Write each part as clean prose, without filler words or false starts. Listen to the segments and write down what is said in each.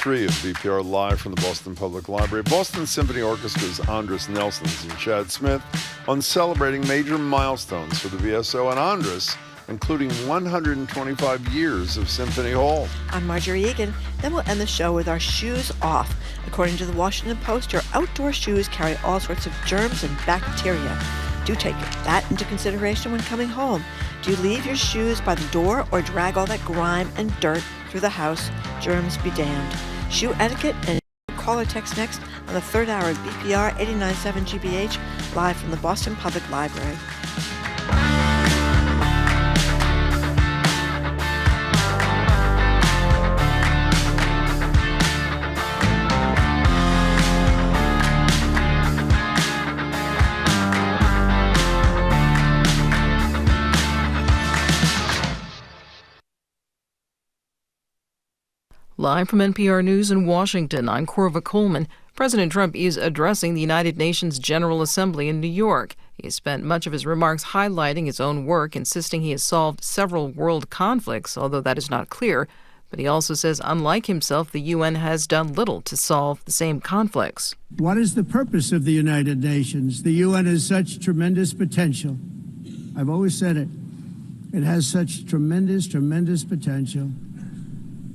3 of BPR live from the Boston Public Library. Boston Symphony Orchestra's Andris Nelsons and Chad Smith on celebrating major milestones for the VSO and Andris, including 125 years of Symphony Hall. I'm Marjorie Egan. Then we'll end the show with our shoes off. According to the Washington Post, your outdoor shoes carry all sorts of germs and bacteria. Do take that into consideration when coming home. Do you leave your shoes by the door or drag all that grime and dirt through the house? Germs be damned. Shoe etiquette and call or text next on the third hour of BPR 89.7 GBH, live from the Boston Public Library. Live from NPR News in Washington, I'm Corby Kummer. President Trump is addressing the United Nations General Assembly in New York. He has spent much of his remarks highlighting his own work, insisting he has solved several world conflicts, although that is not clear. But he also says, unlike himself, the UN has done little to solve the same conflicts. What is the purpose of the United Nations? The UN has such tremendous potential. I've always said it. It has such tremendous potential.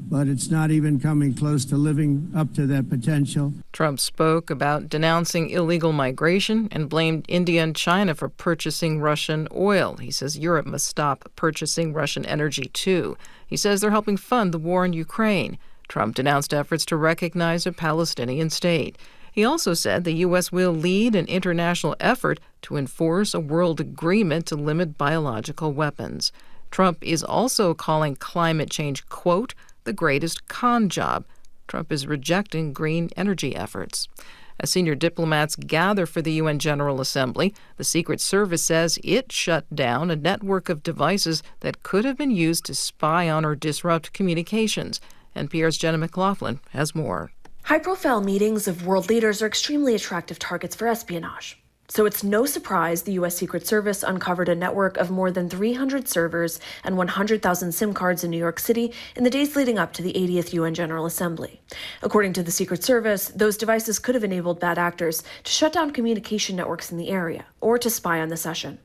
But it's not even coming close to living up to that potential. Trump spoke about denouncing illegal migration and blamed India and China for purchasing Russian oil. He says Europe must stop purchasing Russian energy, too. He says they're helping fund the war in Ukraine. Trump denounced efforts to recognize a Palestinian state. He also said the U.S. will lead an international effort to enforce a world agreement to limit biological weapons. Trump is also calling climate change, quote, the greatest con job. Trump is rejecting green energy efforts. As senior diplomats gather for the UN General Assembly, the Secret Service says it shut down a network of devices that could have been used to spy on or disrupt communications. NPR's Jenna McLaughlin has more. High-profile meetings of world leaders are extremely attractive targets for espionage. So it's no surprise the U.S. Secret Service uncovered a network of more than 300 servers and 100,000 SIM cards in New York City in the days leading up to the 80th UN General Assembly. According to the Secret Service, those devices could have enabled bad actors to shut down communication networks in the area or to spy on the session.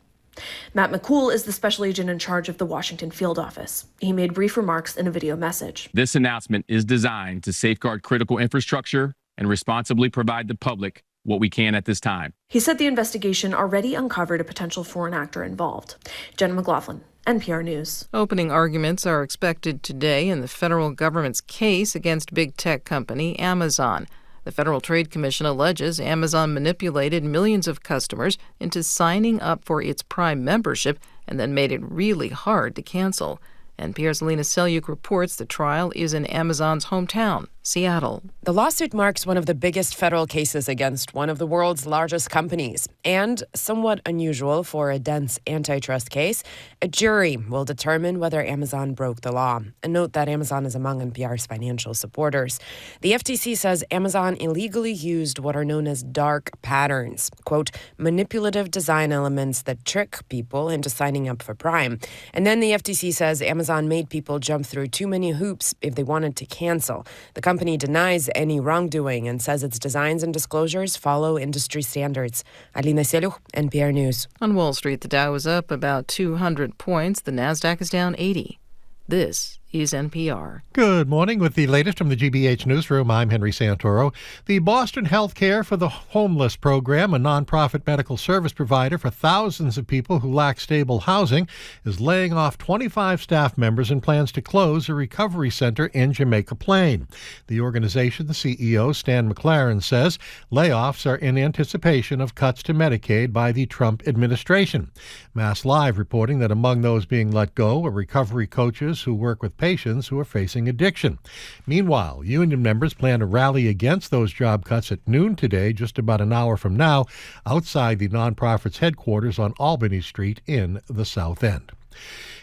Matt McCool is the special agent in charge of the Washington field office. He made brief remarks in a video message. This announcement is designed to safeguard critical infrastructure and responsibly provide the public what we can at this time. He said the investigation already uncovered a potential foreign actor involved. Jenna McLaughlin, NPR News. Opening arguments are expected today in the federal government's case against big tech company Amazon. The Federal Trade Commission alleges Amazon manipulated millions of customers into signing up for its Prime membership and then made it really hard to cancel. NPR's Lena Selyuk reports the trial is in Amazon's hometown, Seattle. The lawsuit marks one of the biggest federal cases against one of the world's largest companies. And, somewhat unusual for a dense antitrust case, a jury will determine whether Amazon broke the law. And note that Amazon is among NPR's financial supporters. The FTC says Amazon illegally used what are known as dark patterns, quote, manipulative design elements that trick people into signing up for Prime. And then the FTC says Amazon made people jump through too many hoops if they wanted to cancel. The company denies any wrongdoing and says its designs and disclosures follow industry standards. Alina Selyuk, NPR News. On Wall Street, the Dow is up about 200 points. The Nasdaq is down 80. This is NPR. Good morning. With the latest from the GBH Newsroom, I'm Henry Santoro. The Boston Healthcare for the Homeless program, a nonprofit medical service provider for thousands of people who lack stable housing, is laying off 25 staff members and plans to close a recovery center in Jamaica Plain. The organization's CEO, Stan McLaren, says layoffs are in anticipation of cuts to Medicaid by the Trump administration. Mass Live reporting that among those being let go are recovery coaches who work with patients who are facing addiction. Meanwhile, union members plan to rally against those job cuts at noon today, just about an hour from now, outside the nonprofit's headquarters on Albany Street in the South End.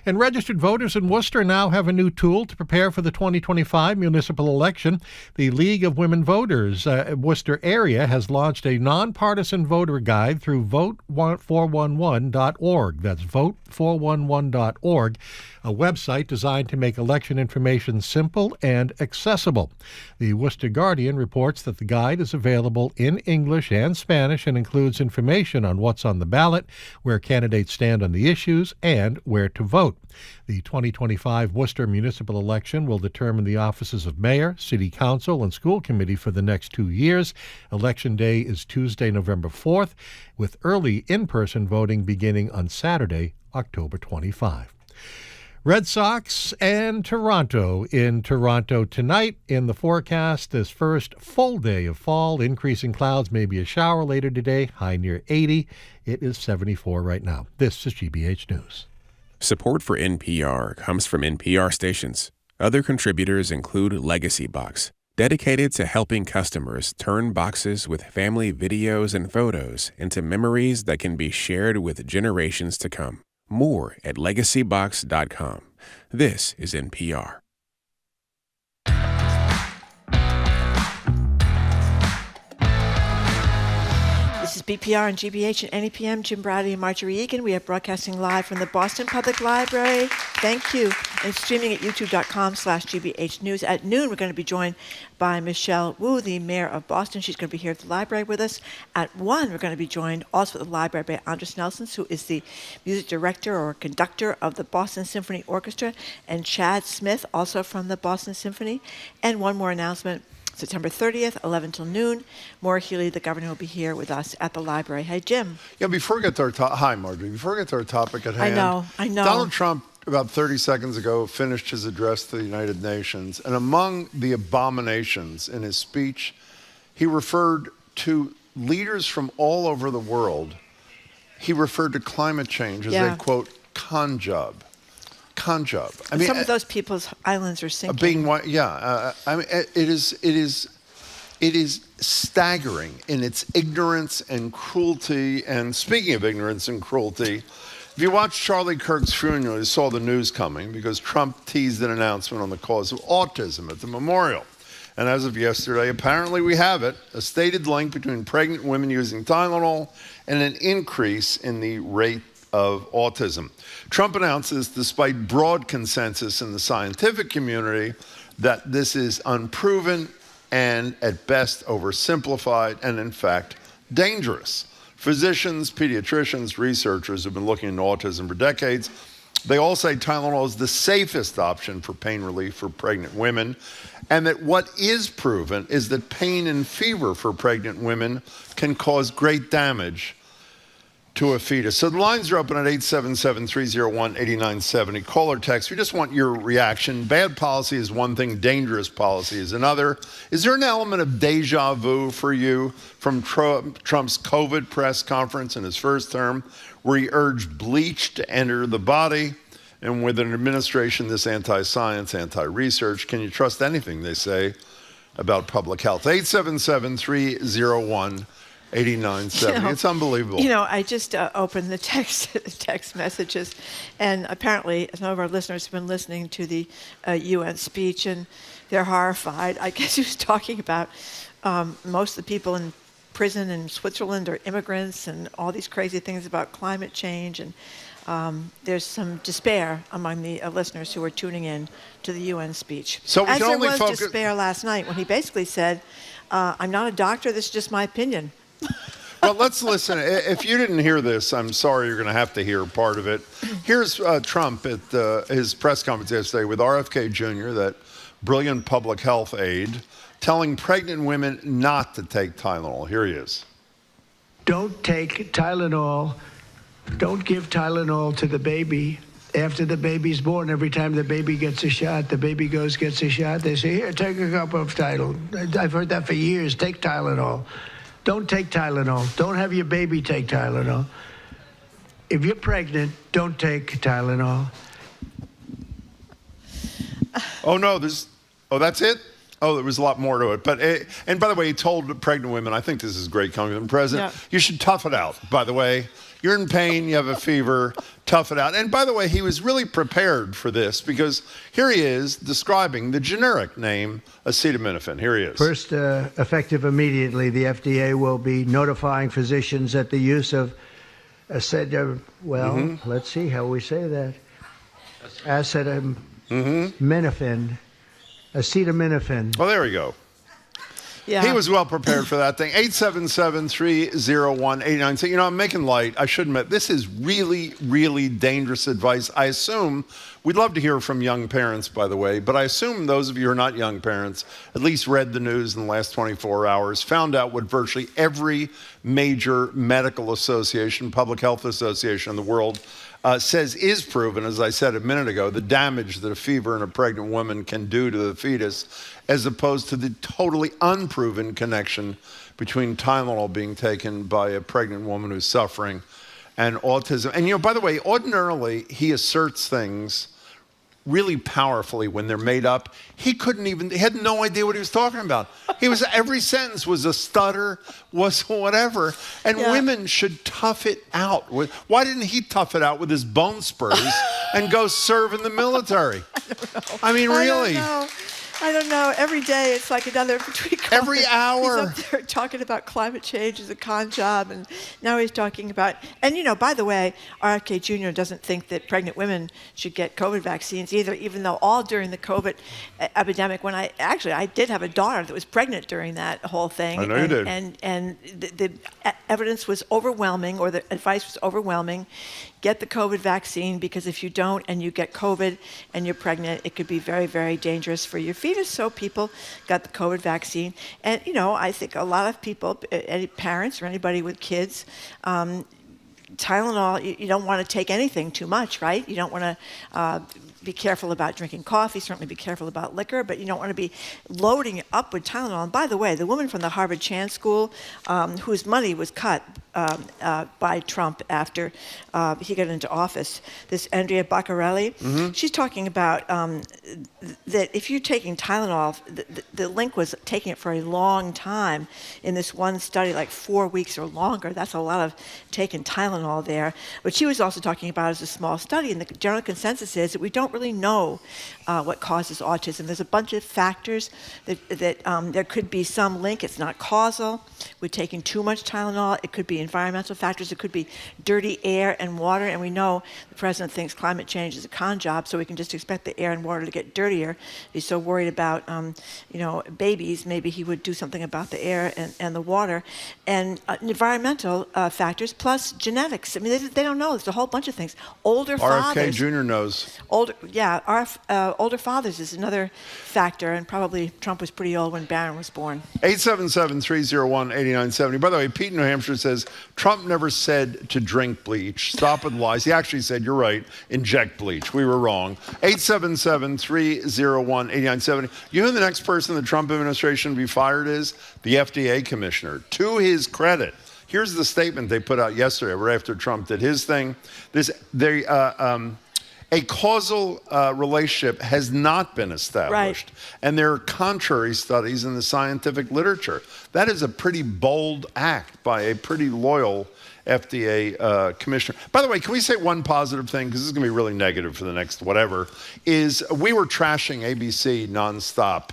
And registered voters in Worcester now have a new tool to prepare for the 2025 municipal election. The League of Women Voters Worcester area has launched a nonpartisan voter guide through vote411.org. That's vote411.org. a website designed to make election information simple and accessible. The Worcester Guardian reports that the guide is available in English and Spanish and includes information on what's on the ballot, where candidates stand on the issues, and where to vote. The 2025 Worcester municipal election will determine the offices of mayor, city council, and school committee for the next 2 years. Election day is Tuesday, November 4th, with early in-person voting beginning on Saturday, October 25. Red Sox and Toronto. In Toronto tonight, in the forecast, this first full day of fall. Increasing clouds, maybe a shower later today, high near 80. It is 74 right now. This is GBH News. Support for NPR comes from NPR stations. Other contributors include Legacy Box, dedicated to helping customers turn boxes with family videos and photos into memories that can be shared with generations to come. More at legacybox.com. This is NPR. This is BPR and GBH and NEPM. Jim Brady and Marjorie Egan. We are broadcasting live from the Boston Public Library. Thank you. And streaming at youtube.com/GBH News. At noon, we're going to be joined by Michelle Wu, the mayor of Boston. She's going to be here at the library with us. At 1, we're going to be joined also at the library by Andris Nelson, who is the music director or conductor of the Boston Symphony Orchestra, and Chad Smith, also from the Boston Symphony. And one more announcement. September 30th, 11 till noon. Maura Healey, the governor, will be here with us at the library. Hey, Jim. Yeah, before we get to our hi, Marjorie. Before we get to our topic at hand. I know. Donald Trump, about 30 seconds ago, finished his address to the United Nations. And among the abominations in his speech, he referred to leaders from all over the world. He referred to climate change as a, quote, con job. Con job. I mean, some of those people's islands are sinking. I mean, it is staggering in its ignorance and cruelty. And speaking of ignorance and cruelty, if you watched Charlie Kirk's funeral, you saw the news coming because Trump teased an announcement on the cause of autism at the memorial. And as of yesterday, apparently we have it, a stated link between pregnant women using Tylenol and an increase in the rate of autism. Trump announces, despite broad consensus in the scientific community, that this is unproven and at best oversimplified and in fact dangerous. Physicians, pediatricians, researchers have been looking into autism for decades. They all say Tylenol is the safest option for pain relief for pregnant women, and that what is proven is that pain and fever for pregnant women can cause great damage to a fetus. So the lines are open at 877-301-8970. Call or text. We just want your reaction. Bad policy is one thing. Dangerous policy is another. Is there an element of deja vu for you from Trump's COVID press conference in his first term, where he urged bleach to enter the body? And with an administration this anti-science, anti-research, can you trust anything they say about public health? 877-301-8970. It's unbelievable. I just opened the text messages, and apparently some of our listeners have been listening to the UN speech, and they're horrified. I guess he was talking about most of the people in prison in Switzerland are immigrants, and all these crazy things about climate change, and there's some despair among the listeners who are tuning in to the UN speech. So we As can there only was focus. despair last night when he basically said, I'm not a doctor, this is just my opinion. Well, let's listen. If you didn't hear this, I'm sorry, you're going to have to hear part of it. Here's Trump at his press conference yesterday with RFK Jr., that brilliant public health aide, telling pregnant women not to take Tylenol. Here he is. Don't take Tylenol. Don't give Tylenol to the baby after the baby's born. Every time the baby gets a shot, the baby gets a shot. They say, here, take a cup of Tylenol. I've heard that for years. Take Tylenol. Don't take Tylenol. Don't have your baby take Tylenol. If you're pregnant, don't take Tylenol. Oh, no, that's it? Oh, there was a lot more to it. But and by the way, he told pregnant women, I think this is great coming from the president, you should tough it out, by the way. You're in pain, you have a fever, tough it out. And by the way, he was really prepared for this because here he is describing the generic name acetaminophen. Here he is. First, effective immediately, the FDA will be notifying physicians that the use of let's see how we say that. acetaminophen. Acetaminophen. Well, there we go. Yeah. He was well prepared for that thing. 877-301-89. You know, I'm making light. I should admit, this is really, really dangerous advice. I assume, we'd love to hear from young parents, by the way, but I assume those of you who are not young parents at least read the news in the last 24 hours, found out what virtually every major medical association, public health association in the world says is proven, as I said a minute ago, the damage that a fever in a pregnant woman can do to the fetus, as opposed to the totally unproven connection between Tylenol being taken by a pregnant woman who's suffering and autism. And, you know, by the way, ordinarily he asserts things really powerfully when they're made up. He had no idea what he was talking about. Every sentence was a stutter, was whatever. And women should tough it out. Why didn't he tough it out with his bone spurs and go serve in the military? I mean, really. I don't know. Every day it's like another between. Every hour. He's up there talking about climate change as a con job, and now he's talking about. And you know, by the way, RFK Jr. doesn't think that pregnant women should get COVID vaccines either. Even though all during the COVID epidemic, when I did have a daughter that was pregnant during that whole thing. I know you did. And the evidence was overwhelming, or the advice was overwhelming. Get the COVID vaccine, because if you don't and you get COVID and you're pregnant, it could be very, very dangerous for your fetus. So people got the COVID vaccine. And, you know, I think a lot of people, any parents or anybody with kids, Tylenol, you don't want to take anything too much, right? You don't want to be careful about drinking coffee, certainly be careful about liquor, but you don't want to be loading up with Tylenol. And by the way, the woman from the Harvard Chan School, whose money was cut by Trump after he got into office, this Andrea Baccarelli, she's talking about that if you're taking Tylenol, the link was taking it for a long time in this one study, like 4 weeks or longer. That's a lot of taking Tylenol there. What she was also talking about is a small study, and the general consensus is that we don't really know what causes autism. There's a bunch of factors that there could be some link. It's not causal. With taking too much Tylenol, it could be environmental factors. It could be dirty air and water, and we know the president thinks climate change is a con job, so we can just expect the air and water to get dirtier. He's so worried about, babies. Maybe he would do something about the air and the water, and environmental factors plus genetics. I mean, they don't know. There's a whole bunch of things. Older fathers. RFK Jr. knows. Older fathers is another factor, and probably Trump was pretty old when Barron was born. 877-301-8970. By the way, Pete in New Hampshire says, Trump never said to drink bleach. Stop with lies. He actually said, you're right, inject bleach. We were wrong. 877-301-8970. You know who the next person in the Trump administration to be fired is? The FDA commissioner. To his credit, here's the statement they put out yesterday, right after Trump did his thing. A causal relationship has not been established, and there are contrary studies in the scientific literature. That is a pretty bold act by a pretty loyal FDA commissioner. By the way, can we say one positive thing, because this is going to be really negative for the next whatever, is we were trashing ABC nonstop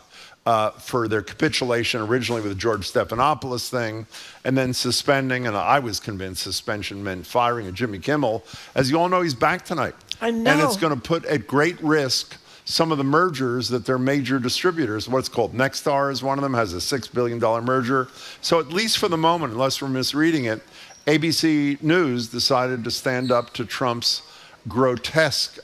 for their capitulation originally with the George Stephanopoulos thing, and then suspending, and I was convinced suspension meant firing of Jimmy Kimmel. As you all know, he's back tonight. I know. And it's going to put at great risk some of the mergers that their major distributors, what's called Nexstar is one of them, has a $6 billion merger. So at least for the moment, unless we're misreading it, ABC News decided to stand up to Trump's grotesque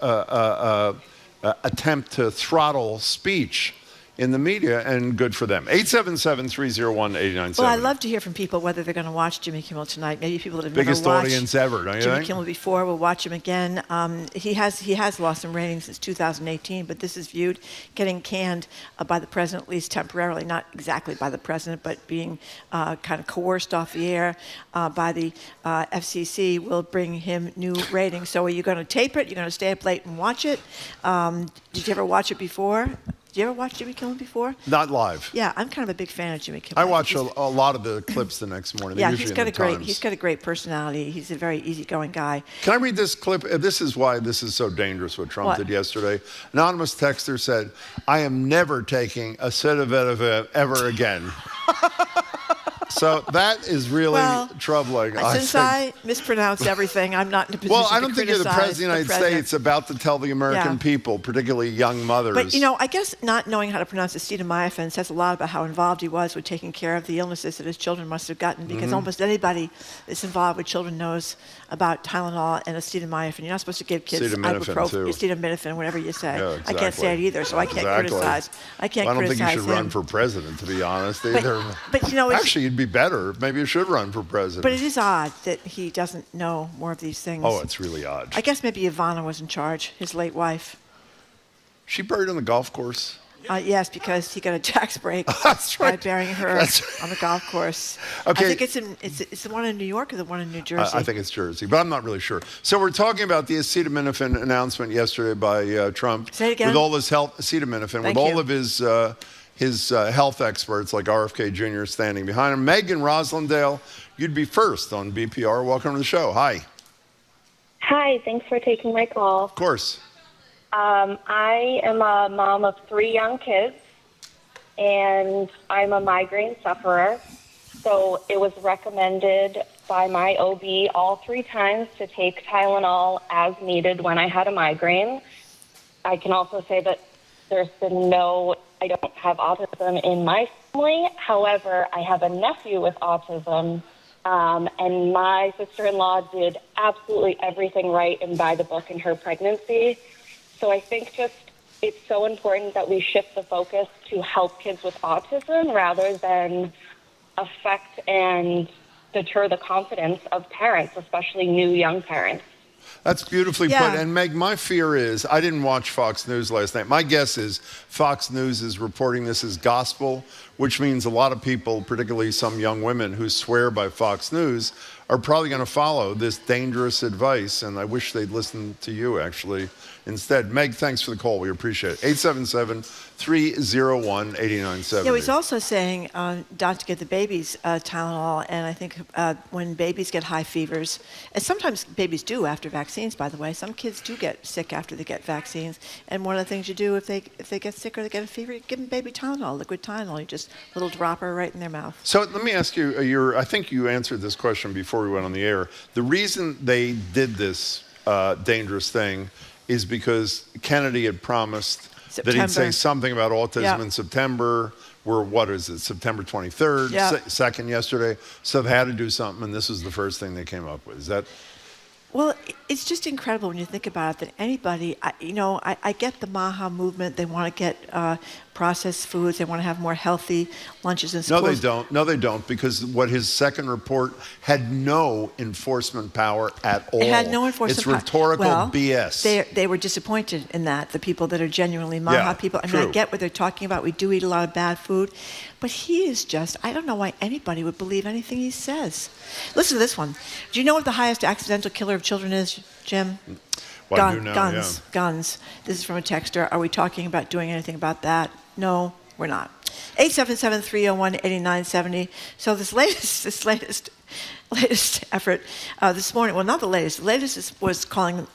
attempt to throttle speech in the media, and good for them. 877-301-8970. Well, I love to hear from people whether they're going to watch Jimmy Kimmel tonight. Maybe people that have Biggest never watched audience ever, don't you Jimmy think? Kimmel before will watch him again. He has lost some ratings since 2018, but this is viewed getting canned by the president, at least temporarily, not exactly by the president, but being kind of coerced off the air by the FCC will bring him new ratings. So are you going to tape it? You're going to stay up late and watch it? Did you ever watch it before? Did you ever watch Jimmy Kimmel before? Not live. Yeah, I'm kind of a big fan of Jimmy Kimmel. I watch a lot of the clips the next morning. Yeah, he's got a great personality. He's a very easygoing guy. Can I read this clip? This is why this is so dangerous, what Trump did yesterday. Anonymous texter said, I am never taking a Sedavev ever again. So that is really troubling. Since I mispronounce everything, I'm not in a position to criticize. Well, I don't think you're the president of the United States about to tell the American people, particularly young mothers. But, I guess not knowing how to pronounce acetaminophen says a lot about how involved he was with taking care of the illnesses that his children must have gotten, because almost anybody that's involved with children knows about Tylenol and acetaminophen. You're not supposed to give kids acetaminophen, whatever you say. Yeah, exactly. I can't say it either, so I can't criticize. I don't think you should run for president, to be honest, either. But actually, you'd be better. Maybe you should run for president. But it is odd that he doesn't know more of these things. Oh, it's really odd. I guess maybe Ivana was in charge, his late wife. She buried on the golf course? Yes, because he got a tax break by burying her on the golf course. Okay. I think it's the one in New York or the one in New Jersey? I think it's Jersey, but I'm not really sure. So we're talking about the acetaminophen announcement yesterday by Trump. Say it again. With all his acetaminophen, with all of his health experts like RFK Jr. standing behind him. Megan Roslindale, you'd be first on BPR. Welcome to the show. Hi. Hi, thanks for taking my call. Of course. I am a mom of 3 young kids, and I'm a migraine sufferer. So it was recommended by my OB all 3 times to take Tylenol as needed when I had a migraine. I can also say that there's been I don't have autism in my family. However, I have a nephew with autism, and my sister-in-law did absolutely everything right and by the book in her pregnancy. So I think it's so important that we shift the focus to help kids with autism rather than affect and deter the confidence of parents, especially new young parents. That's beautifully put. And Meg, my fear is, I didn't watch Fox News last night. My guess is Fox News is reporting this as gospel, which means a lot of people, particularly some young women who swear by Fox News, are probably going to follow this dangerous advice. And I wish they'd listen to you, actually, instead. Meg, thanks for the call. We appreciate it. 877-301-8970. Yeah, he's also saying not to get the babies Tylenol, and I think when babies get high fevers, and sometimes babies do after vaccines, by the way. Some kids do get sick after they get vaccines, and one of the things you do if they get sick or they get a fever, you give them baby Tylenol, liquid Tylenol. You just little dropper right in their mouth. So let me ask you, I think you answered this question before we went on the air. The reason they did this dangerous thing is because Kennedy had promised that he'd say something about autism in September. We're, September 23rd, 2nd yesterday. So they had to do something, and this was the first thing they came up with. Is that... Well, it's just incredible when you think about it that anybody, I get the MAHA movement. They want to get processed foods. They want to have more healthy lunches in schools. No, they don't, because what his second report had no enforcement power at all. It had no enforcement power. It's rhetorical BS. They were disappointed in that, the people that are genuinely MAHA people. I mean, I get what they're talking about. We do eat a lot of bad food. But he is just, I don't know why anybody would believe anything he says. Listen to this one. Do you know what the highest accidental killer of children is, Jim? Guns. This is from a texter. Are we talking about doing anything about that? No, we're not. 877-301-8970. So this latest effort this morning, well, not the latest. The latest was calling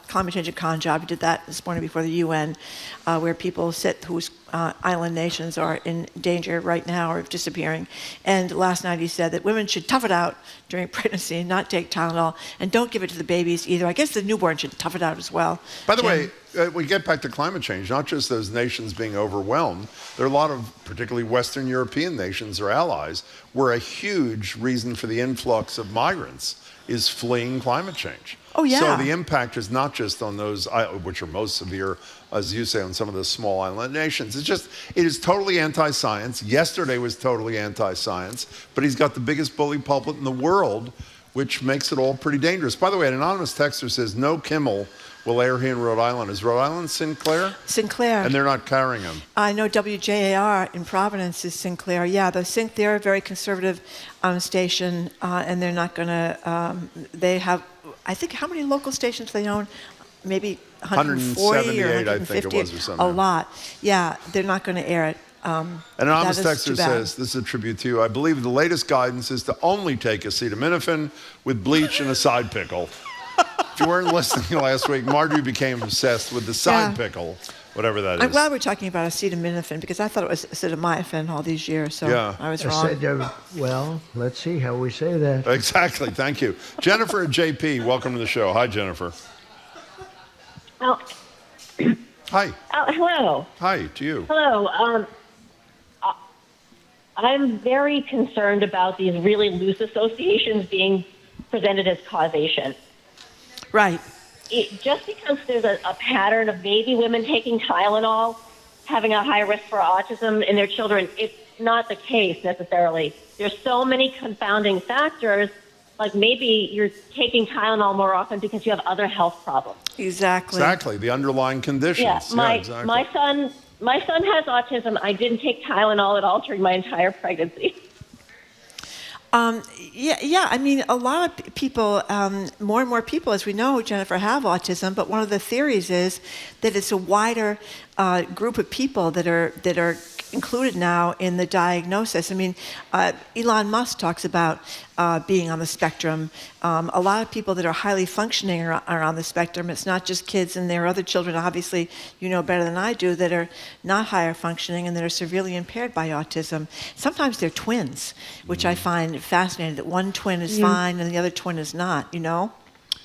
climate change a con job. He did that this morning before the UN, where people sit whose island nations are in danger right now or disappearing. And last night he said that women should tough it out during pregnancy and not take Tylenol, and don't give it to the babies either. I guess the newborn should tough it out as well. By the way, we get back to climate change, not just those nations being overwhelmed. There are a lot of, particularly Western European nations or allies, where a huge reason for the influx of migrants is fleeing climate change. Oh, yeah. So the impact is not just on those, which are most severe, as you say, on some of the small island nations. It is totally anti-science. Yesterday was totally anti-science, but he's got the biggest bully pulpit in the world, which makes it all pretty dangerous. By the way, an anonymous texter says, no Kimmel will air here in Rhode Island. Is Rhode Island Sinclair? Sinclair. And they're not carrying him. I know WJAR in Providence is Sinclair. Yeah, they're a very conservative station, and they're not going to, they have, I think, how many local stations do they own? Maybe 140 or 150? I think it was, or something. A lot. Yeah, they're not going to air it. An anonymous texter says, this is a tribute to you, I believe the latest guidance is to only take acetaminophen with bleach and a side pickle. If you weren't listening last week, Marjorie became obsessed with the side pickle whatever that is. I'm glad we're talking about acetaminophen because I thought it was acetaminophen all these years, so Yeah. I was wrong. Well, let's see how we say that. Exactly. Thank you. Jennifer at JP, welcome to the show. Hi, Jennifer. Oh, Hi. hello. Hi to you. Hello. I'm very concerned about these really loose associations being presented as causation. Right. Just because there's a pattern of maybe women taking Tylenol, having a high risk for autism in their children, it's not the case necessarily. There's so many confounding factors, like maybe you're taking Tylenol more often because you have other health problems. Exactly. The underlying conditions. Yeah, Exactly. my son has autism. I didn't take Tylenol at all during my entire pregnancy. Yeah. I mean, a lot of people, more and more people, as we know, Jennifer, have autism. But one of the theories is that it's a wider group of people that are included now in the diagnosis. I mean, Elon Musk talks about being on the spectrum. A lot of people that are highly functioning are on the spectrum. It's not just kids, and there are other children, obviously, you know better than I do, that are not higher functioning and that are severely impaired by autism. Sometimes they're twins, which I find fascinating, that one twin is fine and the other twin is not, you know?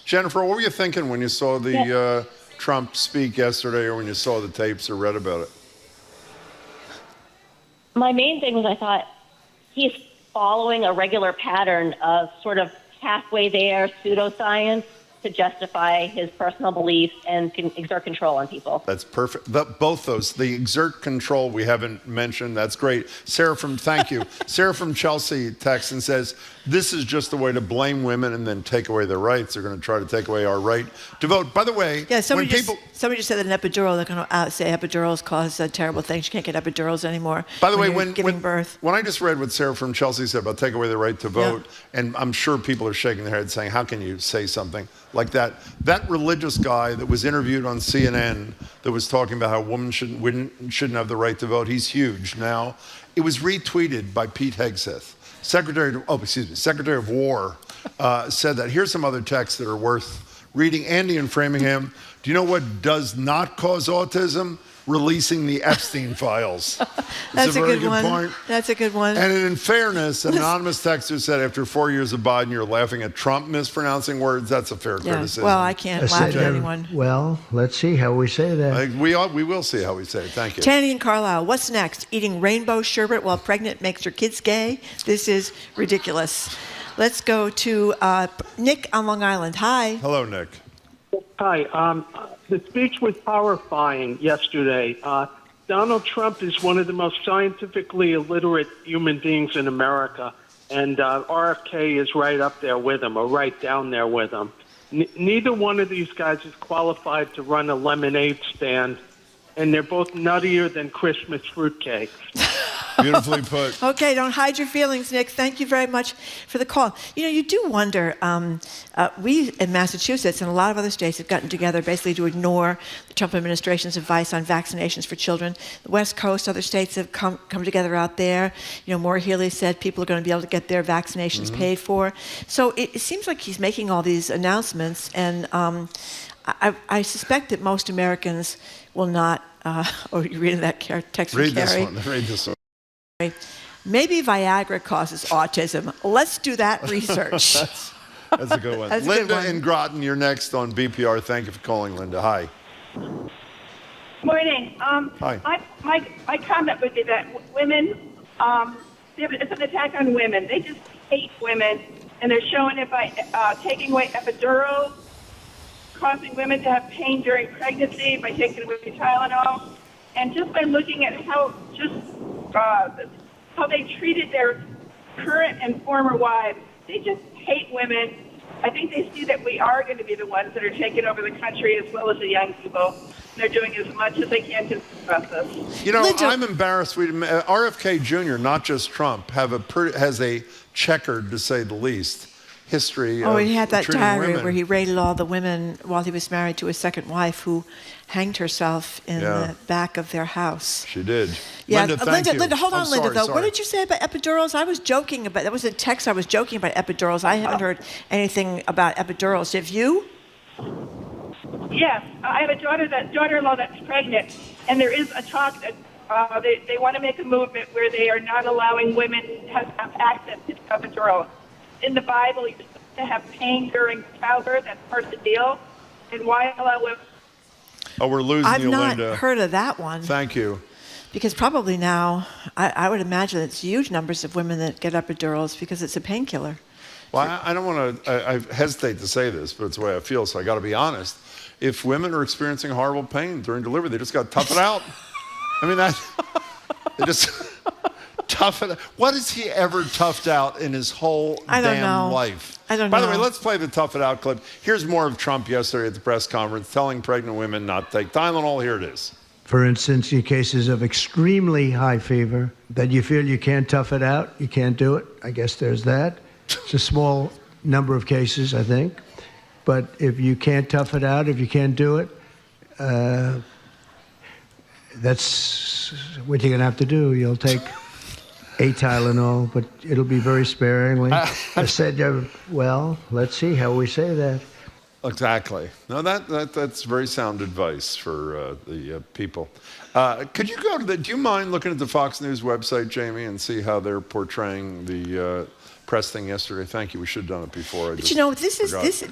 Jennifer, what were you thinking when you saw the Trump speak yesterday, or when you saw the tapes or read about it? My main thing was I thought he's following a regular pattern of sort of halfway there pseudoscience to justify his personal beliefs and can exert control on people. That's perfect. Both those. The exert control we haven't mentioned. That's great. Thank you. Sarah from Chelsea texts and says, this is just a way to blame women and then take away their rights. They're going to try to take away our right to vote. By the way, somebody just said that an epidural, they're going to say epidurals cause terrible things. You can't get epidurals anymore. By the way, when giving birth. When I just read what Sarah from Chelsea said about take away the right to vote, and I'm sure people are shaking their heads saying, how can you say something like that? That religious guy that was interviewed on CNN that was talking about how women shouldn't have the right to vote, he's huge now. It was retweeted by Pete Hegseth. Secretary of War said that. Here's some other texts that are worth reading. Andy in Framingham, do you know what does not cause autism? Releasing the Epstein files. That's a very good one. point. That's a good one. And in fairness, an anonymous texter said, after 4 years of Biden, you're laughing at Trump mispronouncing words. That's a fair criticism. Well, I can't laugh at anyone. Well, let's see how we say that. We will see how we say it. Thank you. Tanny and Carlisle, what's next? Eating rainbow sherbet while pregnant makes your kids gay? This is ridiculous. Let's go to Nick on Long Island. Hi. Hello, Nick. Hi. The speech was horrifying yesterday. Donald Trump is one of the most scientifically illiterate human beings in America, and RFK is right up there with him, or right down there with him. Neither one of these guys is qualified to run a lemonade stand, and they're both nuttier than Christmas fruitcakes. Beautifully put. Okay, don't hide your feelings, Nick. Thank you very much for the call. You know, you do wonder, we in Massachusetts and a lot of other states have gotten together basically to ignore the Trump administration's advice on vaccinations for children. The West Coast, other states have come together out there. You know, Maura Healey said people are going to be able to get their vaccinations paid for. So it seems like he's making all these announcements, and I suspect that most Americans will not, you're reading that text from Carrie. Read this one. Maybe Viagra causes autism. Let's do that research. That's a good one. Linda in Groton, you're next on BPR. Thank you for calling, Linda. Hi. Morning. Hi. My comment would be that women, it's an attack on women. They just hate women, and they're showing it by taking away epidurals, causing women to have pain during pregnancy by taking away Tylenol, and just by looking at how they treated their current and former wives. They just hate women. I think they see that we are going to be the ones that are taking over the country as well as the young people. They're doing as much as they can to suppress us. You know, I'm embarrassed. RFK Jr., not just Trump, has a checkered, to say the least, history of he had that treating diary women. where he rated all the women while he was married to his second wife who hanged herself in the back of their house. She did. Yeah, Linda, thank you. Linda, hold on, Linda, though. Sorry. What did you say about epidurals? I was joking about, that was a text I was joking about epidurals. I haven't heard anything about epidurals. Have you? Yes, I have a daughter-in-law that's pregnant, and there is a talk that they want to make a movement where they are not allowing women to have access to epidural. In the Bible, you're supposed to have pain during childbirth. That's part of the deal. And why allow women? Oh, we're losing I've you, not Linda. heard of that one. Thank you. Because probably now, I would imagine it's huge numbers of women that get epidurals because it's a painkiller. Well, I don't want to, I hesitate to say this, but it's the way I feel, so I got to be honest. If women are experiencing horrible pain during delivery, they just got to tough it out. I mean, they just tough it out. What has he ever toughed out in his whole damn life? I don't know. By the way, let's play the tough it out clip. Here's more of Trump yesterday at the press conference telling pregnant women not to take Tylenol. Here it is. For instance, in cases of extremely high fever that you feel you can't tough it out, you can't do it. I guess there's that. It's a small number of cases, I think. But if you can't tough it out, if you can't do it, that's what you're going to have to do. You'll take a Tylenol, but it'll be very sparingly. I said, well, let's see how we say that. Exactly. No, that's very sound advice for the people. Could you go to do you mind looking at the Fox News website, Jamie, and see how they're portraying the press thing yesterday? Thank you. We should have done it before. But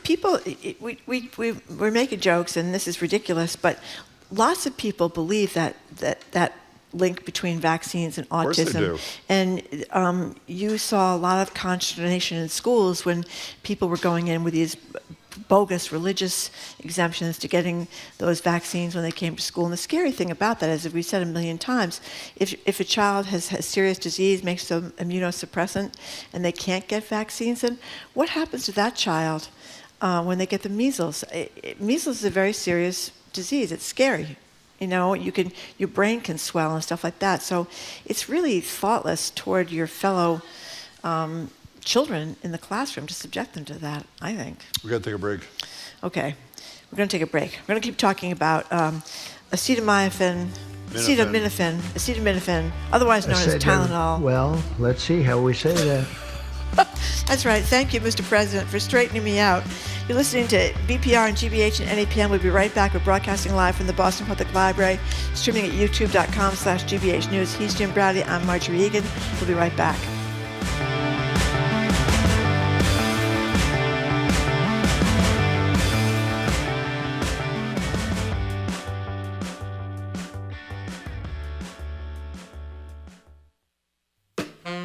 people, we're making jokes and this is ridiculous, but lots of people believe that link between vaccines and autism. Of course they do. And you saw a lot of consternation in schools when people were going in with these bogus religious exemptions to getting those vaccines when they came to school. And the scary thing about that is, as we've said a million times, if a child has serious disease, makes them immunosuppressant, and they can't get vaccines, then what happens to that child when they get the measles? Measles is a very serious disease. It's scary. You know, your brain can swell and stuff like that. So it's really thoughtless toward your fellow children in the classroom to subject them to that, I think. We got to take a break. Okay. We're going to take a break. We're going to keep talking about acetaminophen, otherwise known as Tylenol. Well, let's see how we say that. That's right. Thank you, Mr. President, for straightening me out. You're listening to BPR and GBH and NEPM. We'll be right back. We're broadcasting live from the Boston Public Library, streaming at youtube.com/GBH News. He's Jim Brady. I'm Marjorie Egan. We'll be right back.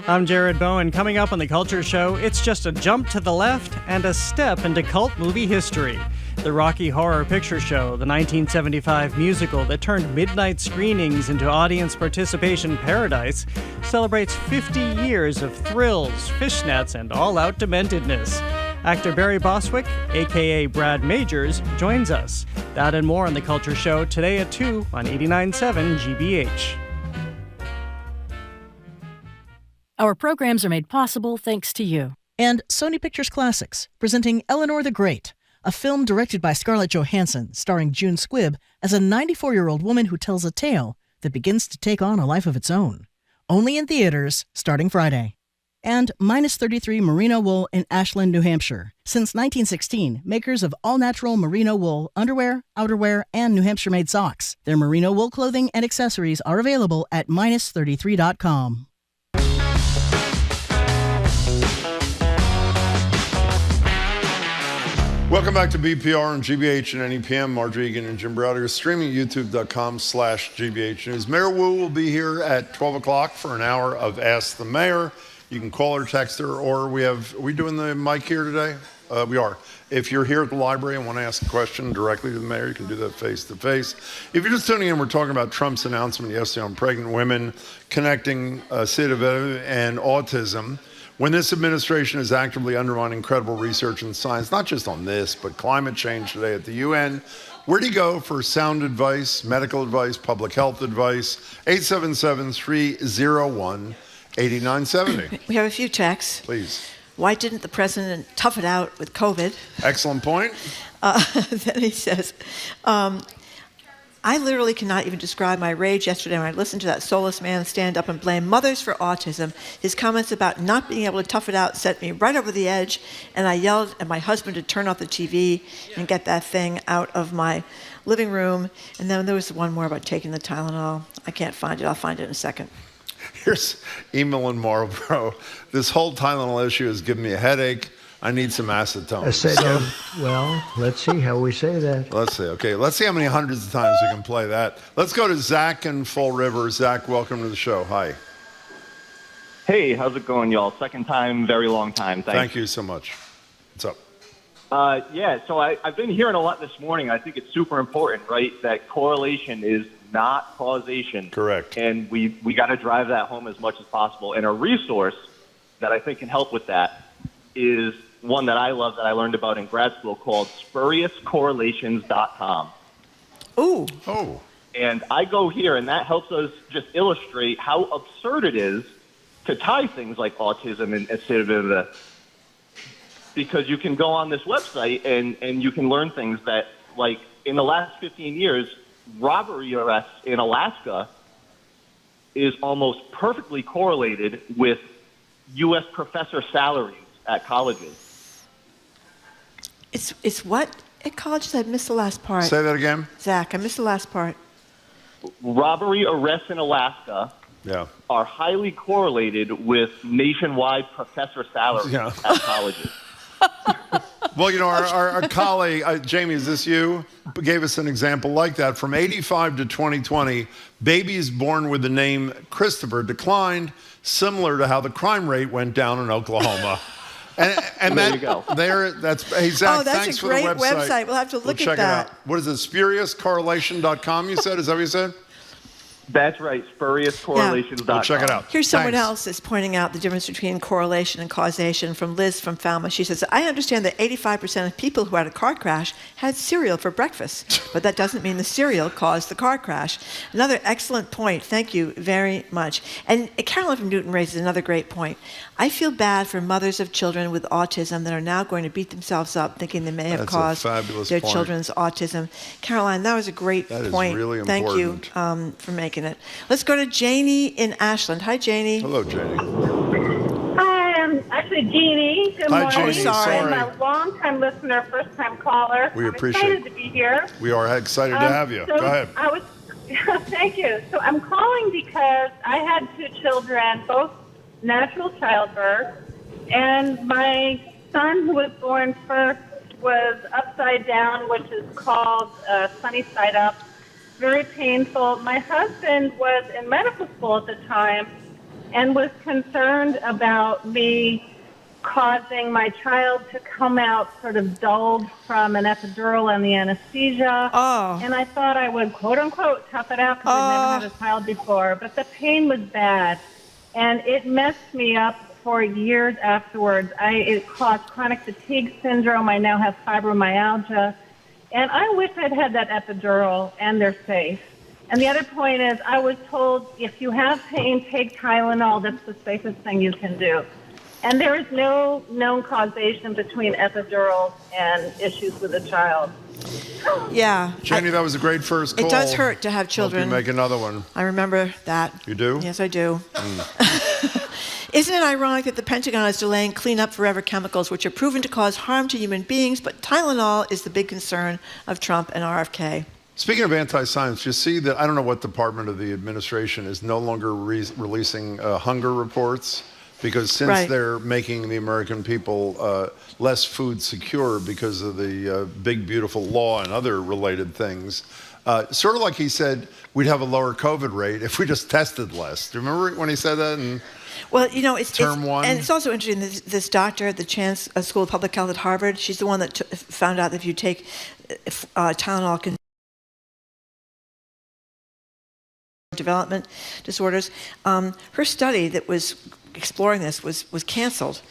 I'm Jared Bowen. Coming up on The Culture Show, it's just a jump to the left and a step into cult movie history. The Rocky Horror Picture Show, the 1975 musical that turned midnight screenings into audience participation paradise, celebrates 50 years of thrills, fishnets, and all-out dementedness. Actor Barry Bostwick, a.k.a. Brad Majors, joins us. That and more on The Culture Show today at 2 on 89.7 GBH. Our programs are made possible thanks to you. And Sony Pictures Classics, presenting Eleanor the Great, a film directed by Scarlett Johansson, starring June Squibb as a 94-year-old woman who tells a tale that begins to take on a life of its own. Only in theaters, starting Friday. And Minus 33 Merino Wool in Ashland, New Hampshire. Since 1916, makers of all-natural merino wool underwear, outerwear, and New Hampshire-made socks. Their merino wool clothing and accessories are available at minus33.com. Welcome back to BPR and GBH and NEPM. Marjorie Egan and Jim Browder are streaming youtube.com/GBH News. Mayor Wu will be here at 12 o'clock for an hour of Ask the Mayor. You can call her, text her, or are we doing the mic here today? We are. If you're here at the library and want to ask a question directly to the mayor, you can do that face to face. If you're just tuning in, we're talking about Trump's announcement yesterday on pregnant women connecting acetaminophen and autism. When this administration is actively undermining credible research and science, not just on this, but climate change today at the UN, where do you go for sound advice, medical advice, public health advice? 877-301-8970. We have a few texts. Please. Why didn't the president tough it out with COVID? Excellent point. Then he says, I literally cannot even describe my rage yesterday when I listened to that soulless man stand up and blame mothers for autism. His comments about not being able to tough it out set me right over the edge, and I yelled at my husband to turn off the TV and get that thing out of my living room. And then there was one more about taking the Tylenol. I can't find it. I'll find it in a second. Here's Emil in Marlboro. This whole Tylenol issue has given me a headache. I need some acetone. Well, let's see how we say that. Let's see. Okay, let's see how many hundreds of times we can play that. Let's go to Zach in Fall River. Zach, welcome to the show. Hi. Hey, how's it going, y'all? Second time, very long time. Thank you so much. What's up? So I've been hearing a lot this morning. I think it's super important, right, that correlation is not causation. Correct. And we got to drive that home as much as possible. And a resource that I think can help with that is one that I love that I learned about in grad school called spuriouscorrelations.com. Oh. And I go here, and that helps us just illustrate how absurd it is to tie things like autism and because you can go on this website and you can learn things that, like, in the last 15 years, robbery arrests in Alaska is almost perfectly correlated with U.S. professor salaries at colleges. It's what at colleges? I missed the last part. Say that again. Zach, I missed the last part. Robbery arrests in Alaska are highly correlated with nationwide professor salaries at colleges. Well, you know, our colleague, Jamie, is this you? Gave us an example like that. From 85 to 2020, babies born with the name Christopher declined, similar to how the crime rate went down in Oklahoma. And there you go. Hey, Zach, that's thanks a for great the website. We'll have to look check at that. it out. What is it, spuriouscorrelation.com, you said? Is that what you said? That's right, spuriouscorrelations.com. We'll check it out. Here's someone else that's pointing out the difference between correlation and causation from Liz from Falmouth. She says, I understand that 85% of people who had a car crash had cereal for breakfast, but that doesn't mean the cereal caused the car crash. Another excellent point. Thank you very much. And Carolyn from Newton raises another great point. I feel bad for mothers of children with autism that are now going to beat themselves up thinking they may have caused their children's autism. Caroline, that was a great point. That is really Thank you for making it. Let's go to Janie in Ashland. Hi, Janie. Hello, Janie. Hi, I'm actually Jeannie. Good morning. Jeannie. Sorry. I'm a long-time listener, first-time caller. We appreciate I'm excited to be here. We are excited to have you. So Go ahead. Thank you. So I'm calling because I had two children, both natural childbirth, and my son, who was born first, was upside down, which is called sunny side up. Very painful. My husband was in medical school at the time and was concerned about me causing my child to come out sort of dulled from an epidural and the anesthesia. Oh. And I thought I would, quote unquote, tough it out because I'd never had a child before. But the pain was bad, and it messed me up for years afterwards. It caused chronic fatigue syndrome. I now have fibromyalgia. And I wish I'd had that epidural, and they're safe. And the other point is, I was told if you have pain, take Tylenol. That's the safest thing you can do. And there is no known causation between epidurals and issues with a child. Yeah. Jenny, that was a great first call. It does hurt to have children. Hope you make another one. I remember that. You do? Yes, I do. Isn't it ironic that the Pentagon is delaying Clean Up Forever chemicals, which are proven to cause harm to human beings, but Tylenol is the big concern of Trump and RFK? Speaking of anti-science, you see that I don't know what department of the administration is no longer releasing hunger reports, because since they're making the American people less food secure because of the big, beautiful law and other related things, sort of like he said we'd have a lower COVID rate if we just tested less. Do you remember when he said that? Well, you know, it's term one. And it's also interesting, this doctor at the Chance School of Public Health at Harvard, she's the one that found out that if you take Tylenol can development disorders. Her study that was exploring this was canceled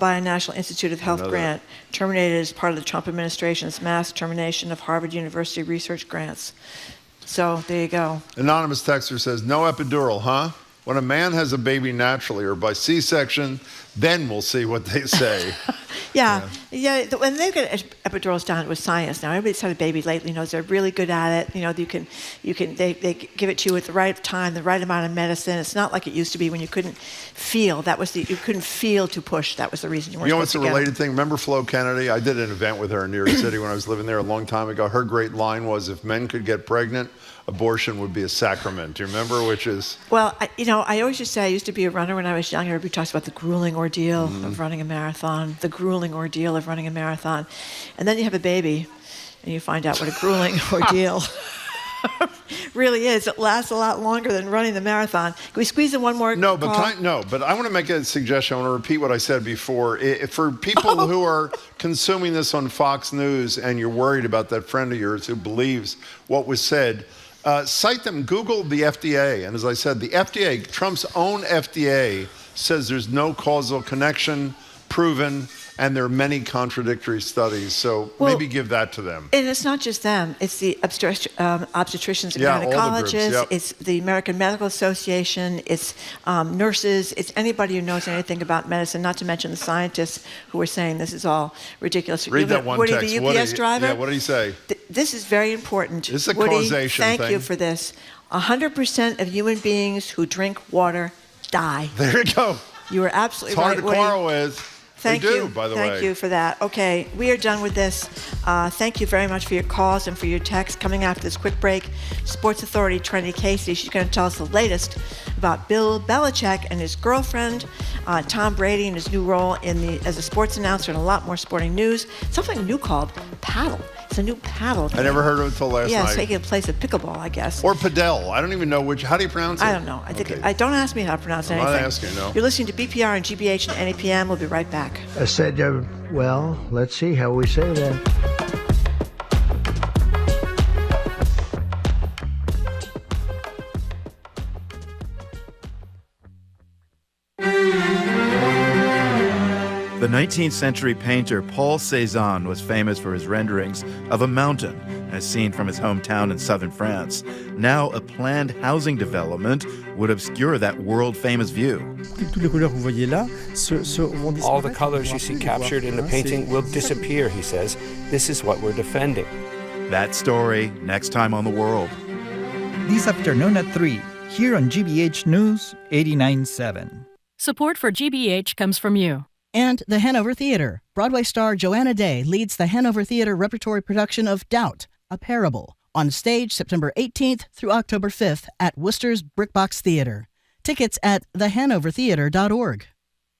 by a National Institute of Health grant, terminated as part of the Trump administration's mass termination of Harvard University research grants. So there you go. Anonymous texter says, no epidural, huh? When a man has a baby naturally or by C-section, then we'll see what they say. Yeah. When they get epidurals done with science now, everybody's had a baby lately knows they're really good at it. They give it to you at the right time, the right amount of medicine. It's not like it used to be when you couldn't feel. You couldn't feel to push. That was the reason you weren't supposed to get it. You know what's a related thing? Remember Flo Kennedy? I did an event with her in New York City when I was living there a long time ago. Her great line was, if men could get pregnant, abortion would be a sacrament. Do you remember? Which is... Well, I always used to say I used to be a runner when I was young. Everybody talks about the grueling ordeal of running a marathon, the grueling ordeal of running a marathon. And then you have a baby, and you find out what a grueling ordeal really is. It lasts a lot longer than running the marathon. Can we squeeze in one more No, call? but I want to make a suggestion. I want to repeat what I said before. For people who are consuming this on Fox News and you're worried about that friend of yours who believes what was said, cite them. Google the FDA. And as I said, the FDA, Trump's own FDA, says there's no causal connection proven, and there are many contradictory studies. So maybe give that to them. And it's not just them. It's the obstetricians and all the gynecologists. groups, yep. It's the American Medical Association. It's nurses. It's anybody who knows anything about medicine, not to mention the scientists who are saying this is all ridiculous. Read that one Woody, text. the UPS driver? Yeah, what did he say? This is very important. This is a Woody, causation thank thing. you for this. 100% of human beings who drink water die. There you go. You are absolutely It's hard right, to Woody. quarrel with. Thank they do, you. by the way. Thank you for that. Okay, we are done with this. Thank you very much for your calls and for your texts. Coming after this quick break, Sports Authority Trenni Casey. She's going to tell us the latest about Bill Belichick and his girlfriend, Tom Brady, and his new role as a sports announcer and a lot more sporting news. Something new called paddle. It's a new paddle. I never heard of it until last night. Yeah, it's taking the place of pickleball, I guess. Or padel. I don't even know how do you pronounce it? I don't know. Don't ask me how to pronounce anything. I'm not asking, no. You're listening to BPR and GBH and NEPM. We'll be right back. I said, well, let's see how we say that. The 19th century painter Paul Cézanne was famous for his renderings of a mountain, as seen from his hometown in southern France. Now, a planned housing development would obscure that world-famous view. All the colors you see captured in the painting will disappear, he says. This is what we're defending. That story, next time on The World. This afternoon at 3, here on GBH News 89.7. Support for GBH comes from you. And the Hanover Theater. Broadway star Joanna Day leads the Hanover Theater repertory production of Doubt, a Parable, on stage September 18th through October 5th at Worcester's Brickbox Theater. Tickets at thehanovertheater.org.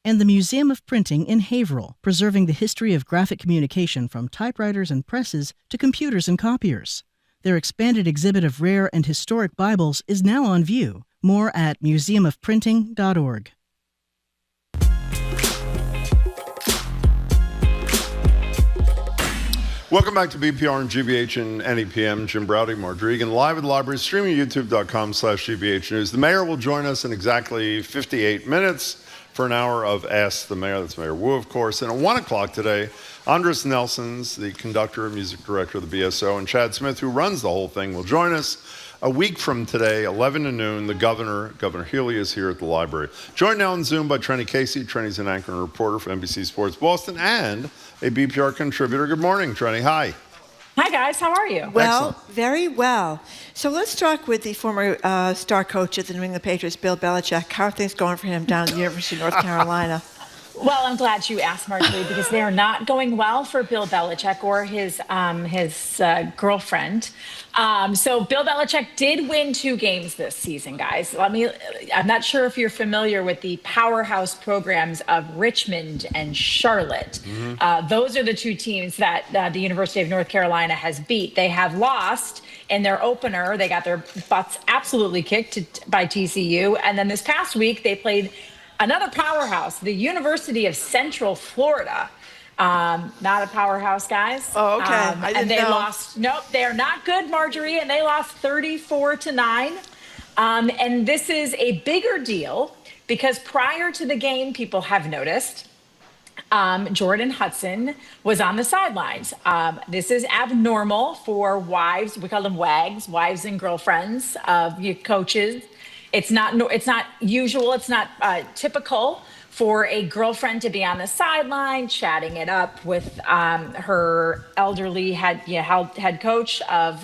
And the Museum of Printing in Haverhill, preserving the history of graphic communication from typewriters and presses to computers and copiers. Their expanded exhibit of rare and historic Bibles is now on view. More at museumofprinting.org. Welcome back to BPR and GBH and NEPM. Jim Browdy, Marge Regan, live at the library, streaming youtube.com/GBH News. The mayor will join us in exactly 58 minutes for an hour of Ask the Mayor. That's Mayor Wu, of course. And at 1 o'clock today, Andris Nelson's the conductor and music director of the BSO, and Chad Smith, who runs the whole thing, will join us. A week from today, 11 to noon, the Governor Healy, is here at the library. Joined now on Zoom by Trenni Casey. Trenni's an anchor and reporter for NBC Sports Boston and a BPR contributor. Good morning, Trenni. Hi. Hi, guys. How are you? Well, Excellent. Very well. So let's talk with the former star coach of the New England Patriots, Bill Belichick. How are things going for him down at the University of North Carolina? Well, I'm glad you asked, Marjorie, because they are not going well for Bill Belichick or his girlfriend. So Bill Belichick did win 2 games this season, guys. I'm not sure if you're familiar with the powerhouse programs of Richmond and Charlotte. Mm-hmm. Those are the 2 teams that the University of North Carolina has beat. They have lost in their opener. They got their butts absolutely kicked by TCU. And then this past week, they played another powerhouse, the University of Central Florida. Not a powerhouse, guys. Oh, okay. I didn't know. Lost. Nope, they're not good, Marjorie, and they lost 34-9. And this is a bigger deal because prior to the game, people have noticed Jordan Hudson was on the sidelines. This is abnormal for wives. We call them WAGs, wives and girlfriends of coaches It's not usual. It's not typical for a girlfriend to be on the sideline chatting it up with her elderly head coach of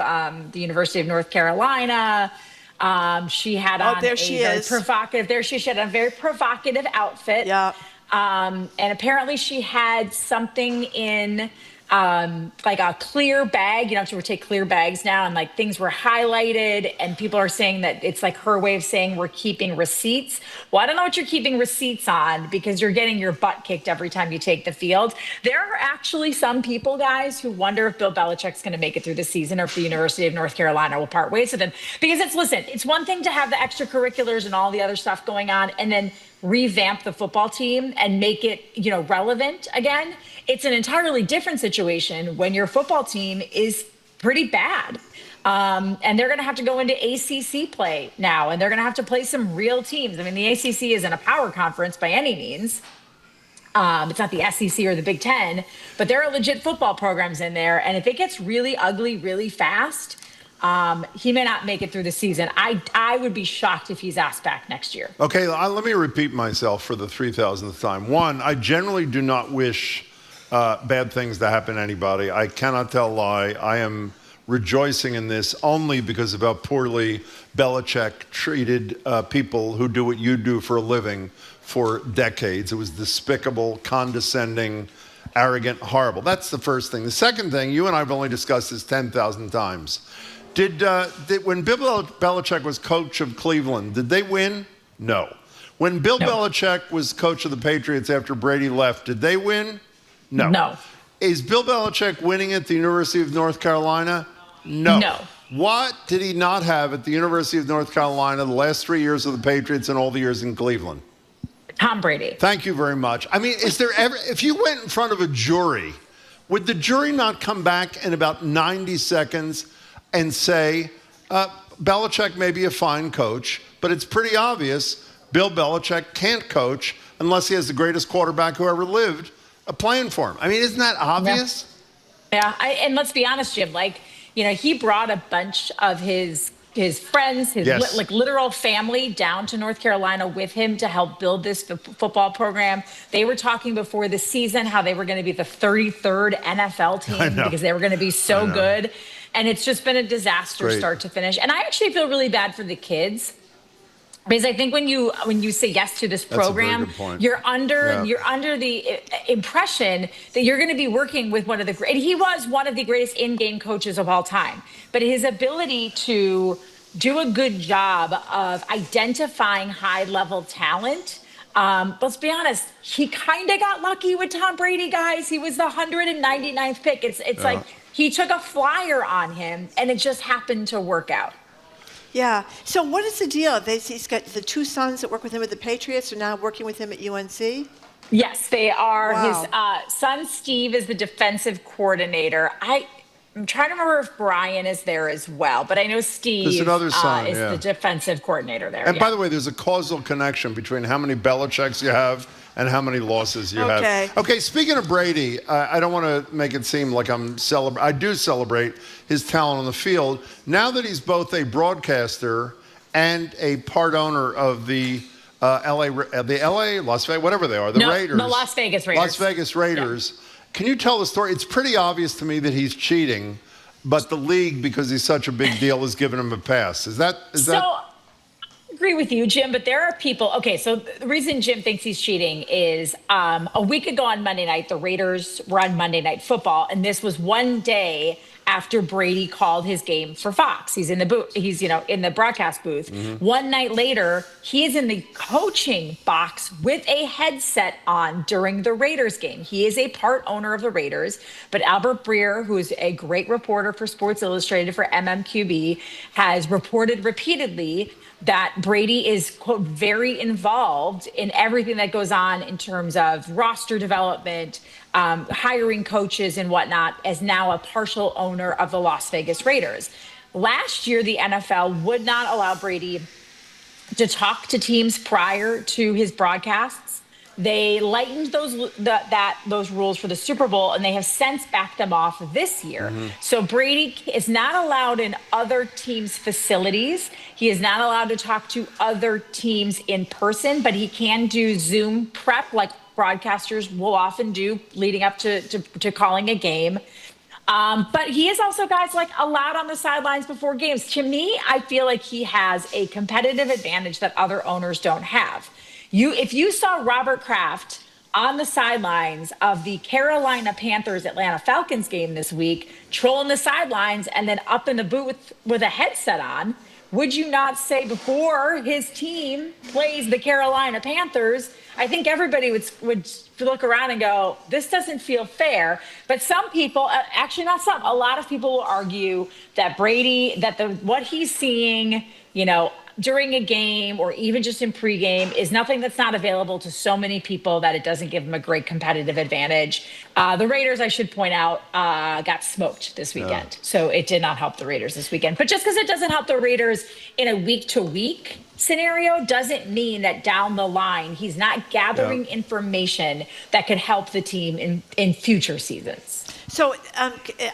the University of North Carolina. She had on she had a very provocative outfit. Yeah. And apparently she had something in like a clear bag. You know, so we take clear bags now, and like things were highlighted, and people are saying that it's like her way of saying we're keeping receipts. Well, I don't know what you're keeping receipts on, because you're getting your butt kicked every time you take the field. There are actually some people, guys, who wonder if Bill Belichick's going to make it through the season, or if the University of North Carolina will part ways with him. Because it's one thing to have the extracurriculars and all the other stuff going on, and then revamp the football team and make it, relevant again. It's an entirely different situation when your football team is pretty bad. And they're going to have to go into ACC play now, and they're going to have to play some real teams. I mean, the ACC isn't a power conference by any means. It's not the SEC or the Big Ten, but there are legit football programs in there. And if it gets really ugly really fast, he may not make it through the season. I would be shocked if he's asked back next year. Okay, let me repeat myself for the 3,000th time. One, I generally do not wish bad things to happen to anybody. I cannot tell a lie. I am rejoicing in this only because of how poorly Belichick treated people who do what you do for a living for decades. It was despicable, condescending, arrogant, horrible. That's the first thing. The second thing, you and I have only discussed this 10,000 times. Did when Bill Belichick was coach of Cleveland, did they win? No. When Bill Belichick was coach of the Patriots after Brady left, did they win? No. Is Bill Belichick winning at the University of North Carolina? No. What did he not have at the University of North Carolina the last 3 years of the Patriots and all the years in Cleveland? Tom Brady. Thank you very much. I mean, is there ever, if you went in front of a jury, would the jury not come back in about 90 seconds and say, Belichick may be a fine coach, but it's pretty obvious Bill Belichick can't coach unless he has the greatest quarterback who ever lived playing for him? I mean, isn't that obvious? Yeah. And let's be honest, Jim, he brought a bunch of his friends, his literal family down to North Carolina with him to help build this football program. They were talking before the season how they were going to be the 33rd NFL team because they were going to be so good. And it's just been a disaster start to finish. And I actually feel really bad for the kids, because I think when you say yes to this program, you're under the impression that you're going to be working with one of the great. He was one of the greatest in-game coaches of all time, but his ability to do a good job of identifying high-level talent. Let's be honest, he kind of got lucky with Tom Brady, guys. He was the 199th pick. It's like he took a flyer on him, and it just happened to work out. Yeah. So what is the deal? He's got the two sons that work with him at the Patriots are now working with him at UNC? Yes, they are. Wow. His son, Steve, is the defensive coordinator. I'm trying to remember if Brian is there as well, but I know Steve is the defensive coordinator there. And by the way, there's a causal connection between how many Belichicks you have and how many losses you have. Okay, speaking of Brady, I don't want to make it seem like I do celebrate his talent on the field. Now that he's both a broadcaster and a part owner of the Las Vegas, whatever they are, Raiders. The Las Vegas Raiders. Las Vegas Raiders. Yeah. Can you tell the story? It's pretty obvious to me that he's cheating, but the league, because he's such a big deal, is giving him a pass. Is that? I agree with you, Jim, but there are people. Okay, so the reason Jim thinks he's cheating is a week ago on Monday night, the Raiders were on Monday Night Football, and this was one day after Brady called his game for Fox. He's in the booth. He's in the broadcast booth. Mm-hmm. One night later, he is in the coaching box with a headset on during the Raiders game. He is a part owner of the Raiders, but Albert Breer, who is a great reporter for Sports Illustrated for MMQB, has reported repeatedly that Brady is, quote, very involved in everything that goes on in terms of roster development, hiring coaches and whatnot, as now a partial owner of the Las Vegas Raiders. Last year, the NFL would not allow Brady to talk to teams prior to his broadcasts. They lightened those rules for the Super Bowl, and they have since backed them off this year. So Brady is not allowed in other teams' facilities. He is not allowed to talk to other teams in person, but he can do Zoom prep like broadcasters will often do leading up to calling a game. But he is also, guys, like allowed on the sidelines before games. To me, I feel like he has a competitive advantage that other owners don't have. If you saw Robert Kraft on the sidelines of the Carolina Panthers Atlanta Falcons game this week, trolling the sidelines and then up in the booth with a headset on, would you not say before his team plays the Carolina Panthers, I think everybody would look around and go, this doesn't feel fair. But some people, actually not some, a lot of people will argue that Brady, what he's seeing, during a game or even just in pregame is nothing that's not available to so many people that it doesn't give them a great competitive advantage. The Raiders, I should point out, got smoked this weekend. Yeah. So it did not help the Raiders this weekend. But just because it doesn't help the Raiders in a week-to-week scenario doesn't mean that down the line he's not gathering information that could help the team in future seasons. So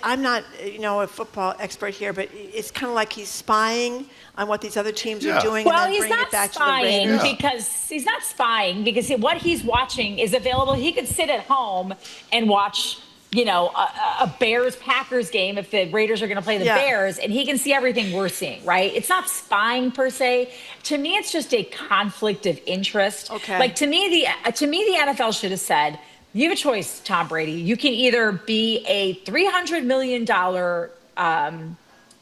I'm not, a football expert here, but it's kind of like he's spying on what these other teams are doing. Well, and then bringing it back to the Raiders. He's not spying because what he's watching is available. He could sit at home and watch, a Bears-Packers game if the Raiders are going to play the Bears, and he can see everything we're seeing, right? It's not spying per se. To me, it's just a conflict of interest. Okay. Like to me, the NFL should have said, you have a choice, Tom Brady. You can either be a $300 million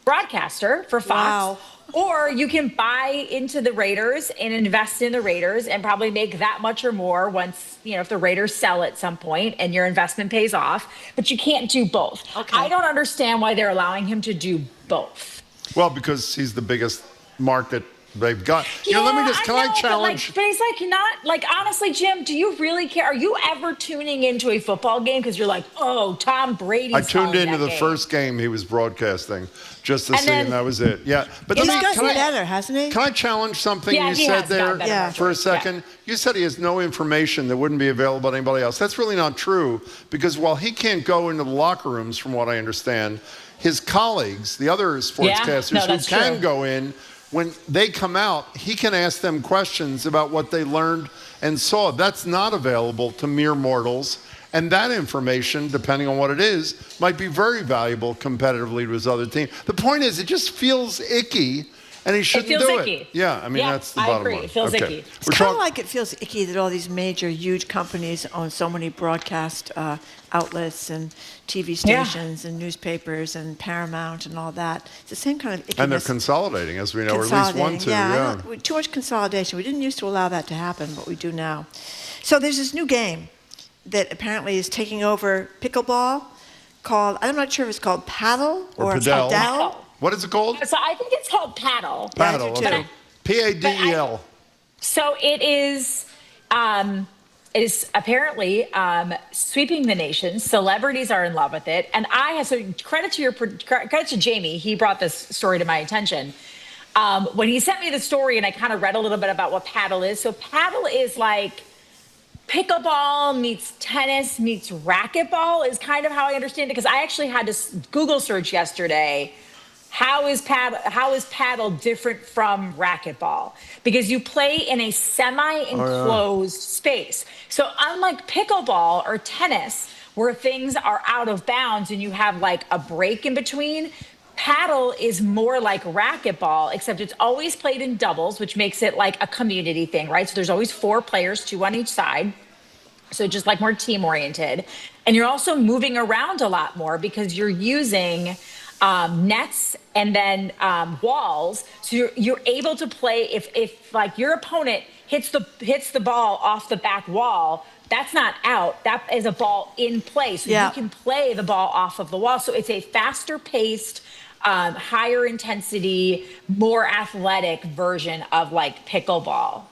broadcaster for Fox, or you can buy into the Raiders and invest in the Raiders and probably make that much or more once, if the Raiders sell at some point and your investment pays off. But you can't do both. Okay. I don't understand why they're allowing him to do both. Well, because he's the biggest market they've got. Let me just, can I challenge? But it's not, honestly, Jim, do you really care? Are you ever tuning into a football game because you're like, oh, Tom Brady's I tuned into the first game he was broadcasting just to see, and that was it. Yeah. But he's gotten better, hasn't he? Can I challenge something you said there for a second? Yeah. You said he has no information that wouldn't be available to anybody else. That's really not true, because while he can't go into the locker rooms, from what I understand, his colleagues, the other sportscasters who can go in, when they come out, he can ask them questions about what they learned and saw. That's not available to mere mortals. And that information, depending on what it is, might be very valuable competitively to his other team. The point is, it just feels icky, and he shouldn't do it. Yeah, I mean, that's the bottom line. It feels icky. It's kind of like it feels icky that all these major, huge companies own so many broadcast outlets and TV stations and newspapers and Paramount and all that. It's the same kind of ickiness. And they're consolidating, as we know, or at least one, two. Yeah. Too much consolidation. We didn't used to allow that to happen, but we do now. So there's this new game that apparently is taking over pickleball called, I'm not sure if it's called paddle or padel. What is it called? So I think it's called paddle. Paddle, okay. P-A-D-E-L. So it is apparently sweeping the nation. Celebrities are in love with it. And credit to Jamie. He brought this story to my attention. When he sent me the story, and I kind of read a little bit about what paddle is. So paddle is like pickleball meets tennis meets racquetball is kind of how I understand it. Because I actually had to Google search yesterday. How is paddle different from racquetball? Because you play in a semi-enclosed space. So unlike pickleball or tennis, where things are out of bounds and you have like a break in between, paddle is more like racquetball, except it's always played in doubles, which makes it like a community thing, right? So there's always 4 players, 2 on each side. So just like more team-oriented. And you're also moving around a lot more because you're using nets and then walls, so you're able to play. If like your opponent hits the ball off the back wall, that's not out. That is a ball in play, so you can play the ball off of the wall. So it's a faster paced, higher intensity, more athletic version of like pickleball.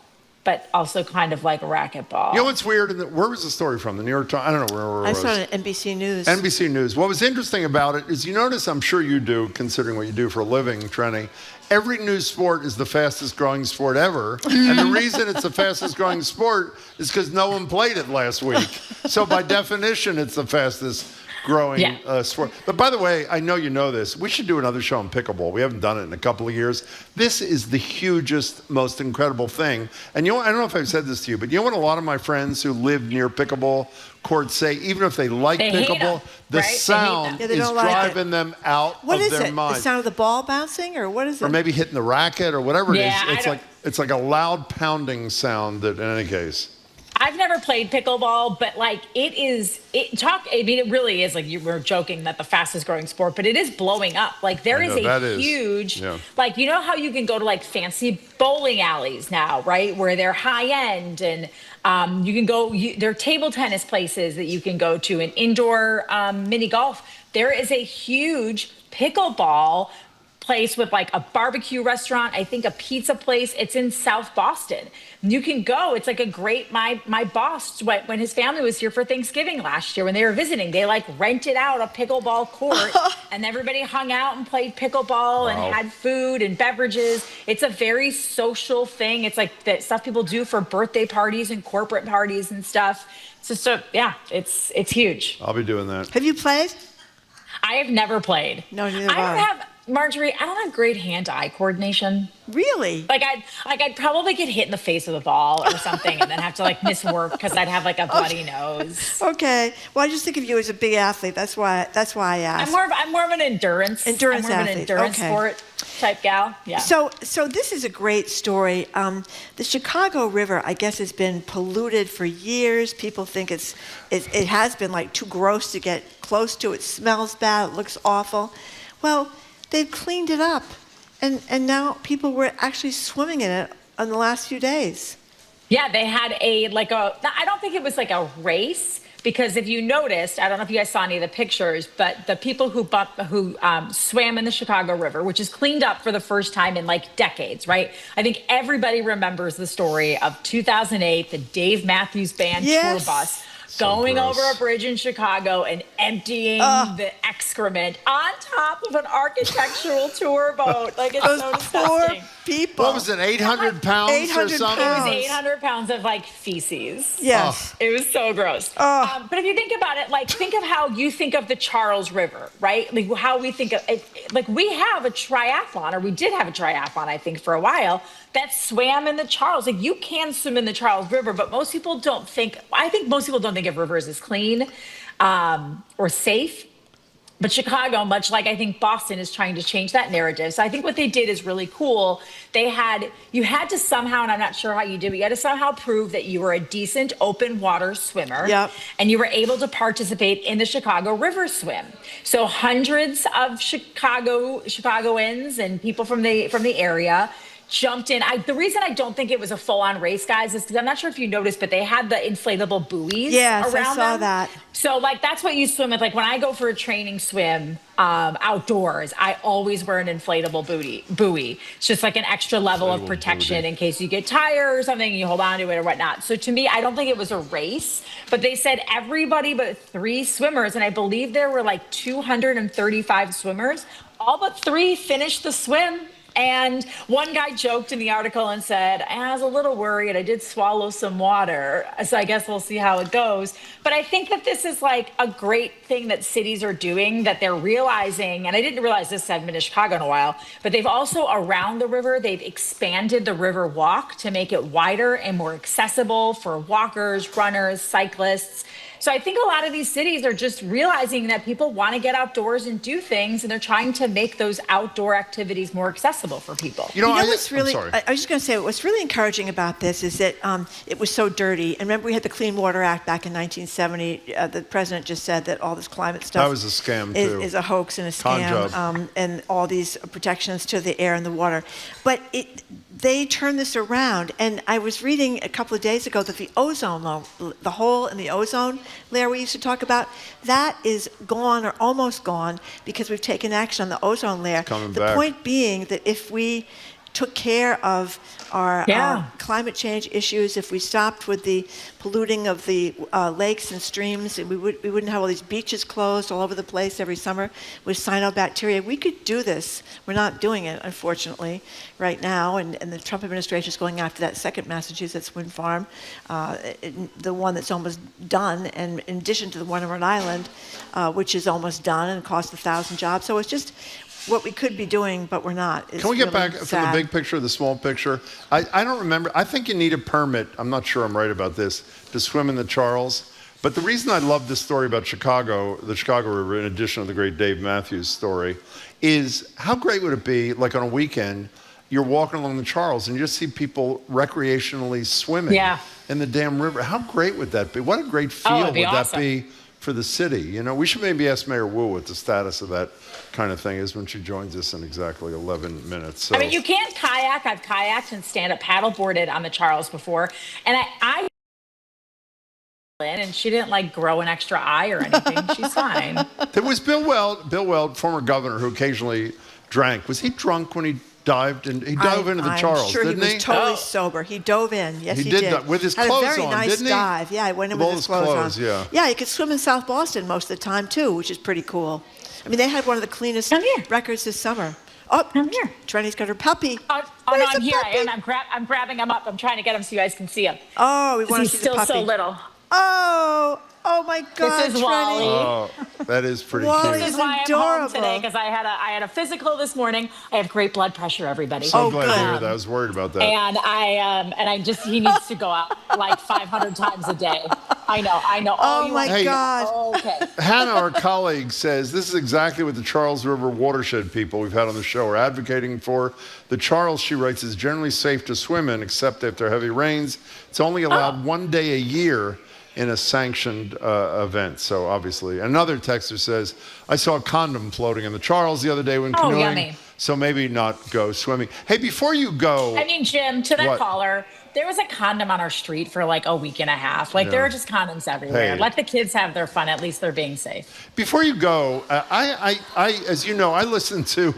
but also kind of like a racquetball. You know what's weird? Where was the story from? The New York Times? I don't know where it was. I saw it on NBC News. NBC News. What was interesting about it is you notice, I'm sure you do, considering what you do for a living, Trenni, every new sport is the fastest growing sport ever. And the reason it's the fastest growing sport is because no one played it last week. So by definition, it's the fastest growing sport. But by the way, I know you know this. We should do another show on pickleball. We haven't done it in a couple of years. This is the hugest, most incredible thing. And you know, I don't know if I've said this to you, but you know what a lot of my friends who live near pickleball courts say? Even if they like pickleball, the sound is driving them out of their mind. What is it? The sound of the ball bouncing, or what is it? Or maybe hitting the racket or whatever it is. It's like a loud pounding sound that, in any case. I've never played pickleball, but like it really is, like you were joking that the fastest growing sport, but it is blowing up. Like there is a huge, like, you know how you can go to like fancy bowling alleys now, right? Where they're high end, and you can go, there are table tennis places that you can go to, and indoor mini golf. There is a huge pickleball place with like a barbecue restaurant, I think a pizza place. It's in South Boston. You can go. It's like a great, my boss, when his family was here for Thanksgiving last year, when they were visiting, they like rented out a pickleball court and everybody hung out and played pickleball and had food and beverages. It's a very social thing. It's like that stuff people do for birthday parties and corporate parties and stuff. So it's huge. I'll be doing that. Have you played? I have never played. No, neither have I. Marjorie, I don't have great hand-eye coordination. Really? Like I'd probably get hit in the face with a ball or something, and then have to like miss work because I'd have like a bloody nose. Okay. Well, I just think of you as a big athlete. That's why I asked. I'm more of an endurance. Endurance I'm more athlete. Of an endurance sport type gal. Yeah. So this is a great story. The Chicago River, I guess, has been polluted for years. People think it has been like too gross to get close to. It smells bad. It looks awful. Well, they've cleaned it up, and now people were actually swimming in it in the last few days. Yeah, they had I don't think it was like a race, because if you noticed, I don't know if you guys saw any of the pictures, but the people who swam in the Chicago River, which is cleaned up for the first time in like decades, right? I think everybody remembers the story of 2008, the Dave Matthews Band tour bus. Going over a bridge in Chicago and emptying the excrement on top of an architectural tour boat. Like, it's so disgusting. People. What was it, 800 pounds 800 or something? It was 800 pounds of, like, feces. Yes. It was so gross. But if you think about it, like, think of how you think of the Charles River, right? Like, how we think of it. Like, we have a triathlon, or we did have a triathlon, I think, for a while, that swam in the Charles. Like, you can swim in the Charles River, but most people don't think, I think most people don't think of rivers as clean or safe. But Chicago, much like I think Boston, is trying to change that narrative. So I think what they did is really cool. You had to somehow, and I'm not sure how you did, but you had to somehow prove that you were a decent open water swimmer. Yep. And you were able to participate in the Chicago River Swim. So hundreds of Chicagoans and people from the area jumped in. The reason I don't think it was a full-on race, guys, is because I'm not sure if you noticed, but they had the inflatable buoys around them. Yes, I saw that. So, like, that's what you swim with. Like, when I go for a training swim outdoors, I always wear an inflatable buoy. It's just like an extra level of protection in case you get tired or something, you hold on to it or whatnot. So, to me, I don't think it was a race, but they said everybody but 3 swimmers, and I believe there were like 235 swimmers, all but 3 finished the swim. And one guy joked in the article and said, I was a little worried. I did swallow some water. So I guess we'll see how it goes. But I think that this is like a great thing that cities are doing, that they're realizing. And I didn't realize this, I haven't been to Chicago in a while. But they've also, around the river, they've expanded the river walk to make it wider and more accessible for walkers, runners, cyclists. So I think a lot of these cities are just realizing that people want to get outdoors and do things, and they're trying to make those outdoor activities more accessible for people. You know what's really, I was just going to say, what's really encouraging about this is that it was so dirty. And remember, we had the Clean Water Act back in 1970. The president just said that all this climate stuff that was a scam too. Is a hoax and a scam, and all these protections to the air and the water. But they turned this around, and I was reading a couple of days ago that the ozone, the hole in the ozone layer we used to talk about, that is gone or almost gone because we've taken action on the ozone layer. Coming the back. point being that if we took care of our climate change issues, if we stopped with the polluting of the lakes and streams, and we wouldn't have all these beaches closed all over the place every summer with cyanobacteria, we could do this. We're not doing it, unfortunately, right now, and the Trump administration is going after that second Massachusetts wind farm, the one that's almost done, and in addition to the one on Rhode Island, which is almost done and cost 1,000 jobs. So it's just what we could be doing, but we're not. Can we get back from the big picture to the small picture? I don't remember. I think you need a permit. I'm not sure I'm right about this, to swim in the Charles. But the reason I love this story about Chicago, the Chicago River, in addition to the great Dave Matthews story, is how great would it be, like on a weekend, you're walking along the Charles and you just see people recreationally swimming in the damn river. How great would that be? What a great feel would that be for the city? You know, we should maybe ask Mayor Wu what the status of that kind of thing is when she joins us in exactly 11 minutes. So. I mean, you can't kayak. I've kayaked and stand-up paddleboarded on the Charles before, and I and she didn't like grow an extra eye or anything. She's fine. There was Bill Weld, former governor, who occasionally drank. Was he drunk when he dived? And he dove into the Charles, sure didn't he? He was totally sober. He dove in. Yes, he did. With his clothes on, had a very nice didn't he? dive. Yeah, he went in with his clothes on. Yeah. Yeah, he could swim in South Boston most of the time too, which is pretty cool. I mean, they had one of the cleanest records this summer. Oh, come here. Trenni's got her puppy. Oh no, I'm here. I'm grabbing him up. I'm trying to get him so you guys can see him. Oh, we want to see the puppy. He's still so little. Oh my God, This is Trenni. Wally. Oh, that is pretty Wally cute. This is why I'm home today, because I had a physical this morning. I have great blood pressure, everybody. So glad to hear that. I was worried about that. And he needs to go out like 500 times a day. I know. Oh my God. Okay. Hannah, our colleague, says this is exactly what the Charles River watershed people we've had on the show are advocating for. The Charles, she writes, is generally safe to swim in, except after heavy rains. It's only allowed one day a year in a sanctioned event. So obviously, another texter says, I saw a condom floating in the Charles the other day when canoeing. Yummy. So maybe not go swimming. Hey, before you go. I mean, Jim, to that caller, there was a condom on our street for like a week and a half. Like there are just condoms everywhere. Hey. Let the kids have their fun. At least they're being safe. Before you go, I as you know, I listen to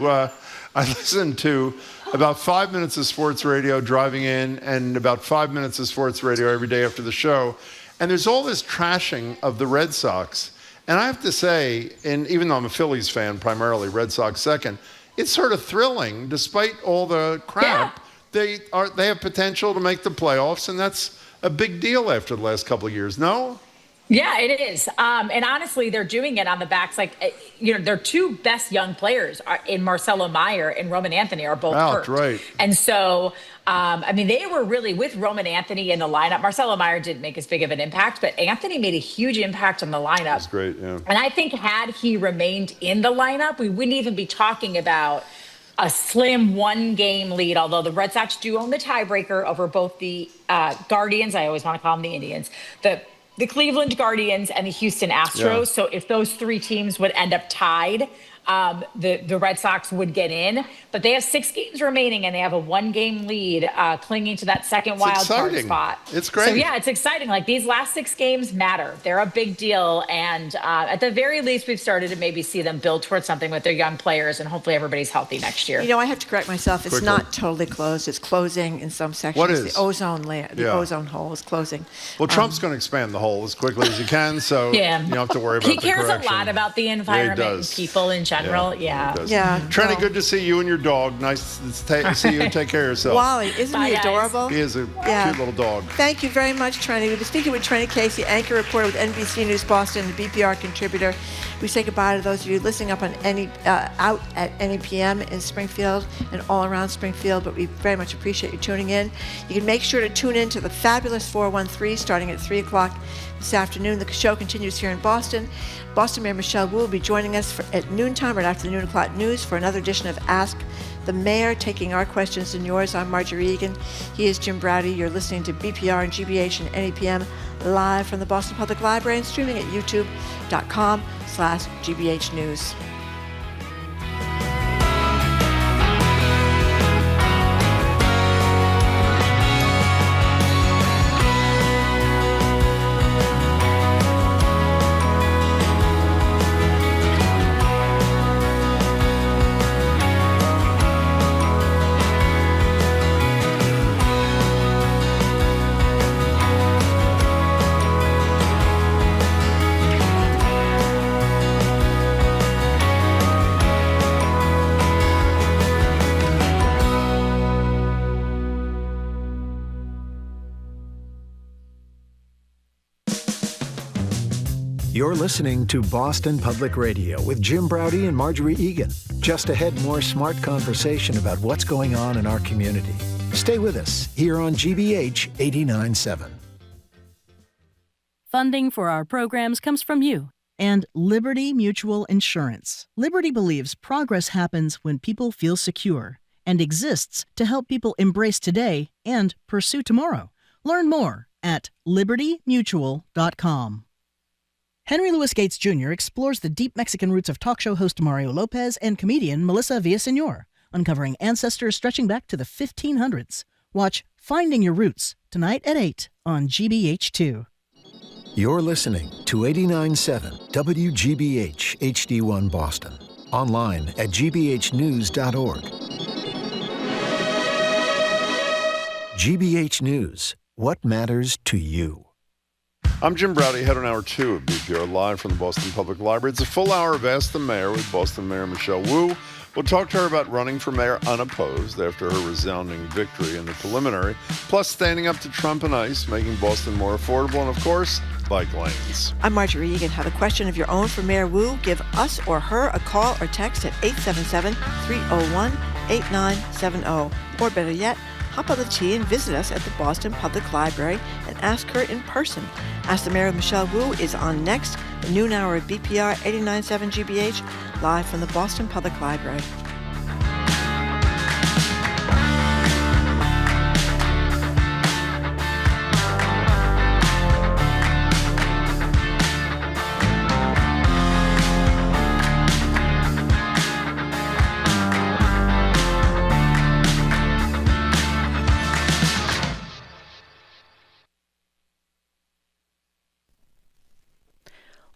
about 5 minutes of sports radio driving in, and about 5 minutes of sports radio every day after the show. And there's all this trashing of the Red Sox. And I have to say, and even though I'm a Phillies fan primarily, Red Sox second, it's sort of thrilling, despite all the crap. They have potential to make the playoffs, and that's a big deal after the last couple of years. No? Yeah, it is. And honestly, they're doing it on the backs. Like, their two best young players in Marcelo Meyer and Roman Anthony are both hurt. Right. And so, they were really with Roman Anthony in the lineup. Marcelo Meyer didn't make as big of an impact, but Anthony made a huge impact on the lineup. That's great, yeah. And I think had he remained in the lineup, we wouldn't even be talking about a slim one-game lead, although the Red Sox do own the tiebreaker over both the Guardians. I always want to call them the Indians. The Cleveland Guardians and the Houston Astros. Yeah. So if those three teams would end up tied, the Red Sox would get in. But they have 6 games remaining, and they have a one-game lead clinging to that second wild card spot. It's great. So, yeah, it's exciting. Like, these last 6 games matter. They're a big deal. And at the very least, we've started to maybe see them build towards something with their young players, and hopefully everybody's healthy next year. You know, I have to correct myself. It's not totally closed. It's closing in some sections. What is? The ozone layer, the ozone hole is closing. Well, Trump's going to expand the hole as quickly as he can, so you don't have to worry about the correction. He cares a lot about the environment and people in general. Yeah. Trenni, good to see you and your dog. Nice to see you. Take care of yourself. Wally, isn't he adorable? He is a cute little dog. Thank you very much, Trenni. We've been speaking with Trenni Casey, anchor reporter with NBC News Boston, the BPR contributor. We say goodbye to those of you listening up on out at any PM in Springfield and all around Springfield, but we very much appreciate you tuning in. You can make sure to tune in to the fabulous 413 starting at 3 o'clock this afternoon. The show continues here in Boston. Boston Mayor Michelle Wu will be joining us at noontime, right after the noon o'clock news, for another edition of Ask the Mayor, taking our questions and yours. I'm Marjorie Egan. He is Jim Browdy. You're listening to BPR and GBH and NEPM live from the Boston Public Library and streaming at youtube.com/GBH News. You're listening to Boston Public Radio with Jim Browdy and Marjorie Egan. Just ahead, more smart conversation about what's going on in our community. Stay with us here on GBH 89.7. Funding for our programs comes from you and Liberty Mutual Insurance. Liberty believes progress happens when people feel secure and exists to help people embrace today and pursue tomorrow. Learn more at libertymutual.com. Henry Louis Gates Jr. explores the deep Mexican roots of talk show host Mario Lopez and comedian Melissa Villaseñor, uncovering ancestors stretching back to the 1500s. Watch Finding Your Roots tonight at 8 on GBH2. You're listening to 89.7 WGBH HD1 Boston. Online at gbhnews.org. GBH News. What matters to you? I'm Jim Browdy, head on Hour 2 of BPL, live from the Boston Public Library. It's a full hour of Ask the Mayor with Boston Mayor Michelle Wu. We'll talk to her about running for mayor unopposed after her resounding victory in the preliminary, plus standing up to Trump and ICE, making Boston more affordable, and, of course, bike lanes. I'm Marjorie Egan. Have a question of your own for Mayor Wu? Give us or her a call or text at 877-301-8970. Or better yet, hop on the T and visit us at the Boston Public Library and ask her in person. Ask the Mayor of Michelle Wu is on next, the noon hour of BPR 89.7 GBH, live from the Boston Public Library.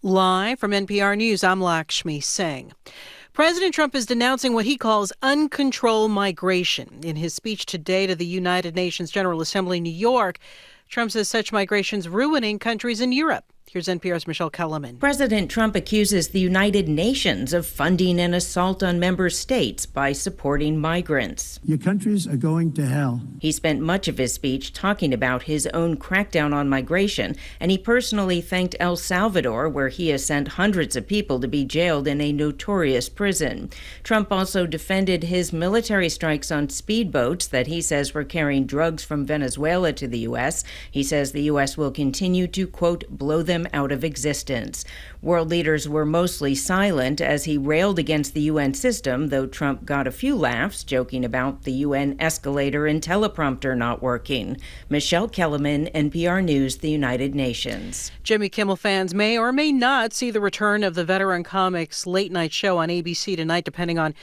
Live from NPR News, I'm Lakshmi Singh. President Trump is denouncing what he calls uncontrolled migration. In his speech today to the United Nations General Assembly in New York, Trump says such migration's ruining countries in Europe. Here's NPR's Michelle Kellerman. President Trump accuses the United Nations of funding an assault on member states by supporting migrants. Your countries are going to hell. He spent much of his speech talking about his own crackdown on migration, and he personally thanked El Salvador, where he has sent hundreds of people to be jailed in a notorious prison. Trump also defended his military strikes on speedboats that he says were carrying drugs from Venezuela to the U.S. He says the U.S. will continue to, quote, blow them out of existence. World leaders were mostly silent as he railed against the UN system, though Trump got a few laughs, joking about the UN escalator and teleprompter not working. Michelle Kellerman, NPR News, the United Nations. Jimmy Kimmel fans may or may not see the return of the veteran comics late-night show on ABC tonight, depending on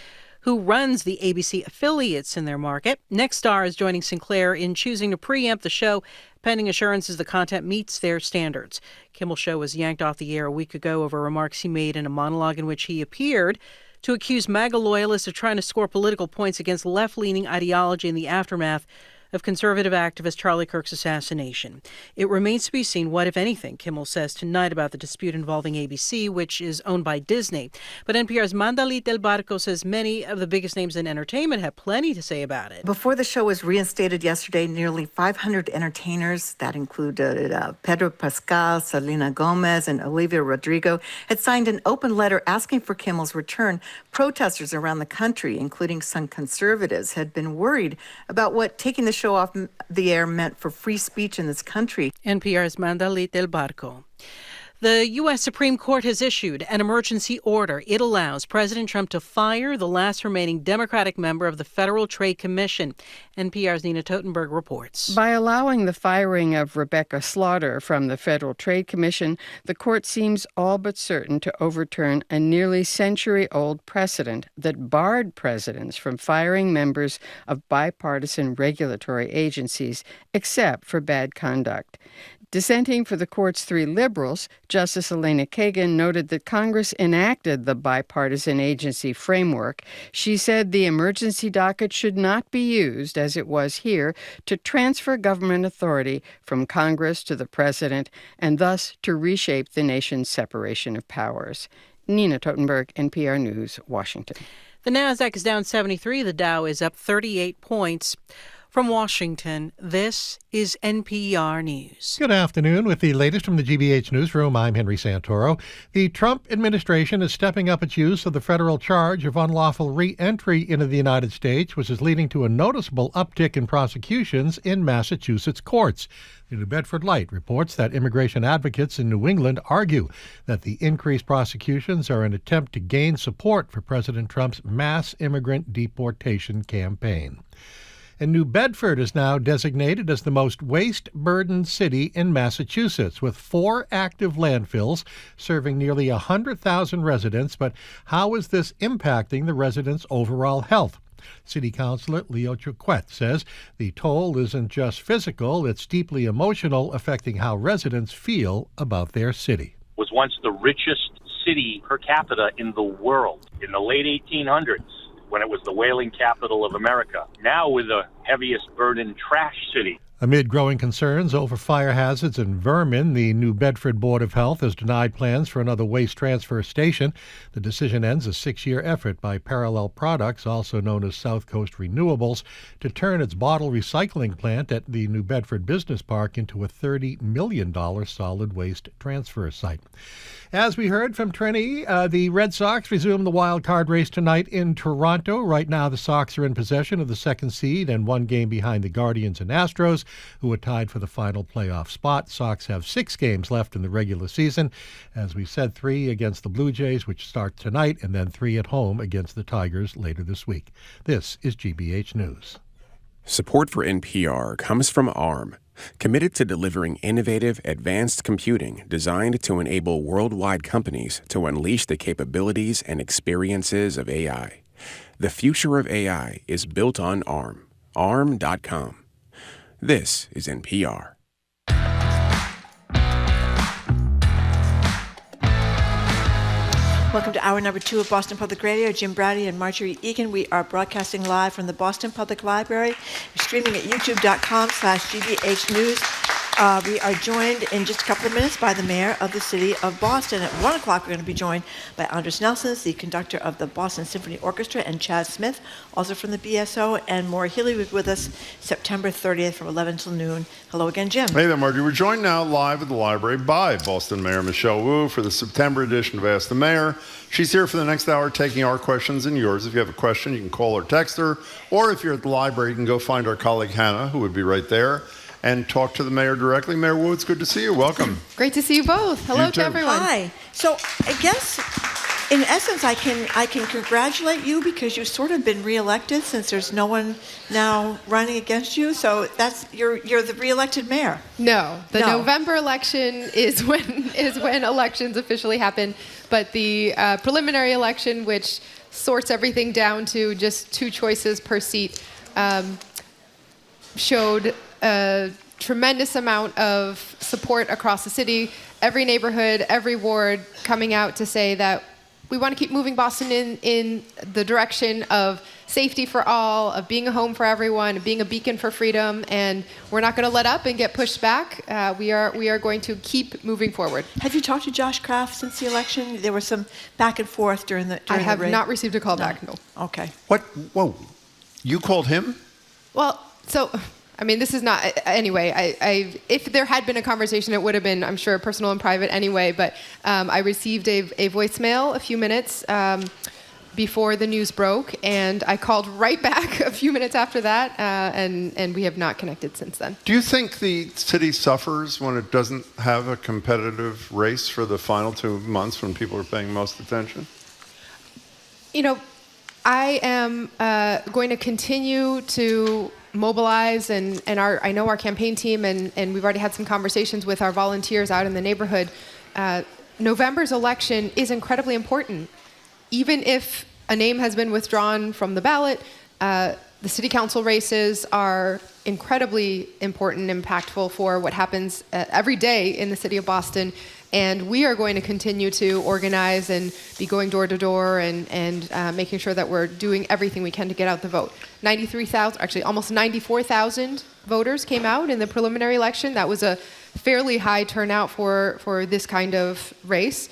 who runs the ABC affiliates in their market. Nexstar is joining Sinclair in choosing to preempt the show, pending assurances the content meets their standards. Kimmel's show was yanked off the air a week ago over remarks he made in a monologue in which he appeared to accuse MAGA loyalists of trying to score political points against left-leaning ideology in the aftermath of conservative activist Charlie Kirk's assassination. It remains to be seen what, if anything, Kimmel says tonight about the dispute involving ABC, which is owned by Disney. But NPR's Mandalit Del Barco says many of the biggest names in entertainment have plenty to say about it. Before the show was reinstated yesterday, nearly 500 entertainers, that included Pedro Pascal, Selena Gomez, and Olivia Rodrigo, had signed an open letter asking for Kimmel's return. Protesters around the country, including some conservatives, had been worried about what taking the show off the air meant for free speech in this country. NPR's Mandalit Del Barco. The U.S. Supreme Court has issued an emergency order. It allows President Trump to fire the last remaining Democratic member of the Federal Trade Commission. NPR's Nina Totenberg reports. By allowing the firing of Rebecca Slaughter from the Federal Trade Commission, the court seems all but certain to overturn a nearly century-old precedent that barred presidents from firing members of bipartisan regulatory agencies, except for bad conduct. Dissenting for the court's three liberals, Justice Elena Kagan noted that Congress enacted the bipartisan agency framework. She said the emergency docket should not be used, as it was here, to transfer government authority from Congress to the president and thus to reshape the nation's separation of powers. Nina Totenberg, NPR News, Washington. The Nasdaq is down 73. The Dow is up 38 points. From Washington, this is NPR News. Good afternoon. With the latest from the GBH Newsroom, I'm Henry Santoro. The Trump administration is stepping up its use of the federal charge of unlawful re-entry into the United States, which is leading to a noticeable uptick in prosecutions in Massachusetts courts. The New Bedford Light reports that immigration advocates in New England argue that the increased prosecutions are an attempt to gain support for President Trump's mass immigrant deportation campaign. And New Bedford is now designated as the most waste-burdened city in Massachusetts, with 4 active landfills serving nearly 100,000 residents. But how is this impacting the residents' overall health? City Councilor Leo Chiquette says the toll isn't just physical, it's deeply emotional, affecting how residents feel about their city. Was once the richest city per capita in the world in the late 1800s. When it was the whaling capital of America. Now we're the heaviest burden trash city. Amid growing concerns over fire hazards and vermin, the New Bedford Board of Health has denied plans for another waste transfer station. The decision ends a 6-year effort by Parallel Products, also known as South Coast Renewables, to turn its bottle recycling plant at the New Bedford Business Park into a $30 million solid waste transfer site. As we heard from Trenni, the Red Sox resume the wild card race tonight in Toronto. Right now, the Sox are in possession of the 2nd seed and 1 game behind the Guardians and Astros, who are tied for the final playoff spot. Sox have 6 games left in the regular season. As we said, 3 against the Blue Jays, which start tonight, and then 3 at home against the Tigers later this week. This is GBH News. Support for NPR comes from ARM, committed to delivering innovative, advanced computing designed to enable worldwide companies to unleash the capabilities and experiences of AI. The future of AI is built on ARM. ARM.com. This is NPR. Welcome to hour number 2 of Boston Public Radio. Jim Brady and Marjorie Egan. We are broadcasting live from the Boston Public Library. We're streaming at youtube.com/GBH News. We are joined in just a couple of minutes by the mayor of the city of Boston. At 1 o'clock, we're going to be joined by Andris Nelson, the conductor of the Boston Symphony Orchestra, and Chad Smith, also from the BSO, and Maura Healy will be with us September 30th from 11 till noon. Hello again, Jim. Hey there, Marjorie. We're joined now live at the library by Boston Mayor Michelle Wu for the September edition of Ask the Mayor. She's here for the next hour taking our questions and yours. If you have a question, you can call or text her, or if you're at the library, you can go find our colleague Hannah, who would be right there, and talk to the mayor directly. Mayor Wu, it's good to see you. Welcome. Great to see you both. Hello to everyone. Hi. So I guess, in essence, I can congratulate you because you've sort of been reelected since there's no one now running against you. So that's you're the reelected mayor. No, the November election is when elections officially happen. But the preliminary election, which sorts everything down to just 2 choices per seat, showed a tremendous amount of support across the city. Every neighborhood, every ward coming out to say that we want to keep moving Boston in the direction of safety for all, of being a home for everyone, of being a beacon for freedom, and we're not going to let up and get pushed back. We are going to keep moving forward. Have you talked to Josh Kraft since the election? There was some back and forth during the I have not received a call back, no. Okay. What? Whoa. You called him? Well, so... I mean, this is not, anyway, I if there had been a conversation, it would have been, I'm sure, personal and private anyway, but I received a voicemail a few minutes before the news broke, and I called right back a few minutes after that, and we have not connected since then. Do you think the city suffers when it doesn't have a competitive race for the final 2 months when people are paying most attention? You know, I am going to continue to mobilize, and I know our campaign team, and we've already had some conversations with our volunteers out in the neighborhood. November's election is incredibly important. Even if a name has been withdrawn from the ballot, the city council races are incredibly important and impactful for what happens every day in the city of Boston. And we are going to continue to organize and be going door to door and making sure that we're doing everything we can to get out the vote. 93,000, actually almost 94,000 voters came out in the preliminary election. That was a fairly high turnout for this kind of race.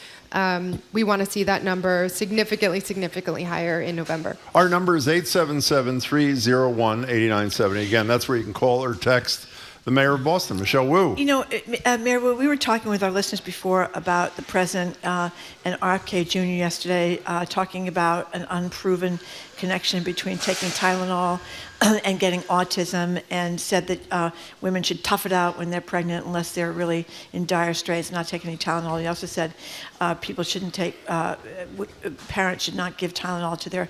We want to see that number significantly higher in November. Our number is 877-301-8970. Again, that's where you can call or text the mayor of Boston, Michelle Wu. You know, Mayor Wu, we were talking with our listeners before about the president and RFK Jr. yesterday, talking about an unproven connection between taking Tylenol and getting autism, and said that women should tough it out when they're pregnant unless they're really in dire straits, not taking any Tylenol. He also said people shouldn't take, parents should not give Tylenol to their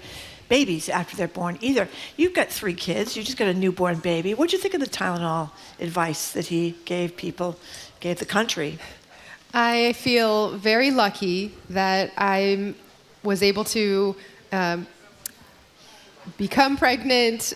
babies after they're born either. You've got 3 kids. You just got a newborn baby. What'd you think of the Tylenol advice that he gave the country? I feel very lucky that I was able to become pregnant,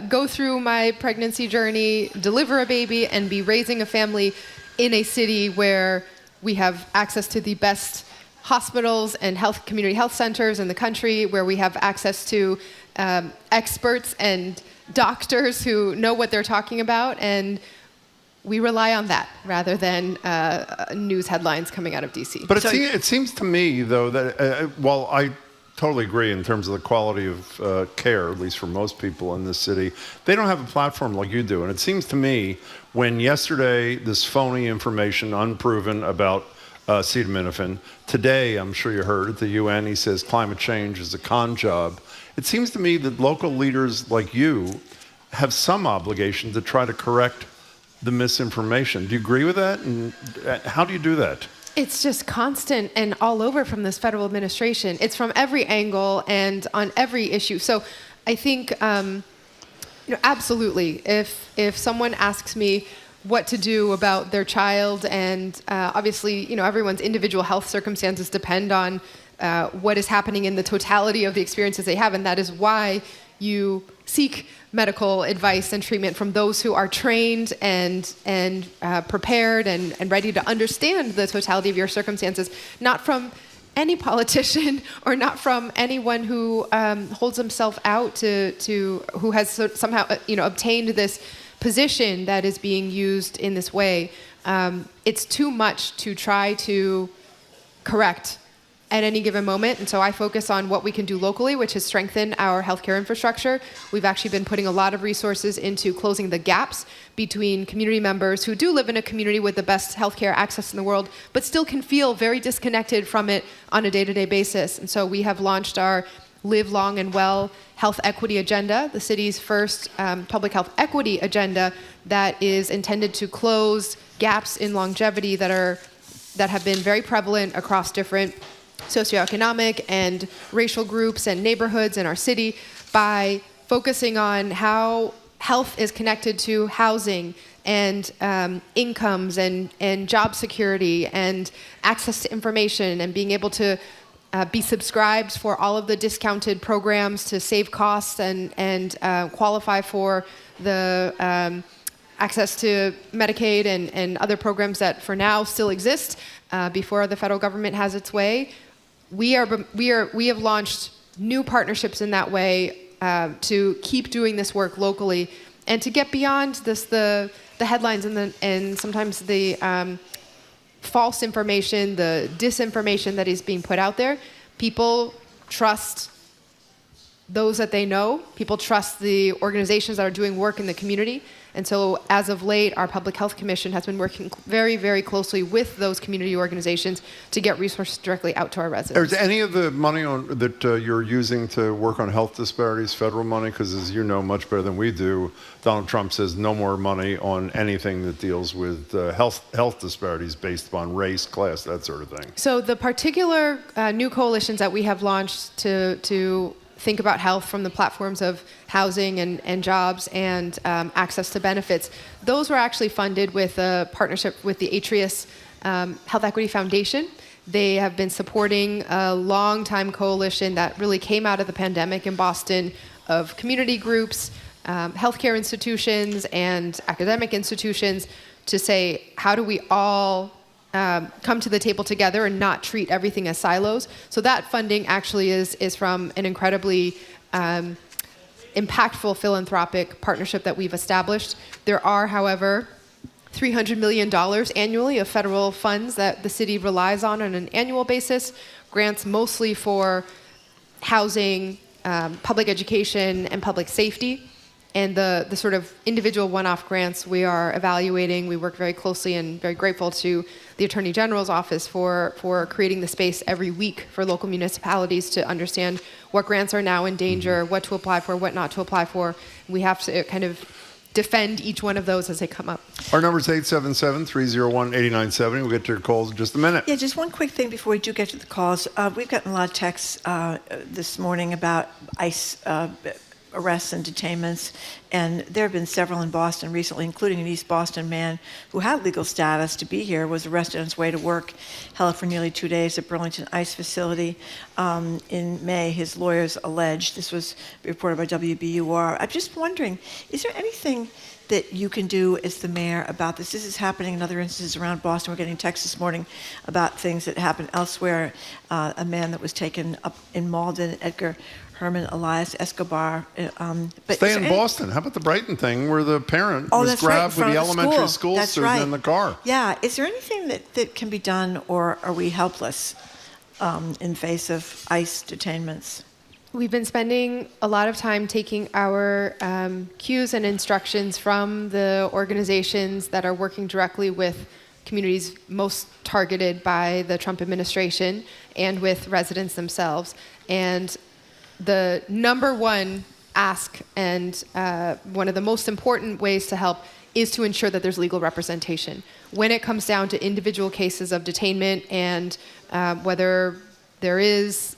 go through my pregnancy journey, deliver a baby, and be raising a family in a city where we have access to the best hospitals and community health centers in the country, where we have access to experts and doctors who know what they're talking about, and we rely on that rather than news headlines coming out of DC. But it seems to me, though, that while I totally agree in terms of the quality of care, at least for most people in this city, they don't have a platform like you do. And it seems to me, when yesterday this phony information, unproven, about acetaminophen. Today, I'm sure you heard at the UN, he says climate change is a con job. It seems to me that local leaders like you have some obligation to try to correct the misinformation. Do you agree with that? And how do you do that? It's just constant and all over from this federal administration. It's from every angle and on every issue. So I think, absolutely, if someone asks me what to do about their child, and obviously, everyone's individual health circumstances depend on what is happening in the totality of the experiences they have, and that is why you seek medical advice and treatment from those who are trained and prepared and ready to understand the totality of your circumstances, not from any politician or not from anyone who holds himself out to who has somehow obtained this position that is being used in this way. It's too much to try to correct at any given moment. And so I focus on what we can do locally, which is strengthen our healthcare infrastructure. We've actually been putting a lot of resources into closing the gaps between community members who do live in a community with the best healthcare access in the world, but still can feel very disconnected from it on a day-to-day basis. And so we have launched our Live Long and Well Health Equity Agenda, the city's first public health equity agenda that is intended to close gaps in longevity that have been very prevalent across different socioeconomic and racial groups and neighborhoods in our city by focusing on how health is connected to housing and incomes and job security and access to information and being able to be subscribed for all of the discounted programs to save costs and qualify for the access to Medicaid and other programs that for now still exist before the federal government has its way. We have launched new partnerships in that way to keep doing this work locally and to get beyond the headlines and sometimes the false information, the disinformation that is being put out there. People trust those that they know. People trust the organizations that are doing work in the community. And so as of late, our Public Health Commission has been working very, very closely with those community organizations to get resources directly out to our residents. Is any of the money that you're using to work on health disparities federal money? Because as you know much better than we do, Donald Trump says no more money on anything that deals with health disparities based upon race, class, that sort of thing. So the particular new coalitions that we have launched to think about health from the platforms of housing and jobs and access to benefits, those were actually funded with a partnership with the Atrius Health Equity Foundation. They have been supporting a long-time coalition that really came out of the pandemic in Boston of community groups, healthcare institutions, and academic institutions to say, how do we all come to the table together and not treat everything as silos. So that funding actually is from an incredibly impactful philanthropic partnership that we've established. There are, however, $300 million annually of federal funds that the city relies on an annual basis, grants mostly for housing, public education, and public safety. And the sort of individual one-off grants we are evaluating, we work very closely and very grateful to the Attorney General's office for creating the space every week for local municipalities to understand what grants are now in danger, what to apply for, what not to apply for. We have to kind of defend each one of those as they come up. Our number is 877-301-8970. We'll get to your calls in just a minute. Yeah, just one quick thing before we do get to the calls. We've gotten a lot of texts this morning about ICE arrests and detainments, and there have been several in Boston recently, including an East Boston man who had legal status to be here, was arrested on his way to work, held for nearly 2 days at Burlington ICE facility in May. His lawyers alleged, this was reported by WBUR. I'm just wondering, is there anything that you can do as the mayor about this? This is happening in other instances around Boston. We're getting texts this morning about things that happened elsewhere. A man that was taken up in Malden, Edgar Herman Elias Escobar. But stay in Boston. How about the Brighton thing where the parent was grabbed with the elementary school student in the car? Yeah. Is there anything that can be done, or are we helpless in face of ICE detainments? We've been spending a lot of time taking our cues and instructions from the organizations that are working directly with communities most targeted by the Trump administration and with residents themselves. And the number one ask and one of the most important ways to help is to ensure that there's legal representation. When it comes down to individual cases of detainment and whether there is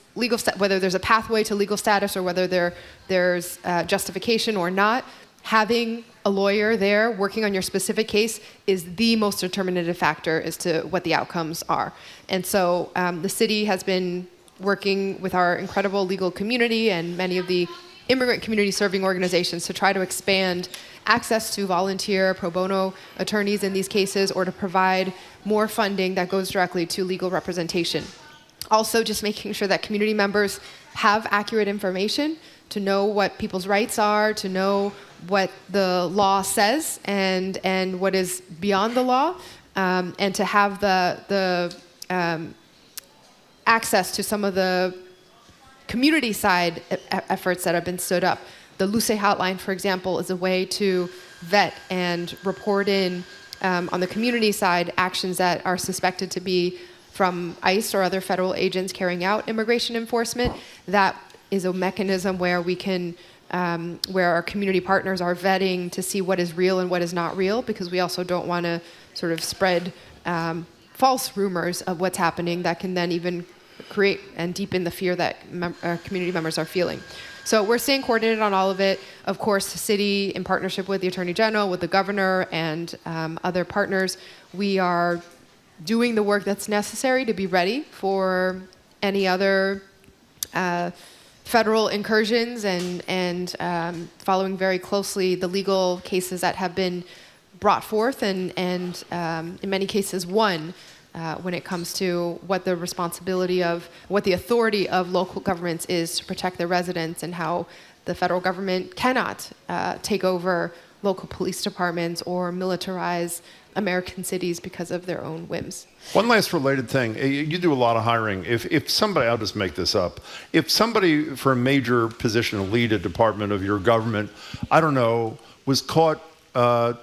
whether there's a pathway to legal status or whether there's justification or not, having a lawyer there working on your specific case is the most determinative factor as to what the outcomes are. And so the city has been working with our incredible legal community and many of the immigrant community serving organizations to try to expand access to volunteer pro bono attorneys in these cases, or to provide more funding that goes directly to legal representation. Also, just making sure that community members have accurate information to know what people's rights are, to know what the law says and what is beyond the law, and to have the access to some of the community side efforts that have been stood up. The Luce Hotline, for example, is a way to vet and report in on the community side actions that are suspected to be from ICE or other federal agents carrying out immigration enforcement. That is a mechanism where we can, where our community partners are vetting to see what is real and what is not real, because we also don't want to sort of spread false rumors of what's happening that can then even create and deepen the fear that community members are feeling. So we're staying coordinated on all of it. Of course, the city, in partnership with the Attorney General, with the governor, and other partners, we are doing the work that's necessary to be ready for any other federal incursions and following very closely the legal cases that have been brought forth and in many cases won when it comes to what the responsibility of, what the authority of local governments is to protect their residents, and how the federal government cannot take over local police departments or militarize American cities because of their own whims. One last related thing. You do a lot of hiring. If somebody, I'll just make this up, if somebody for a major position to lead a department of your government, I don't know, was caught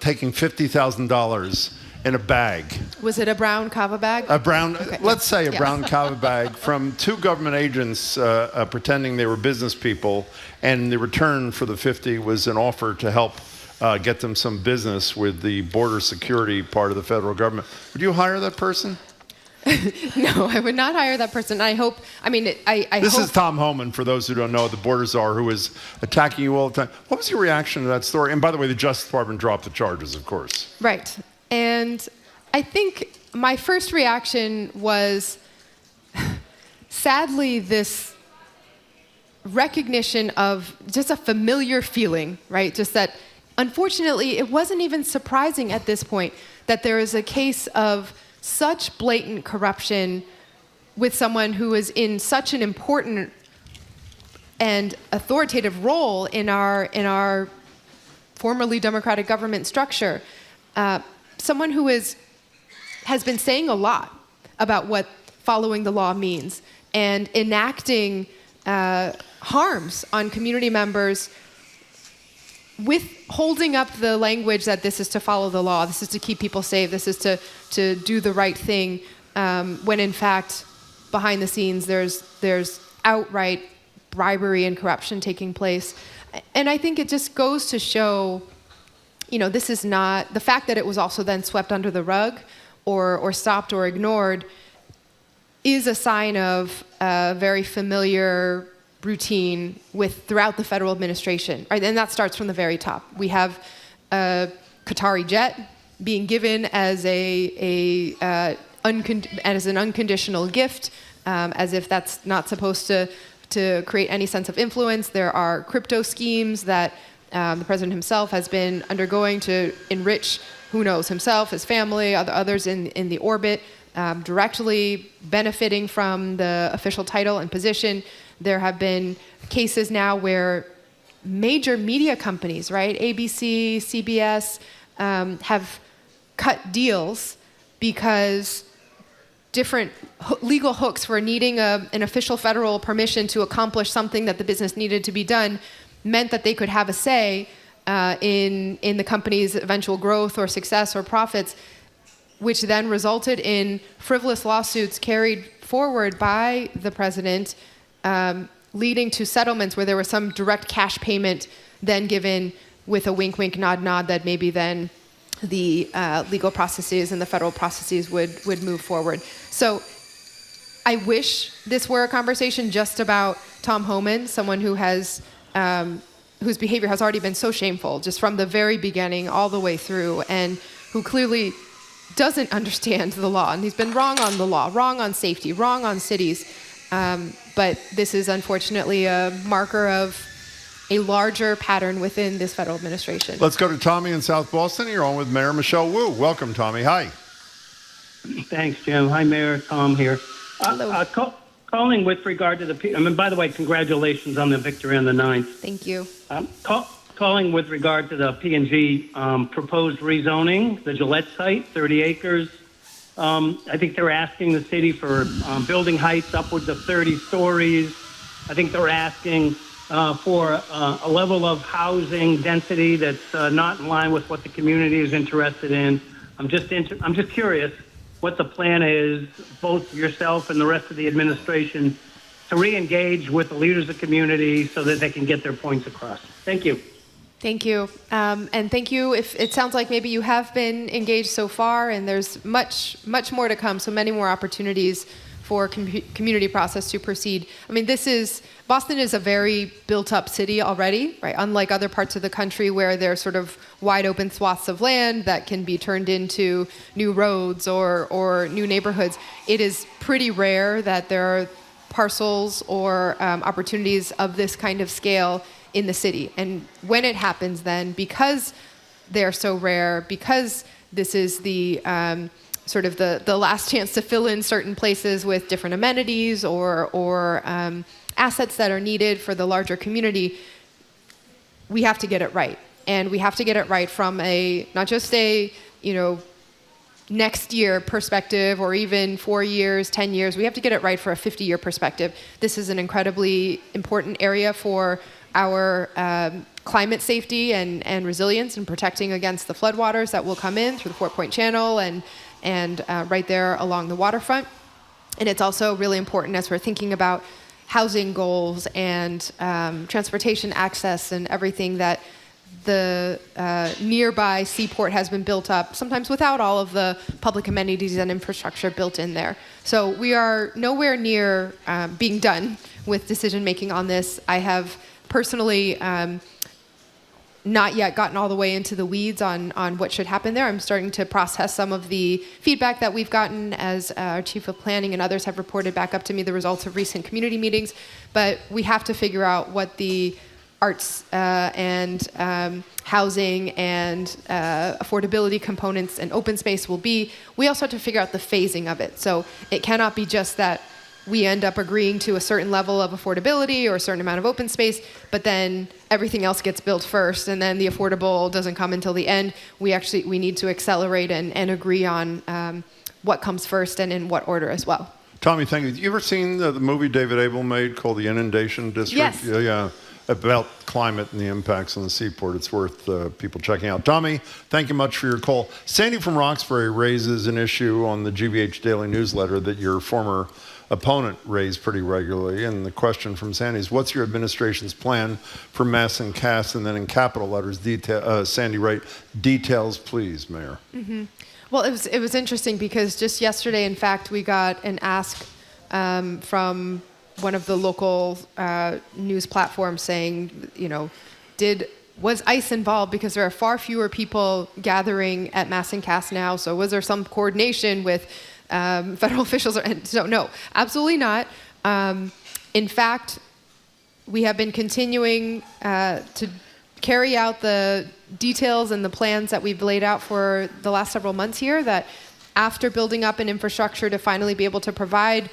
taking $50,000 in a bag. Was it a brown kava bag? A brown, okay. Let's say a Yeah. brown kava bag from two government agents pretending they were business people, and the return for the 50 was an offer to help get them some business with the border security part of the federal government. Would you hire that person? No, I would not hire that person. I hope, I mean, This is Tom Homan, for those who don't know, the border czar, who is attacking you all the time. What was your reaction to that story? And by the way, the Justice Department dropped the charges, of course. Right. And I think my first reaction was, sadly, this recognition of just a familiar feeling, right? Just that, unfortunately, it wasn't even surprising at this point that there is a case of such blatant corruption with someone who is in such an important and authoritative role in our formerly democratic government structure. someone who has been saying a lot about what following the law means and enacting harms on community members with holding up the language that this is to follow the law, this is to keep people safe, this is to do the right thing, when in fact, behind the scenes, there's outright bribery and corruption taking place. And I think it just goes to show, this is not, the fact that it was also then swept under the rug or stopped or ignored is a sign of a very familiar routine throughout the federal administration, right? And that starts from the very top. We have a Qatari jet being given as an unconditional gift, as if that's not supposed to create any sense of influence. There are crypto schemes that the president himself has been undergoing to enrich, who knows, himself, his family, others in the orbit, directly benefiting from the official title and position. There have been cases now where major media companies, right, ABC, CBS, have cut deals because different legal hooks for needing an official federal permission to accomplish something that the business needed to be done meant that they could have a say in the company's eventual growth or success or profits, which then resulted in frivolous lawsuits carried forward by the president, leading to settlements where there was some direct cash payment then given with a wink, wink, nod, nod that maybe then the legal processes and the federal processes would move forward. So I wish this were a conversation just about Tom Homan, someone who has whose behavior has already been so shameful, just from the very beginning all the way through, and who clearly doesn't understand the law. And he's been wrong on the law, wrong on safety, wrong on cities. But this is unfortunately a marker of a larger pattern within this federal administration. Let's go to Tommy in South Boston. You're on with Mayor Michelle Wu. Welcome, Tommy. Hi. Thanks, Jim. Hi, Mayor. Tom here. Hello. Calling with regard to by the way, congratulations on the victory on the 9th. Thank you. Calling with regard to the P&G proposed rezoning, the Juliette site, 30 acres. I think they're asking the city for building heights upwards of 30 stories. I think they're asking for a level of housing density that's not in line with what the community is interested in. I'm just curious what the plan is, both yourself and the rest of the administration, to re-engage with the leaders of the community so that they can get their points across. Thank you. Thank you. And thank you. If it sounds like maybe you have been engaged so far, and there's much, much more to come, so many more opportunities for community process to proceed. I mean, Boston is a very built-up city already, right? Unlike other parts of the country where there's sort of wide open swaths of land that can be turned into new roads or new neighborhoods. It is pretty rare that there are parcels or opportunities of this kind of scale in the city. And when it happens then, because they're so rare, because this is the sort of the last chance to fill in certain places with different amenities or assets that are needed for the larger community, we have to get it right. And we have to get it right from not just a next year perspective or even 4 years, 10 years. We have to get it right for a 50-year perspective. This is an incredibly important area for our climate safety and resilience and protecting against the floodwaters that will come in through the 4-Point Channel and right there along the waterfront. And it's also really important as we're thinking about housing goals and transportation access and everything that the nearby seaport has been built up, sometimes without all of the public amenities and infrastructure built in there. So we are nowhere near being done with decision making on this. I have personally not yet gotten all the way into the weeds on what should happen there. I'm starting to process some of the feedback that we've gotten as our chief of planning and others have reported back up to me the results of recent community meetings. But we have to figure out what the arts and housing and affordability components and open space will be. We also have to figure out the phasing of it. So it cannot be just that we end up agreeing to a certain level of affordability or a certain amount of open space, but then everything else gets built first, and then the affordable doesn't come until the end. We need to accelerate and agree on what comes first and in what order as well. Tommy, thank you. You ever seen the movie David Abel made called The Inundation District? Yes. Yeah, about climate and the impacts on the seaport. It's worth people checking out. Tommy, thank you much for your call. Sandy from Roxbury raises an issue on the GBH Daily newsletter that your former opponent raised pretty regularly. And the question from Sandy is, what's your administration's plan for mass and cast? And then in capital letters, Sandy write, details please, Mayor. Mm-hmm. Well, it was interesting because just yesterday, in fact, we got an ask from one of the local news platforms saying, was ICE involved? Because there are far fewer people gathering at Mass and Cast now. So was there some coordination with federal officials? So no, absolutely not. In fact, we have been continuing to carry out the details and the plans that we've laid out for the last several months here, that after building up an infrastructure to finally be able to provide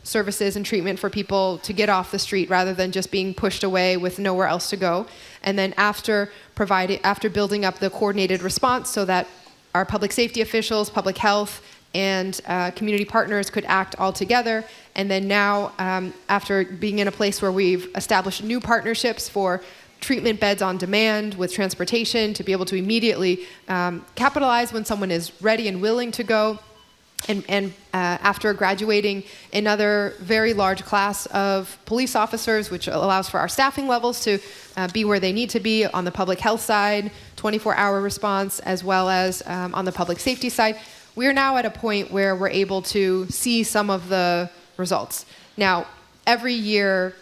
services and treatment for people to get off the street rather than just being pushed away with nowhere else to go. And then after building up the coordinated response so that our public safety officials, public health, and community partners could act all together. And then now, after being in a place where we've established new partnerships for treatment beds on demand with transportation to be able to immediately capitalize when someone is ready and willing to go. And after graduating another very large class of police officers, which allows for our staffing levels to be where they need to be on the public health side, 24-hour response, as well as on the public safety side, we are now at a point where we're able to see some of the results. Now, every year,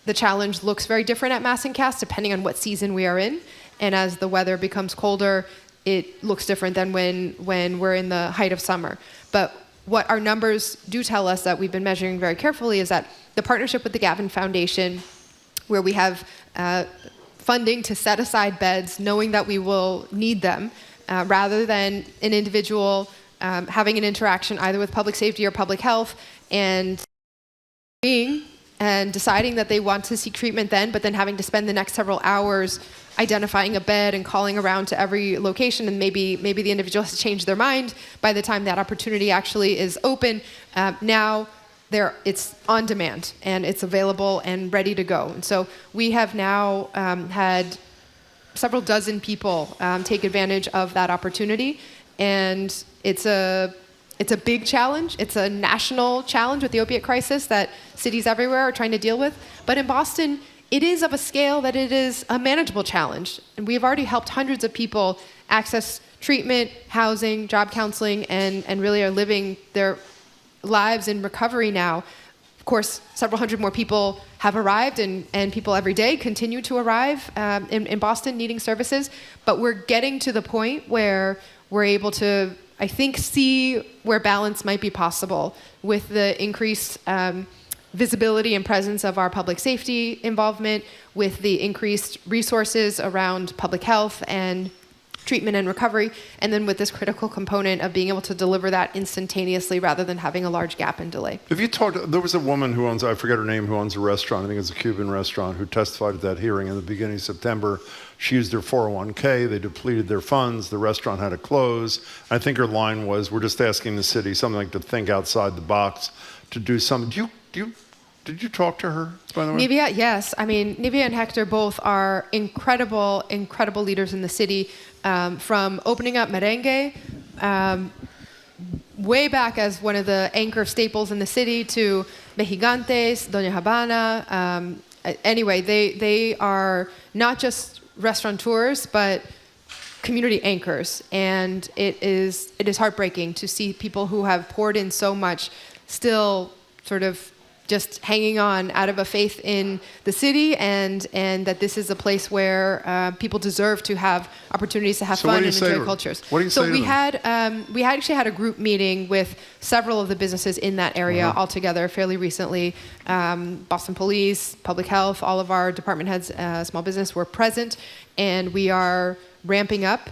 the challenge looks very different at Mass and Cast depending on what season we are in. And as the weather becomes colder, it looks different than when we're in the height of summer. But what our numbers do tell us that we've been measuring very carefully is that the partnership with the Gavin Foundation, where we have funding to set aside beds, knowing that we will need them, rather than an individual having an interaction either with public safety or public health and deciding that they want to seek treatment then, but then having to spend the next several hours identifying a bed and calling around to every location, and maybe the individual has changed their mind by the time that opportunity actually is open. Now it's on demand and it's available and ready to go. And so we have now had several dozen people take advantage of that opportunity, and it's a big challenge. It's a national challenge with the opiate crisis that cities everywhere are trying to deal with. But in Boston, it is of a scale that it is a manageable challenge. And we've already helped hundreds of people access treatment, housing, job counseling, and really are living their lives in recovery now. Of course, several hundred more people have arrived, and people every day continue to arrive in Boston needing services. But we're getting to the point where we're able to, I think, see where balance might be possible with the increased visibility and presence of our public safety involvement, with the increased resources around public health and treatment and recovery, and then with this critical component of being able to deliver that instantaneously rather than having a large gap and delay. If you talked, there was a woman who owns, I forget her name, who owns a restaurant, I think it's a Cuban restaurant, who testified at that hearing in the beginning of September. She used her 401k, they depleted their funds, the restaurant had to close. I think her line was, we're just asking the city, something like to think outside the box, to do something. Did you talk to her, by the way? Nivea, yes. I mean, Nivea and Hector both are incredible, incredible leaders in the city. From opening up Merengue, way back as one of the anchor staples in the city, to Mexicantes, Doña Habana. Anyway, they are not just restaurateurs, but community anchors. And it is heartbreaking to see people who have poured in so much still sort of just hanging on out of a faith in the city, and that this is a place where people deserve to have opportunities to have fun and enjoy cultures. What do you say to them? We actually had a group meeting with several of the businesses in that area all together fairly recently. Boston Police, Public Health, all of our department heads, small business were present, and we are ramping up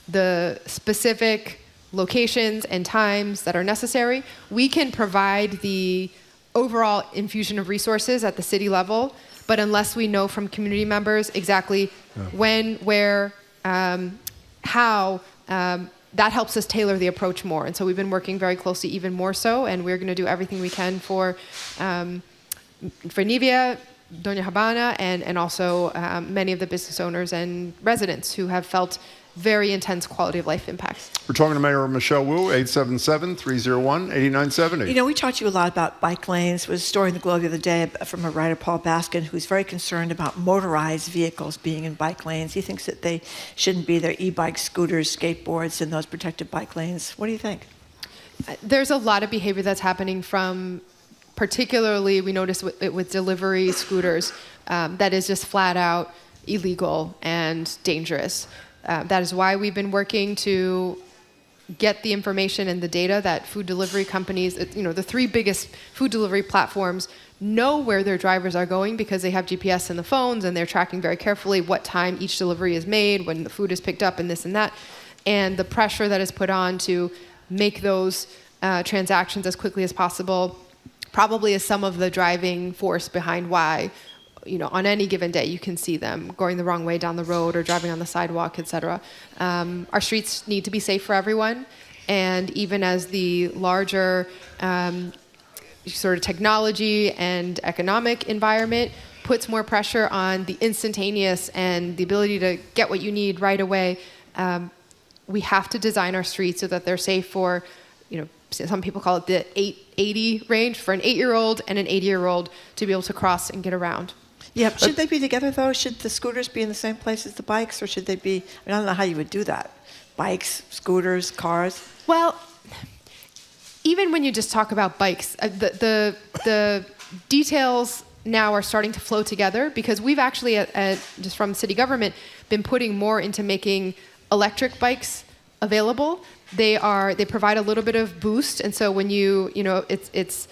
the specific locations and times that are necessary. We can provide the overall infusion of resources at the city level. But unless we know from community members exactly when, where, how, that helps us tailor the approach more. And so we've been working very closely, even more so, and we're going to do everything we can for Nivea, Doña Habana, and also many of the business owners and residents who have felt very intense quality of life impacts. We're talking to Mayor Michelle Wu, 877-301-8970. You know, we talked to you a lot about bike lanes. There was a story in the Globe the other day from a writer, Paul Baskin, who's very concerned about motorized vehicles being in bike lanes. He thinks that they shouldn't be there, e-bikes, scooters, skateboards in those protected bike lanes. What do you think? There's a lot of behavior that's happening from, particularly we notice with delivery scooters, that is just flat out illegal and dangerous. That is why we've been working to get the information and the data that food delivery companies, the three biggest food delivery platforms, know where their drivers are going because they have GPS in the phones and they're tracking very carefully what time each delivery is made, when the food is picked up, and this and that. And the pressure that is put on to make those transactions as quickly as possible probably is some of the driving force behind why on any given day, you can see them going the wrong way down the road or driving on the sidewalk, etc. Our streets need to be safe for everyone. And even as the larger sort of technology and economic environment puts more pressure on the instantaneous and the ability to get what you need right away, we have to design our streets so that they're safe for, some people call it the 880 range, for an 8-year-old and an 80-year-old to be able to cross and get around. Yeah, should they be together, though? Should the scooters be in the same place as the bikes, or should they be, I don't know how you would do that. Bikes, scooters, cars? Well, even when you just talk about bikes, the details now are starting to flow together because we've actually, just from city government, been putting more into making electric bikes available. They provide a little bit of boost, and so when it's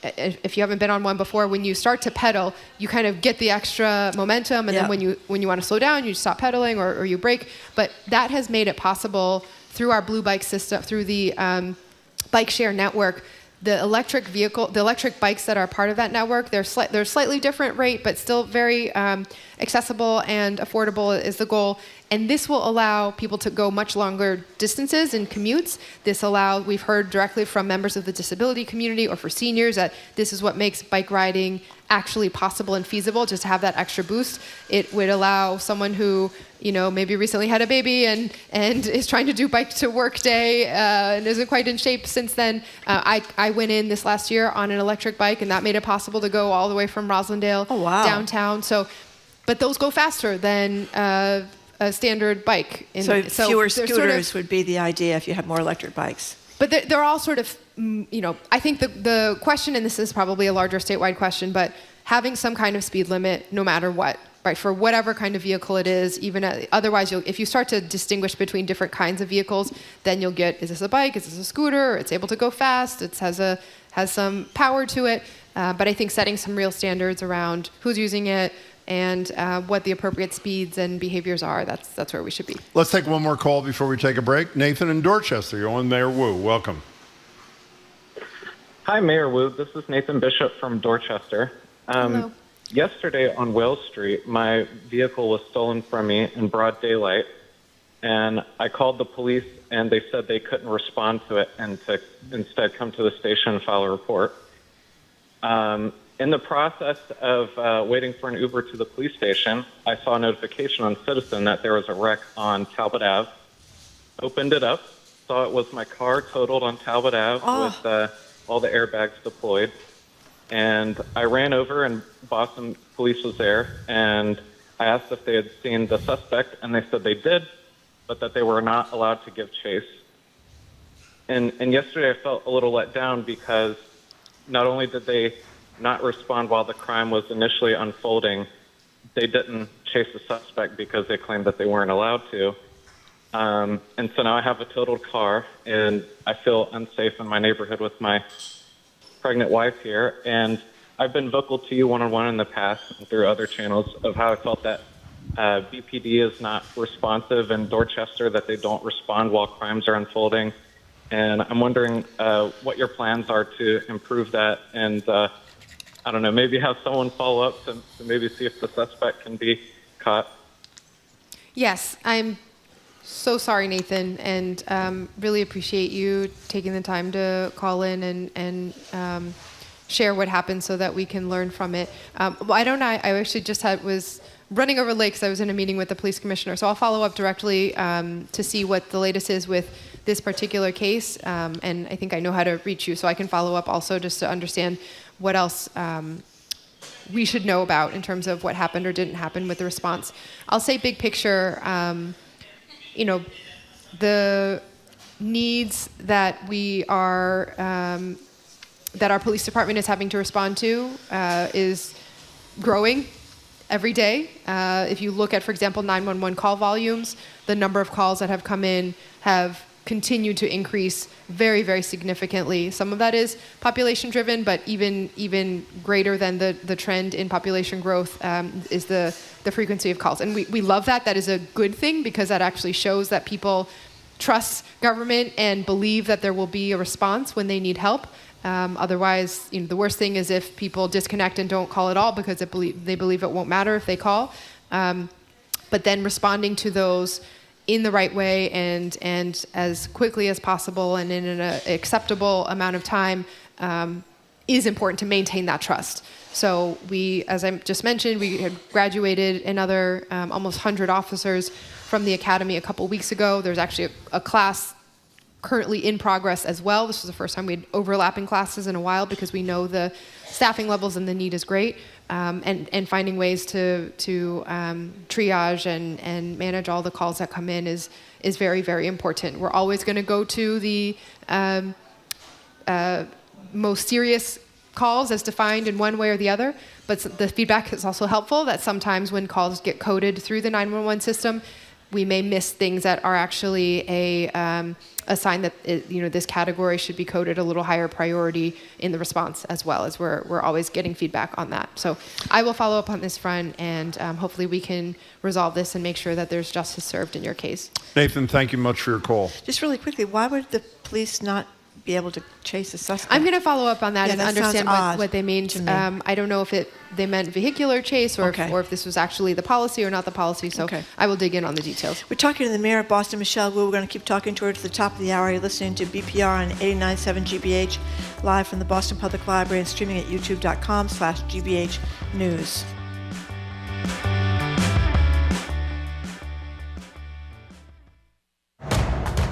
if you haven't been on one before, when you start to pedal, you kind of get the extra momentum, and then when you want to slow down, you stop pedaling or you brake. But that has made it possible through our Blue Bike system, through the bike share network. The electric bikes that are part of that network, they're slightly different rate, but still very accessible and affordable is the goal. And this will allow people to go much longer distances in commutes. We've heard directly from members of the disability community or for seniors that this is what makes bike riding actually possible and feasible, just to have that extra boost. It would allow someone who, maybe recently had a baby and is trying to do bike to work day and isn't quite in shape since then. I went in this last year on an electric bike, and that made it possible to go all the way from Roslindale downtown. But those go faster than a standard bike. So fewer scooters would be the idea if you had more electric bikes. But they're all sort of, I think the question, and this is probably a larger statewide question, but having some kind of speed limit no matter what, right, for whatever kind of vehicle it is, even otherwise, if you start to distinguish between different kinds of vehicles, then you'll get, is this a bike, is this a scooter, it's able to go fast, it has some power to it, but I think setting some real standards around who's using it, and what the appropriate speeds and behaviors are, that's where we should be. Let's take one more call before we take a break. Nathan in Dorchester, you're on Mayor Wu. Welcome. Hi, Mayor Wu. This is Nathan Bishop from Dorchester. Hello. Yesterday on Wales Street, my vehicle was stolen from me in broad daylight, and I called the police, and they said they couldn't respond to it and to instead come to the station and file a report. In the process of waiting for an Uber to the police station, I saw a notification on Citizen that there was a wreck on Talbot Ave. Opened it up, saw it was my car totaled on Talbot Ave with all the airbags deployed. And I ran over, and Boston police was there, and I asked if they had seen the suspect, and they said they did, but that they were not allowed to give chase. And yesterday I felt a little let down because not only did they not respond while the crime was initially unfolding, they didn't chase the suspect because they claimed that they weren't allowed to. And so now I have a totaled car, and I feel unsafe in my neighborhood with my pregnant wife here. And I've been vocal to you one-on-one in the past and through other channels of how I felt that BPD is not responsive in Dorchester, that they don't respond while crimes are unfolding. And I'm wondering what your plans are to improve that, and I don't know, maybe have someone follow up to maybe see if the suspect can be caught. Yes, I'm so sorry, Nathan, and really appreciate you taking the time to call in and share what happened so that we can learn from it. I actually just was running over late because I was in a meeting with the police commissioner, so I'll follow up directly to see what the latest is with this particular case, and I think I know how to reach you, so I can follow up also just to understand what else we should know about in terms of what happened or didn't happen with the response. I'll say big picture, the needs that we are, that our police department is having to respond to is growing every day. If you look at, for example, 911 call volumes, the number of calls that have come in have continued to increase very, very significantly. Some of that is population driven, but even greater than the trend in population growth is the frequency of calls. And we love that. That is a good thing because that actually shows that people trust government and believe that there will be a response when they need help. Otherwise, the worst thing is if people disconnect and don't call at all because they believe it won't matter if they call. But then responding to those in the right way and as quickly as possible and in an acceptable amount of time is important to maintain that trust. So we, as I just mentioned, we had graduated another almost 100 officers from the academy a couple weeks ago. There's actually a class currently in progress as well. This was the first time we had overlapping classes in a while because we know the staffing levels and the need is great. And finding ways to triage and manage all the calls that come in is very, very important. We're always going to go to the most serious calls as defined in one way or the other, but the feedback is also helpful that sometimes when calls get coded through the 911 system, we may miss things that are actually a sign that this category should be coded a little higher priority in the response, as well as we're always getting feedback on that. So I will follow up on this front, and hopefully we can resolve this and make sure that there's justice served in your case. Nathan, thank you much for your call. Just really quickly, why would the police not be able to chase the suspect? I'm going to follow up on that and understand what they mean. I don't know if they meant vehicular chase or if this was actually the policy or not the policy, so I will dig in on the details. We're talking to the mayor of Boston, Michelle Wu. We're going to keep talking to her to the top of the hour. You're listening to BPR on 89.7 GBH, live from the Boston Public Library and streaming at youtube.com/GBH News.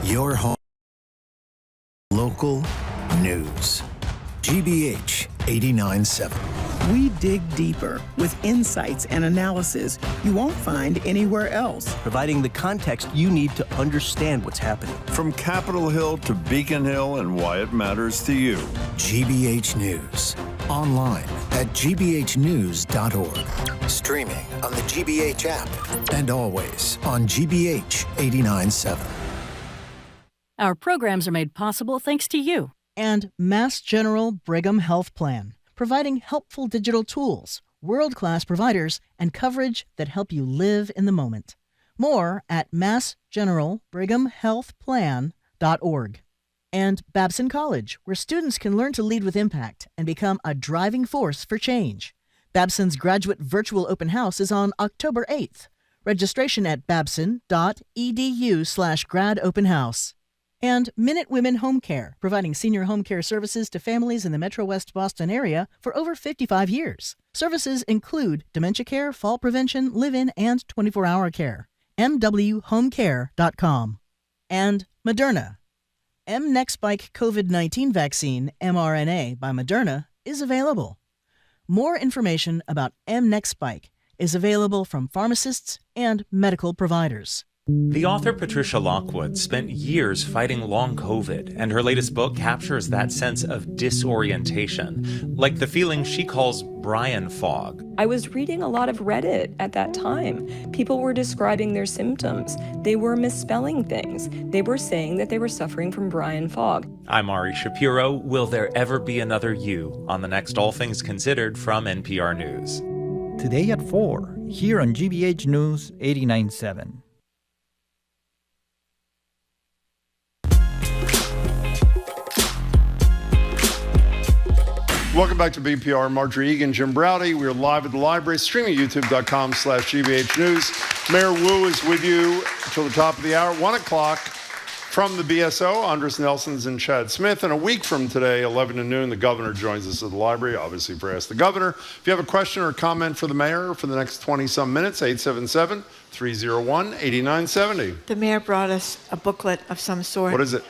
Your home. Local news. GBH 89.7. We dig deeper with insights and analysis you won't find anywhere else, providing the context you need to understand what's happening. From Capitol Hill to Beacon Hill and why it matters to you. GBH News. Online at gbhnews.org. Streaming on the GBH app. And always on GBH 89.7. Our programs are made possible thanks to you. And Mass General Brigham Health Plan, providing helpful digital tools, world-class providers, and coverage that help you live in the moment. More at massgeneralbrighamhealthplan.org. And Babson College, where students can learn to lead with impact and become a driving force for change. Babson's graduate virtual open house is on October 8th. Registration at babson.edu/gradopenhouse. And Minute Women Home Care, providing senior home care services to families in the Metro West Boston area for over 55 years. Services include dementia care, fall prevention, live-in, and 24-hour care. mwhomecare.com. And Moderna. mNEXSpike COVID-19 vaccine, mRNA, by Moderna, is available. More information about mNEXSpike is available from pharmacists and medical providers. The author Patricia Lockwood spent years fighting long COVID, and her latest book captures that sense of disorientation, like the feeling she calls Brian fog. I was reading a lot of Reddit at that time. People were describing their symptoms. They were misspelling things. They were saying that they were suffering from Brian fog. I'm Ari Shapiro. Will there ever be another you on the next All Things Considered from NPR News? Today at 4, here on GBH News 89.7. Welcome back to BPR. Marjorie Egan, Jim Browdy. We're live at the library, streaming at youtube.com/GBH News. Mayor Wu is with you until the top of the hour, 1 o'clock from the BSO. Andris Nelson's and Chad Smith. And a week from today, 11 to noon, the governor joins us at the library, obviously for Ask the Governor. If you have a question or a comment for the mayor for the next 20-some minutes, 877-301-8970. The mayor brought us a booklet of some sort. What is it?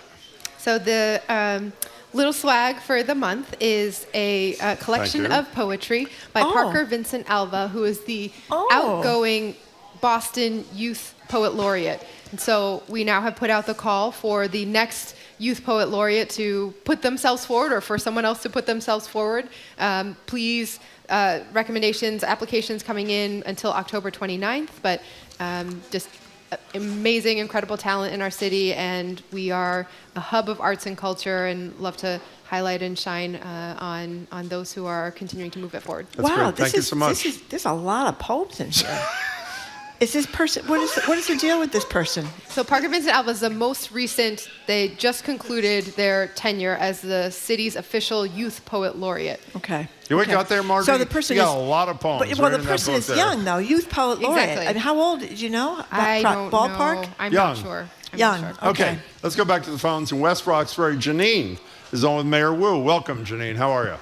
So the little swag for the month is a collection of poetry by Parker Vincent Alva, who is the outgoing Boston Youth Poet Laureate. And so we now have put out the call for the next Youth Poet Laureate to put themselves forward, or for someone else to put themselves forward. Please, recommendations, applications coming in until October 29th, but just amazing, incredible talent in our city, and we are a hub of arts and culture, and love to highlight and shine on those who are continuing to move it forward. That's great. Thank you so much. There's a lot of poems in here. Is this person, what is the deal with this person? So Parker Vincent Alva is the most recent. They just concluded their tenure as the city's official Youth Poet Laureate. Okay. You got there, Marjorie? So the person you got a lot of poems. But, well, the person is young, though. Youth Poet Laureate. Exactly. I mean, how old? Do you know? I don't ballpark? know. I'm Young. not sure. Young. Okay. Let's go back to the phones in West Roxbury. Janine is on with Mayor Wu. Welcome, Janine. How are you?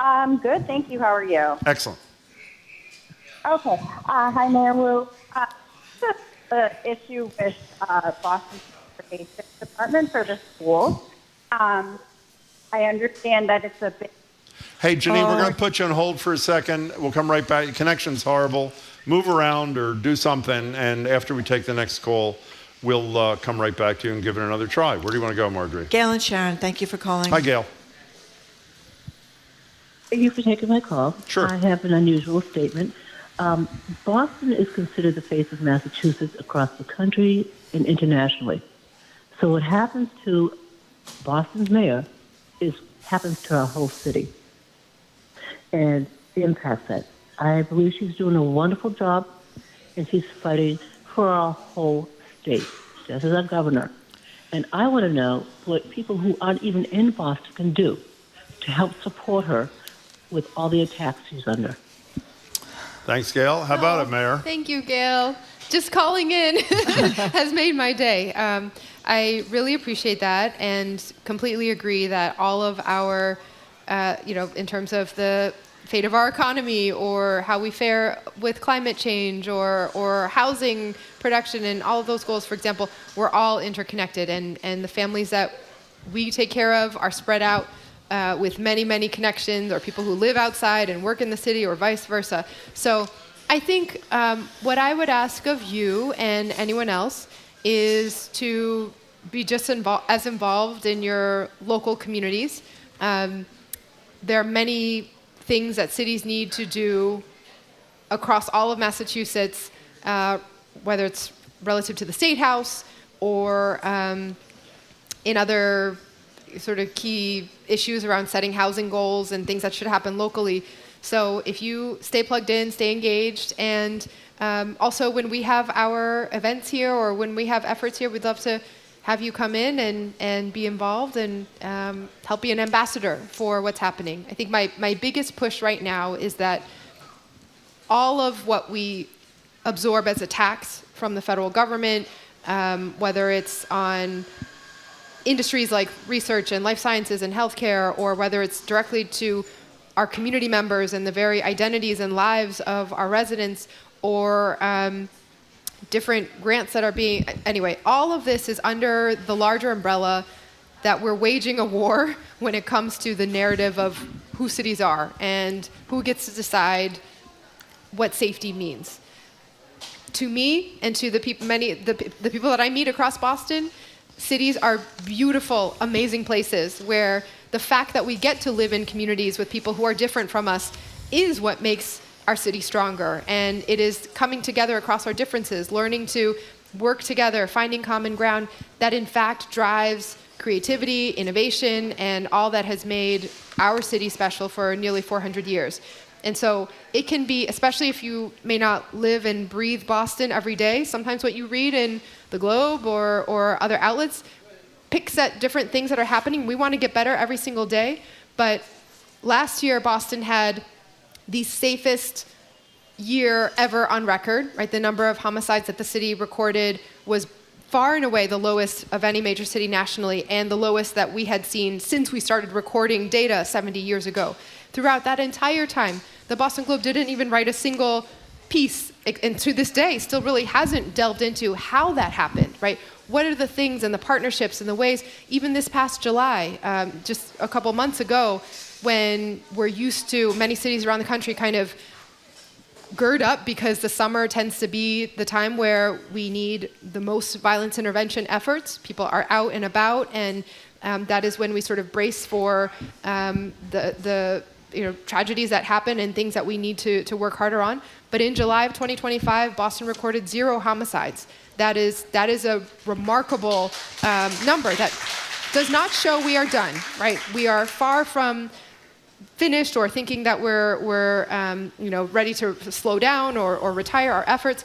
I'm good, thank you. How are you? Excellent. Okay. Hi, Mayor Wu. The issue with Boston's Transportation Department for the schools. I understand that it's a bit. Hey, Janine, we're going to put you on hold for a second. We'll come right back. Your connection's horrible. Move around or do something, and after we take the next call, we'll come right back to you and give it another try. Where do you want to go, Marjorie? Gail and Sharon, thank you for calling. Hi, Gail. Thank you for taking my call. Sure. I have an unusual statement. Boston is considered the face of Massachusetts across the country and internationally. So what happens to Boston's mayor happens to our whole city and impacts that. I believe she's doing a wonderful job, and she's fighting for our whole state, just as our governor. And I want to know what people who aren't even in Boston can do to help support her with all the attacks she's under. Thanks, Gail. How about it, Mayor? Thank you, Gail. Just calling in has made my day. I really appreciate that and completely agree that all of our, in terms of the fate of our economy or how we fare with climate change or housing production and all of those goals, for example, we're all interconnected, and the families that we take care of are spread out with many, many connections, or people who live outside and work in the city, or vice versa. So I think what I would ask of you and anyone else is to be just as involved in your local communities. There are many things that cities need to do across all of Massachusetts, whether it's relative to the State House or in other sort of key issues around setting housing goals and things that should happen locally. So if you stay plugged in, stay engaged, and also when we have our events here or when we have efforts here, we'd love to have you come in and be involved and help be an ambassador for what's happening. I think my biggest push right now is that all of what we absorb as a tax from the federal government, whether it's on industries like research and life sciences and healthcare, or whether it's directly to our community members and the very identities and lives of our residents, or different grants that are being, anyway, all of this is under the larger umbrella that we're waging a war when it comes to the narrative of who cities are and who gets to decide what safety means. To me and to the people, the people that I meet across Boston, cities are beautiful, amazing places where the fact that we get to live in communities with people who are different from us is what makes our city stronger. And it is coming together across our differences, learning to work together, finding common ground that in fact drives creativity, innovation, and all that has made our city special for nearly 400 years. And so it can be, especially if you may not live and breathe Boston every day, sometimes what you read in the Globe or other outlets picks at different things that are happening. We want to get better every single day, but last year, Boston had the safest year ever on record, right? The number of homicides that the city recorded was far and away the lowest of any major city nationally, and the lowest that we had seen since we started recording data 70 years ago. Throughout that entire time, the Boston Globe didn't even write a single piece, and to this day still really hasn't delved into how that happened, right? What are the things and the partnerships and the ways, even this past July, just a couple months ago, when we're used to many cities around the country kind of gird up because the summer tends to be the time where we need the most violence intervention efforts. People are out and about, and that is when we sort of brace for the tragedies that happen and things that we need to work harder on. But in July of 2025, Boston recorded 0 homicides. That is a remarkable number that does not show we are done, right? We are far from finished or thinking that we're ready to slow down or retire our efforts.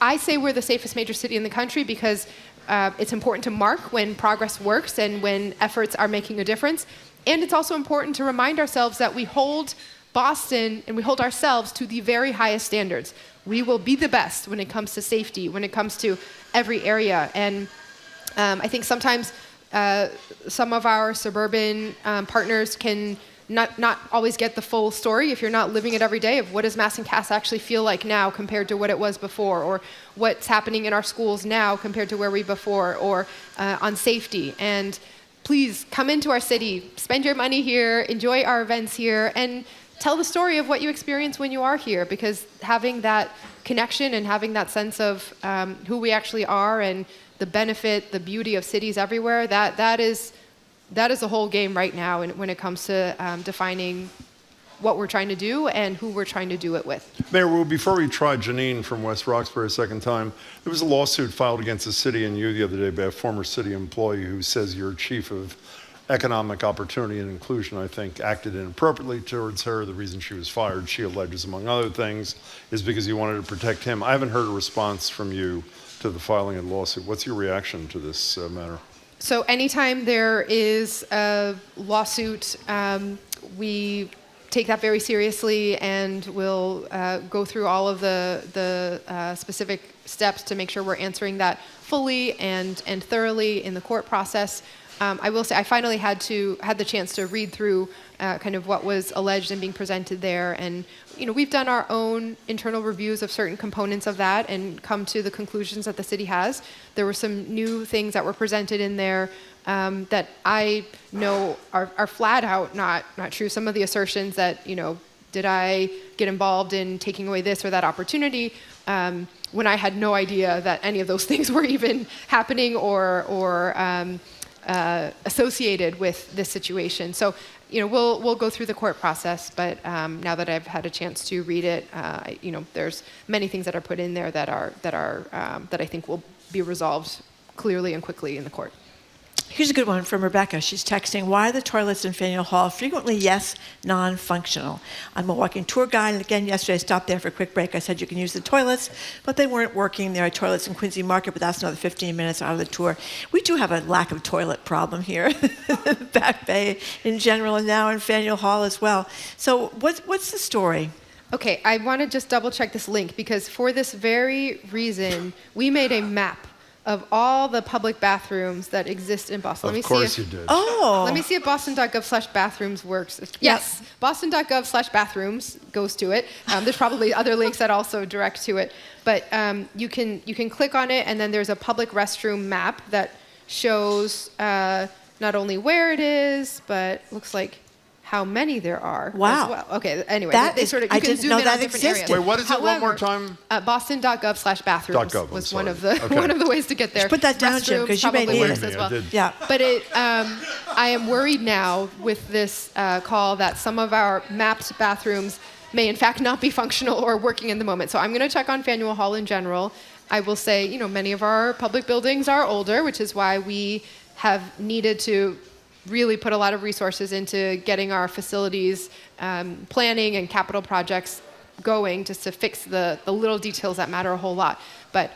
I say we're the safest major city in the country because it's important to mark when progress works and when efforts are making a difference. And it's also important to remind ourselves that we hold Boston and we hold ourselves to the very highest standards. We will be the best when it comes to safety, when it comes to every area. And I think sometimes some of our suburban partners can not always get the full story if you're not living it every day of what does Mass and Cass actually feel like now compared to what it was before, or what's happening in our schools now compared to where we before, or on safety. And please come into our city, spend your money here, enjoy our events here, and tell the story of what you experience when you are here, because having that connection and having that sense of who we actually are and the benefit, the beauty of cities everywhere, that is the whole game right now when it comes to defining what we're trying to do and who we're trying to do it with. Mayor Wu, before we try Janine from West Roxbury a second time, there was a lawsuit filed against the city and you the other day by a former city employee who says your chief of economic opportunity and inclusion, I think, acted inappropriately towards her. The reason she was fired, she alleges, among other things, is because you wanted to protect him. I haven't heard a response from you to the filing of the lawsuit. What's your reaction to this matter? So anytime there is a lawsuit, we take that very seriously and we'll go through all of the specific steps to make sure we're answering that fully and thoroughly in the court process. I will say I finally had the chance to read through kind of what was alleged and being presented there, and we've done our own internal reviews of certain components of that and come to the conclusions that the city has. There were some new things that were presented in there that I know are flat out not true. Some of the assertions that did I get involved in taking away this or that opportunity when I had no idea that any of those things were even happening or associated with this situation. So, we'll go through the court process, but now that I've had a chance to read it, there's many things that are put in there that I think will be resolved clearly and quickly in the court. Here's a good one from Rebecca. She's texting, why are the toilets in Faneuil Hall frequently, yes, non-functional? I'm a walking tour guide, and again, yesterday I stopped there for a quick break. I said you can use the toilets, but they weren't working. There are toilets in Quincy Market, but that's another 15 minutes out of the tour. We do have a lack of toilet problem here, Back Bay in general, and now in Faneuil Hall as well. So what's the story? Okay, I want to just double check this link, because for this very reason, we made a map of all the public bathrooms that exist in Boston. Of course you did. Oh! Let me see if boston.gov/bathrooms works. Yes, boston.gov/bathrooms goes to it. There's probably other links that also direct to it. But you can click on it, and then there's a public restroom map that shows not only where it is, but looks like how many there are. Wow. As well. Okay, anyway. I can didn't zoom know in that on different existed. areas. Wait, what is it one more time? Boston.gov/bathrooms was one of the ways to get there. Just put that down, Jim, because you made me works as well. Yeah. But I am worried now with this call that some of our mapped bathrooms may in fact not be functional or working in the moment. So I'm going to check on Faneuil Hall in general. I will say, many of our public buildings are older, which is why we have needed to really put a lot of resources into getting our facilities planning and capital projects going, just to fix the little details that matter a whole lot. But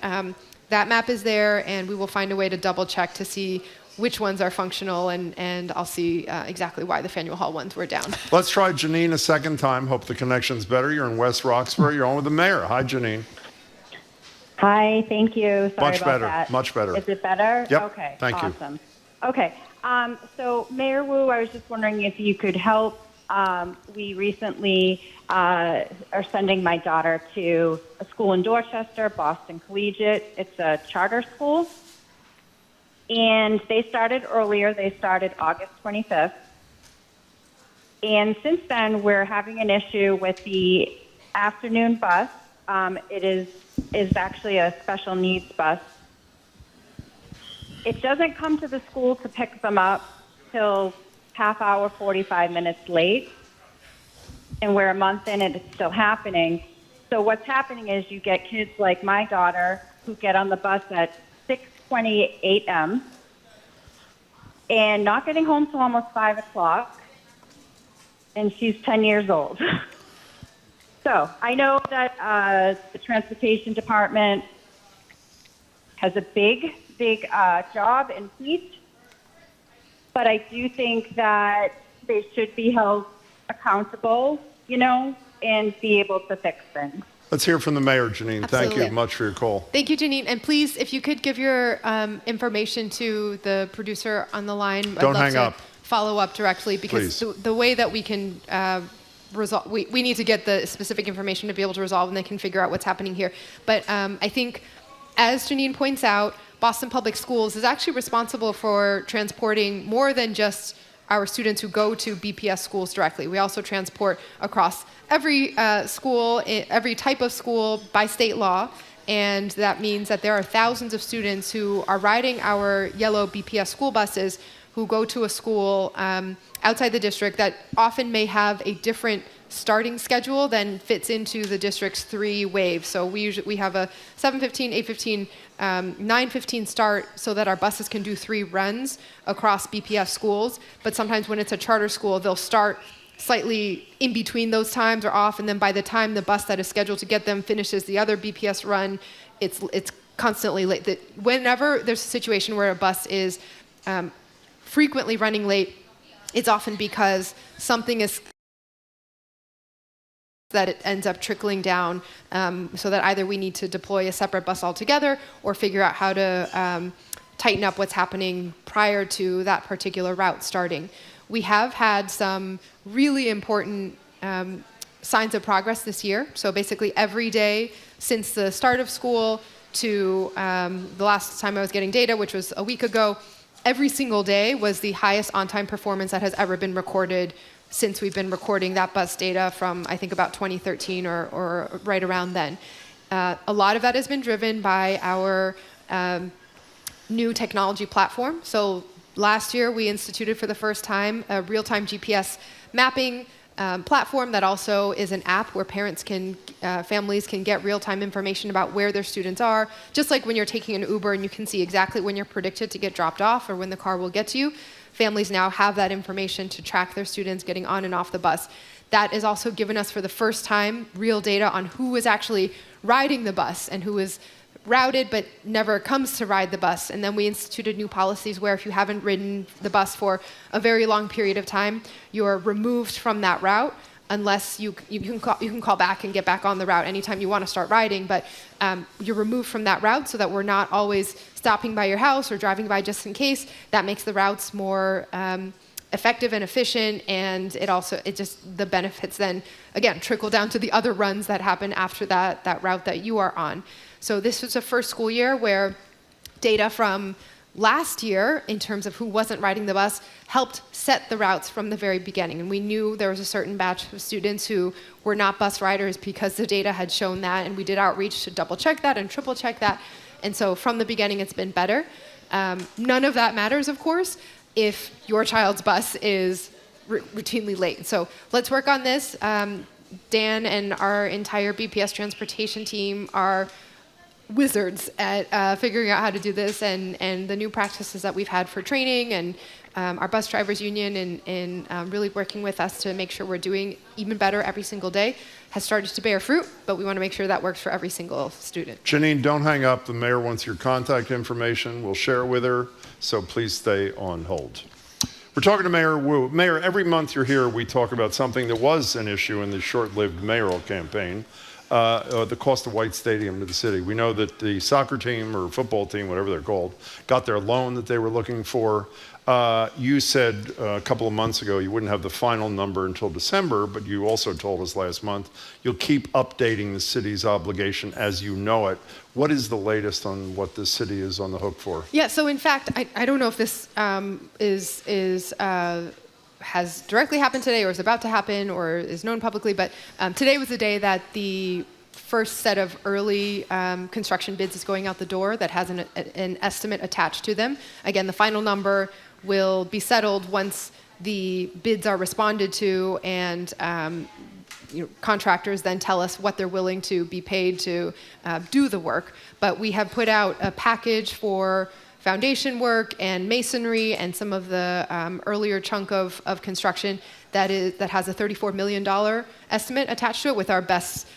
that map is there, and we will find a way to double check to see which ones are functional, and I'll see exactly why the Faneuil Hall ones were down. Let's try Janine a second time. Hope the connection's better. You're in West Roxbury. You're on with the mayor. Hi, Janine. Hi, thank you. Sorry Much about better, that. much better. Is it better? Yep. Okay. Thank you. Awesome. Okay. So, Mayor Wu, I was just wondering if you could help. We recently are sending my daughter to a school in Dorchester, Boston Collegiate. It's a charter school. And they started earlier. They started August 25th. And since then, we're having an issue with the afternoon bus. It is actually a special needs bus. It doesn't come to the school to pick them up till half hour, 45 minutes late. And we're a month in and it's still happening. So what's happening is you get kids like my daughter who get on the bus at 6:20 a.m. and not getting home till almost 5 o'clock. And she's 10 years old. So I know that the transportation department has a big job and heat, but I do think that they should be held accountable, and be able to fix things. Let's hear from the mayor, Janine. Absolutely. Thank you much for your call. Thank you, Janine. And please, if you could give your information to the producer on the line. Don't I'd love hang to up. Follow up directly, because the way that we can resolve, we need to get the specific information to be able to resolve, and they can figure out what's happening here. But I think, as Janine points out, Boston Public Schools is actually responsible for transporting more than just our students who go to BPS schools directly. We also transport across every school, every type of school by state law. And that means that there are thousands of students who are riding our yellow BPS school buses who go to a school outside the district that often may have a different starting schedule than fits into the district's 3 waves. So we have a 7:15, 8:15, 9:15 start so that our buses can do 3 runs across BPS schools. But sometimes when it's a charter school, they'll start slightly in between those times or off, and then by the time the bus that is scheduled to get them finishes the other BPS run, it's constantly late. Whenever there's a situation where a bus is frequently running late, it's often because something is that it ends up trickling down, so that either we need to deploy a separate bus altogether or figure out how to tighten up what's happening prior to that particular route starting. We have had some really important signs of progress this year. So basically every day since the start of school to the last time I was getting data, which was a week ago, every single day was the highest on-time performance that has ever been recorded since we've been recording that bus data from, I think, about 2013 or right around then. A lot of that has been driven by our new technology platform. So last year, we instituted for the first time a real-time GPS mapping platform that also is an app where families can get real-time information about where their students are. Just like when you're taking an Uber and you can see exactly when you're predicted to get dropped off or when the car will get to you, families now have that information to track their students getting on and off the bus. That is also given us for the first time real data on who is actually riding the bus and who is routed but never comes to ride the bus. And then we instituted new policies where if you haven't ridden the bus for a very long period of time, you're removed from that route unless you can call back and get back on the route anytime you want to start riding, but you're removed from that route so that we're not always stopping by your house or driving by just in case. That makes the routes more effective and efficient, and the benefits then again trickle down to the other runs that happen after that route that you are on. So this was the first school year where data from last year, in terms of who wasn't riding the bus, helped set the routes from the very beginning. And we knew there was a certain batch of students who were not bus riders because the data had shown that, and we did outreach to double check that and triple check that. And so from the beginning, it's been better. None of that matters, of course, if your child's bus is routinely late. So let's work on this. Dan and our entire BPS transportation team are wizards at figuring out how to do this, and the new practices that we've had for training, and our bus drivers union and really working with us to make sure we're doing even better every single day has started to bear fruit, but we want to make sure that works for every single student. Janine, don't hang up. The mayor wants your contact information. We'll share it with her, so please stay on hold. We're talking to Mayor Wu. Mayor, every month you're here, we talk about something that was an issue in the short-lived mayoral campaign, the cost of White Stadium to the city. We know that the soccer team or football team, whatever they're called, got their loan that they were looking for. You said a couple of months ago you wouldn't have the final number until December, but you also told us last month you'll keep updating the city's obligation as you know it. What is the latest on what the city is on the hook for? Yeah, so in fact, I don't know if this has directly happened today or is about to happen or is known publicly, but today was the day that the first set of early construction bids is going out the door that has an estimate attached to them. Again, the final number will be settled once the bids are responded to, and contractors then tell us what they're willing to be paid to do the work. But we have put out a package for foundation work and masonry and some of the earlier chunk of construction that has a $34 million estimate attached to it, with our best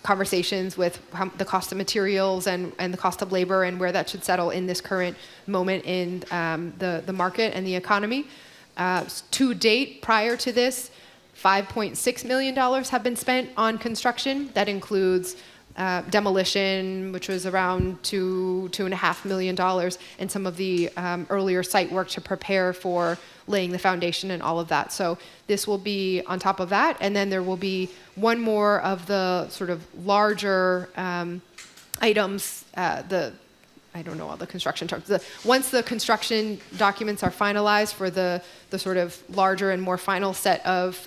conversations with the cost of materials and the cost of labor and where that should settle in this current moment in the market and the economy. To date, prior to this, $5.6 million have been spent on construction. That includes demolition, which was around $2.5 million, and some of the earlier site work to prepare for laying the foundation and all of that. So this will be on top of that, and then there will be one more of the sort of larger items. I don't know all the construction terms. Once the construction documents are finalized for the sort of larger and more final set of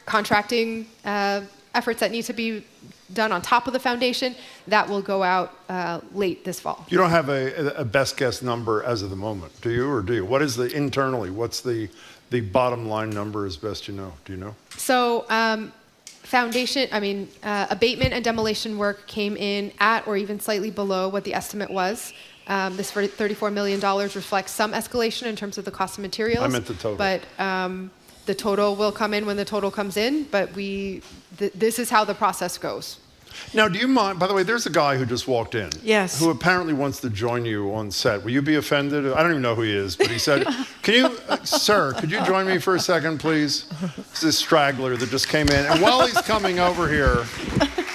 contracting efforts that need to be done on top of the foundation, that will go out late this fall. You don't have a best guess number as of the moment, do you, or do you? What is internally, what's the bottom line number as best you know? Do you know? So abatement and demolition work came in at or even slightly below what the estimate was. This $34 million reflects some escalation in terms of the cost of materials. I meant the total. But the total will come in when the total comes in, but this is how the process goes. Now, do you mind, by the way, there's a guy who just walked in. Yes. Who apparently wants to join you on set. Will you be offended? I don't even know who he is, but he said, sir, could you join me for a second, please? It's this straggler that just came in. And while he's coming over here,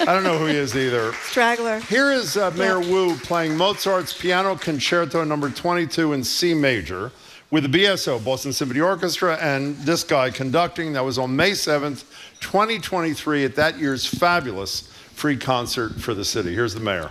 I don't know who he is either. Straggler. Here is Mayor Wu playing Mozart's Piano Concerto number 22 in C major with the BSO, Boston Symphony Orchestra, and this guy conducting. That was on May 7th, 2023 at that year's fabulous free concert for the city. Here's the mayor.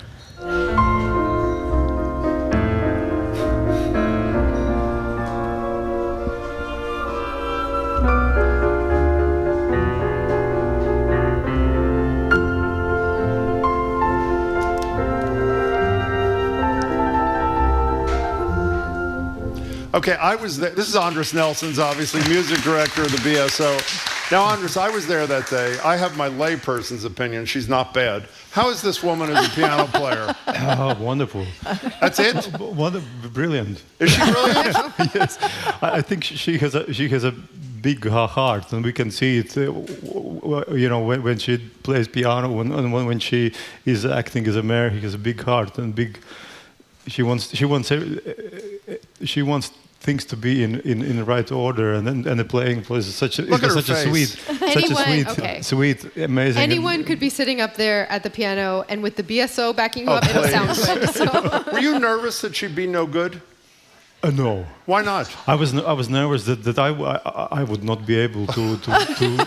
Okay, I was there. This is Andris Nelson's, obviously, music director of the BSO. Now, Andris, I was there that day. I have my layperson's opinion. She's not bad. How is this woman as a piano player? Oh, wonderful. That's it? Brilliant. Is she brilliant? Yes. I think she has a big heart, and we can see it, when she plays piano, when she is acting as a mayor. She has a big heart and big. She wants things to be in the right order, and the playing is such a sweet, amazing. Anyone could be sitting up there at the piano, and with the BSO backing you up, it'll sound good. So. Were you nervous that she'd be no good? No. Why not? I was nervous that I would not be able to do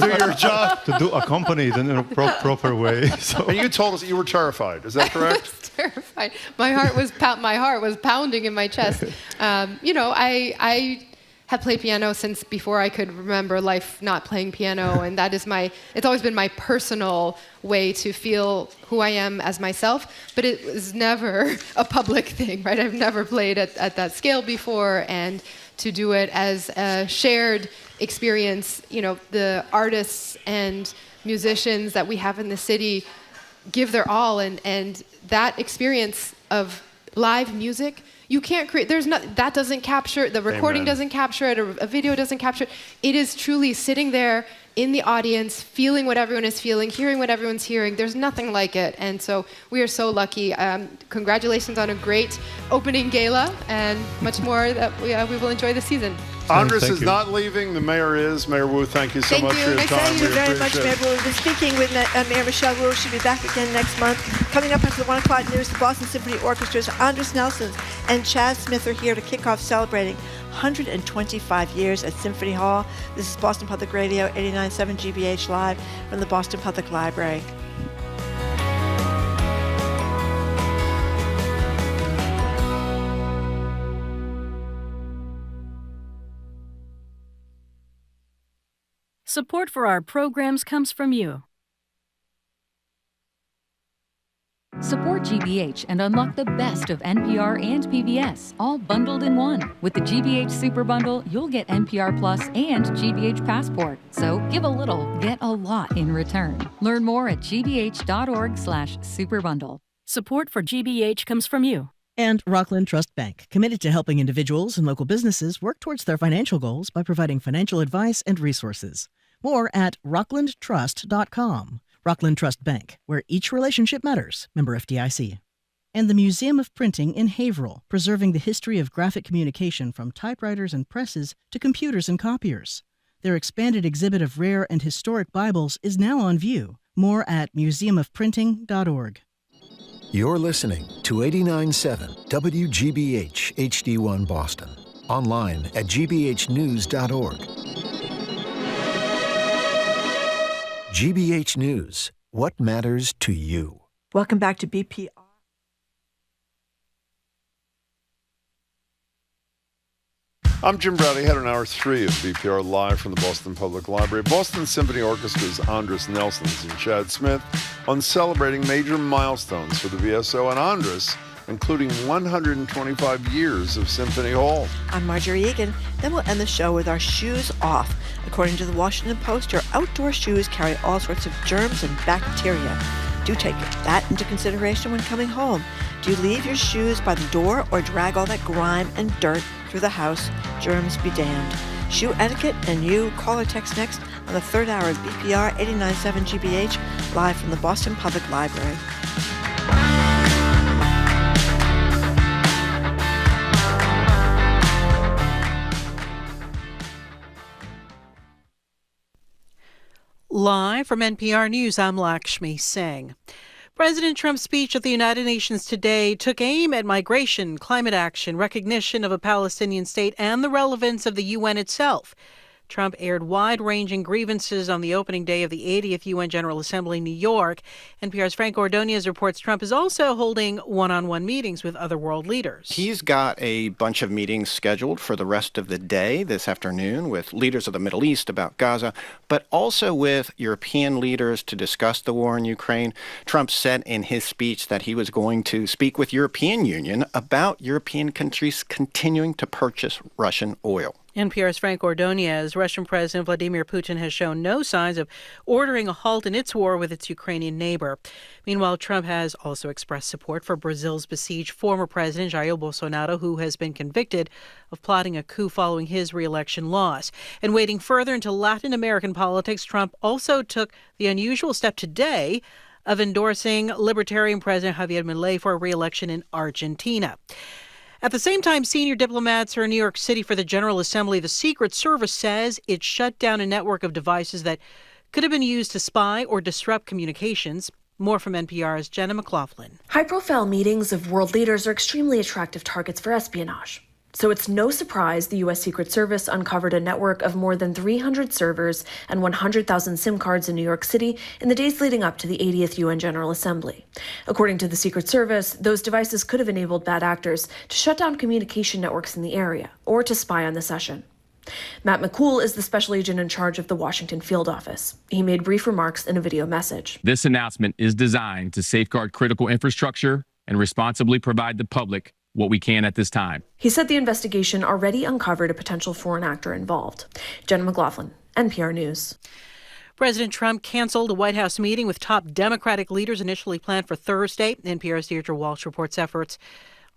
your job, to accompany it in a proper way. So. And you told us that you were terrified. Is that correct? I was terrified. My heart was pounding in my chest. I have played piano since before I could remember life not playing piano, and that is it's always been my personal way to feel who I am as myself, but it was never a public thing, right? I've never played at that scale before, and to do it as a shared experience, the artists and musicians that we have in the city, give their all, and that experience of live music, you can't create, that doesn't capture, the recording doesn't capture it, or a video doesn't capture it. It is truly sitting there in the audience, feeling what everyone is feeling, hearing what everyone's hearing. There's nothing like it. And so we are so lucky. Congratulations on a great opening gala, and much more that we will enjoy this season. Andris is not leaving. The mayor is. Mayor Wu, thank you so much for your time. Thank you very much, Mayor Wu. We've been speaking with Mayor Michelle Wu. She'll be back again next month. Coming up after the 1 o'clock news, the Boston Symphony Orchestra's Andris Nelson and Chad Smith are here to kick off celebrating 125 years at Symphony Hall. This is Boston Public Radio, 89.7 GBH Live from the Boston Public Library. Support for our programs comes from you. Support GBH and unlock the best of NPR and PBS, all bundled in one. With the GBH Super Bundle, you'll get NPR Plus and GBH Passport. So give a little, get a lot in return. Learn more at gbh.org/superbundle. Support for GBH comes from you. And Rockland Trust Bank, committed to helping individuals and local businesses work towards their financial goals by providing financial advice and resources. More at rocklandtrust.com. Rockland Trust Bank, where each relationship matters. Member FDIC. And the Museum of Printing in Haverhill, preserving the history of graphic communication from typewriters and presses to computers and copiers. Their expanded exhibit of rare and historic Bibles is now on view. More at museumofprinting.org. You're listening to 89.7 WGBH HD1 Boston. Online at gbhnews.org. GBH News. What matters to you? Welcome back to BPL. I'm Jim Brady, head on Hour 3 of BPR, live from the Boston Public Library. Boston Symphony Orchestra's Andris Nelson and Chad Smith on celebrating major milestones for the VSO and Andris, including 125 years of Symphony Hall. I'm Marjorie Egan. Then we'll end the show with our shoes off. According to the Washington Post, your outdoor shoes carry all sorts of germs and bacteria. Do take that into consideration when coming home. Do you leave your shoes by the door or drag all that grime and dirt through the house? Germs be damned. Shoe etiquette and you. Call or text next on the third hour of BPR 89.7 GBH, live from the Boston Public Library. Live from NPR News, I'm Lakshmi Singh. President Trump's speech at the United Nations today took aim at migration, climate action, recognition of a Palestinian state, and the relevance of the UN itself. Trump aired wide-ranging grievances on the opening day of the 80th UN General Assembly in New York. NPR's Frank Ordonez reports Trump is also holding one-on-one meetings with other world leaders. He's got a bunch of meetings scheduled for the rest of the day this afternoon with leaders of the Middle East about Gaza, but also with European leaders to discuss the war in Ukraine. Trump said in his speech that he was going to speak with European Union about European countries continuing to purchase Russian oil. NPR's Frank Ordonez. Russian President Vladimir Putin has shown no signs of ordering a halt in its war with its Ukrainian neighbor. Meanwhile, Trump has also expressed support for Brazil's besieged former president Jair Bolsonaro, who has been convicted of plotting a coup following his re-election loss. And wading further into Latin American politics, Trump also took the unusual step today of endorsing Libertarian President Javier Milei for a re-election in Argentina. At the same time, senior diplomats are in New York City for the General Assembly. The Secret Service says it shut down a network of devices that could have been used to spy or disrupt communications. More from NPR's Jenna McLaughlin. High-profile meetings of world leaders are extremely attractive targets for espionage. So it's no surprise the U.S. Secret Service uncovered a network of more than 300 servers and 100,000 SIM cards in New York City in the days leading up to the 80th UN General Assembly. According to the Secret Service, those devices could have enabled bad actors to shut down communication networks in the area or to spy on the session. Matt McCool is the special agent in charge of the Washington field office. He made brief remarks in a video message. This announcement is designed to safeguard critical infrastructure and responsibly provide the public what we can at this time. He said the investigation already uncovered a potential foreign actor involved. Jenna McLaughlin, NPR News. President Trump canceled a White House meeting with top Democratic leaders initially planned for Thursday. NPR's Deirdre Walsh reports efforts.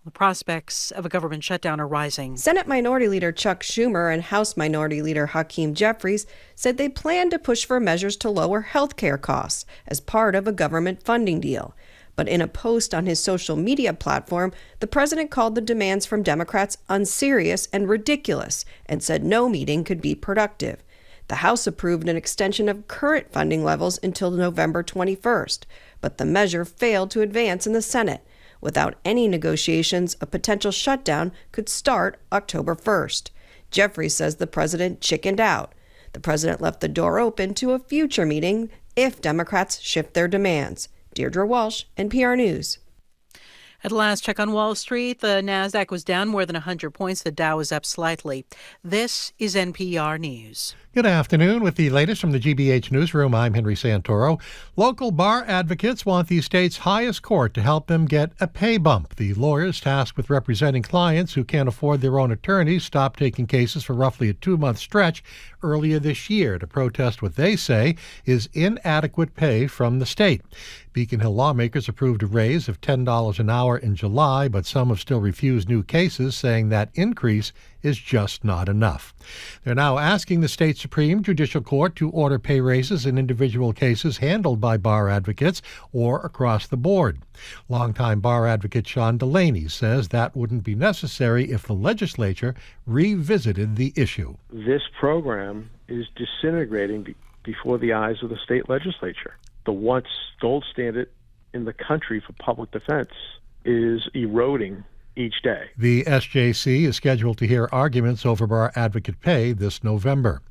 The prospects of a government shutdown are rising. Senate Minority Leader Chuck Schumer and House Minority Leader Hakeem Jeffries said they plan to push for measures to lower health care costs as part of a government funding deal. But in a post on his social media platform, the president called the demands from Democrats unserious and ridiculous and said no meeting could be productive. The House approved an extension of current funding levels until November 21st, but the measure failed to advance in the Senate. Without any negotiations, a potential shutdown could start October 1st. Jeffries says the president chickened out. The president left the door open to a future meeting if Democrats shift their demands. Deirdre Walsh, NPR News. At last check on Wall Street, the Nasdaq was down more than 100 points. The Dow was up slightly. This is NPR News. Good afternoon. With the latest from the GBH Newsroom, I'm Henry Santoro. Local bar advocates want the state's highest court to help them get a pay bump. The lawyers tasked with representing clients who can't afford their own attorneys stopped taking cases for roughly a 2-month stretch earlier this year to protest what they say is inadequate pay from the state. Beacon Hill lawmakers approved a raise of $10 an hour in July, but some have still refused new cases, saying that increase is just not enough. They're now asking the state Supreme Judicial Court to order pay raises in individual cases handled by bar advocates or across the board. Longtime bar advocate Sean Delaney says that wouldn't be necessary if the legislature revisited the issue. This program is disintegrating before the eyes of the state legislature. The once gold standard in the country for public defense is eroding each day. The SJC is scheduled to hear arguments over bar advocate pay this November.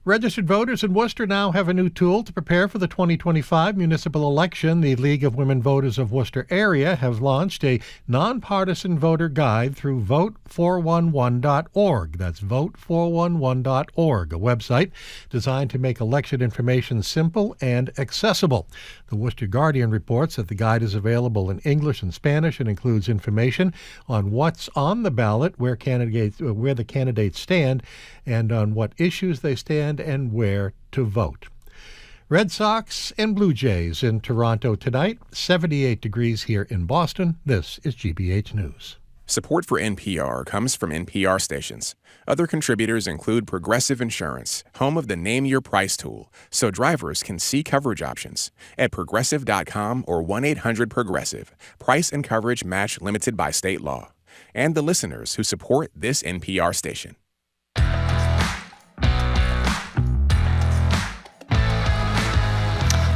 Registered voters in Worcester now have a new tool to prepare for the 2025 municipal election. The League of Women Voters of Worcester area have launched a nonpartisan voter guide through vote411.org. That's vote411.org, a website designed to make election information simple and accessible. The Worcester Guardian reports that the guide is available in English and Spanish and includes information on what's on the ballot, where the candidates stand, and on what issues they stand and where to vote. Red Sox and Blue Jays in Toronto tonight, 78 degrees here in Boston. This is GBH News. Support for NPR comes from NPR stations. Other contributors include Progressive Insurance, home of the Name Your Price tool, so drivers can see coverage options at Progressive.com or 1-800-PROGRESSIVE. Price and coverage match limited by state law. And the listeners who support this NPR station.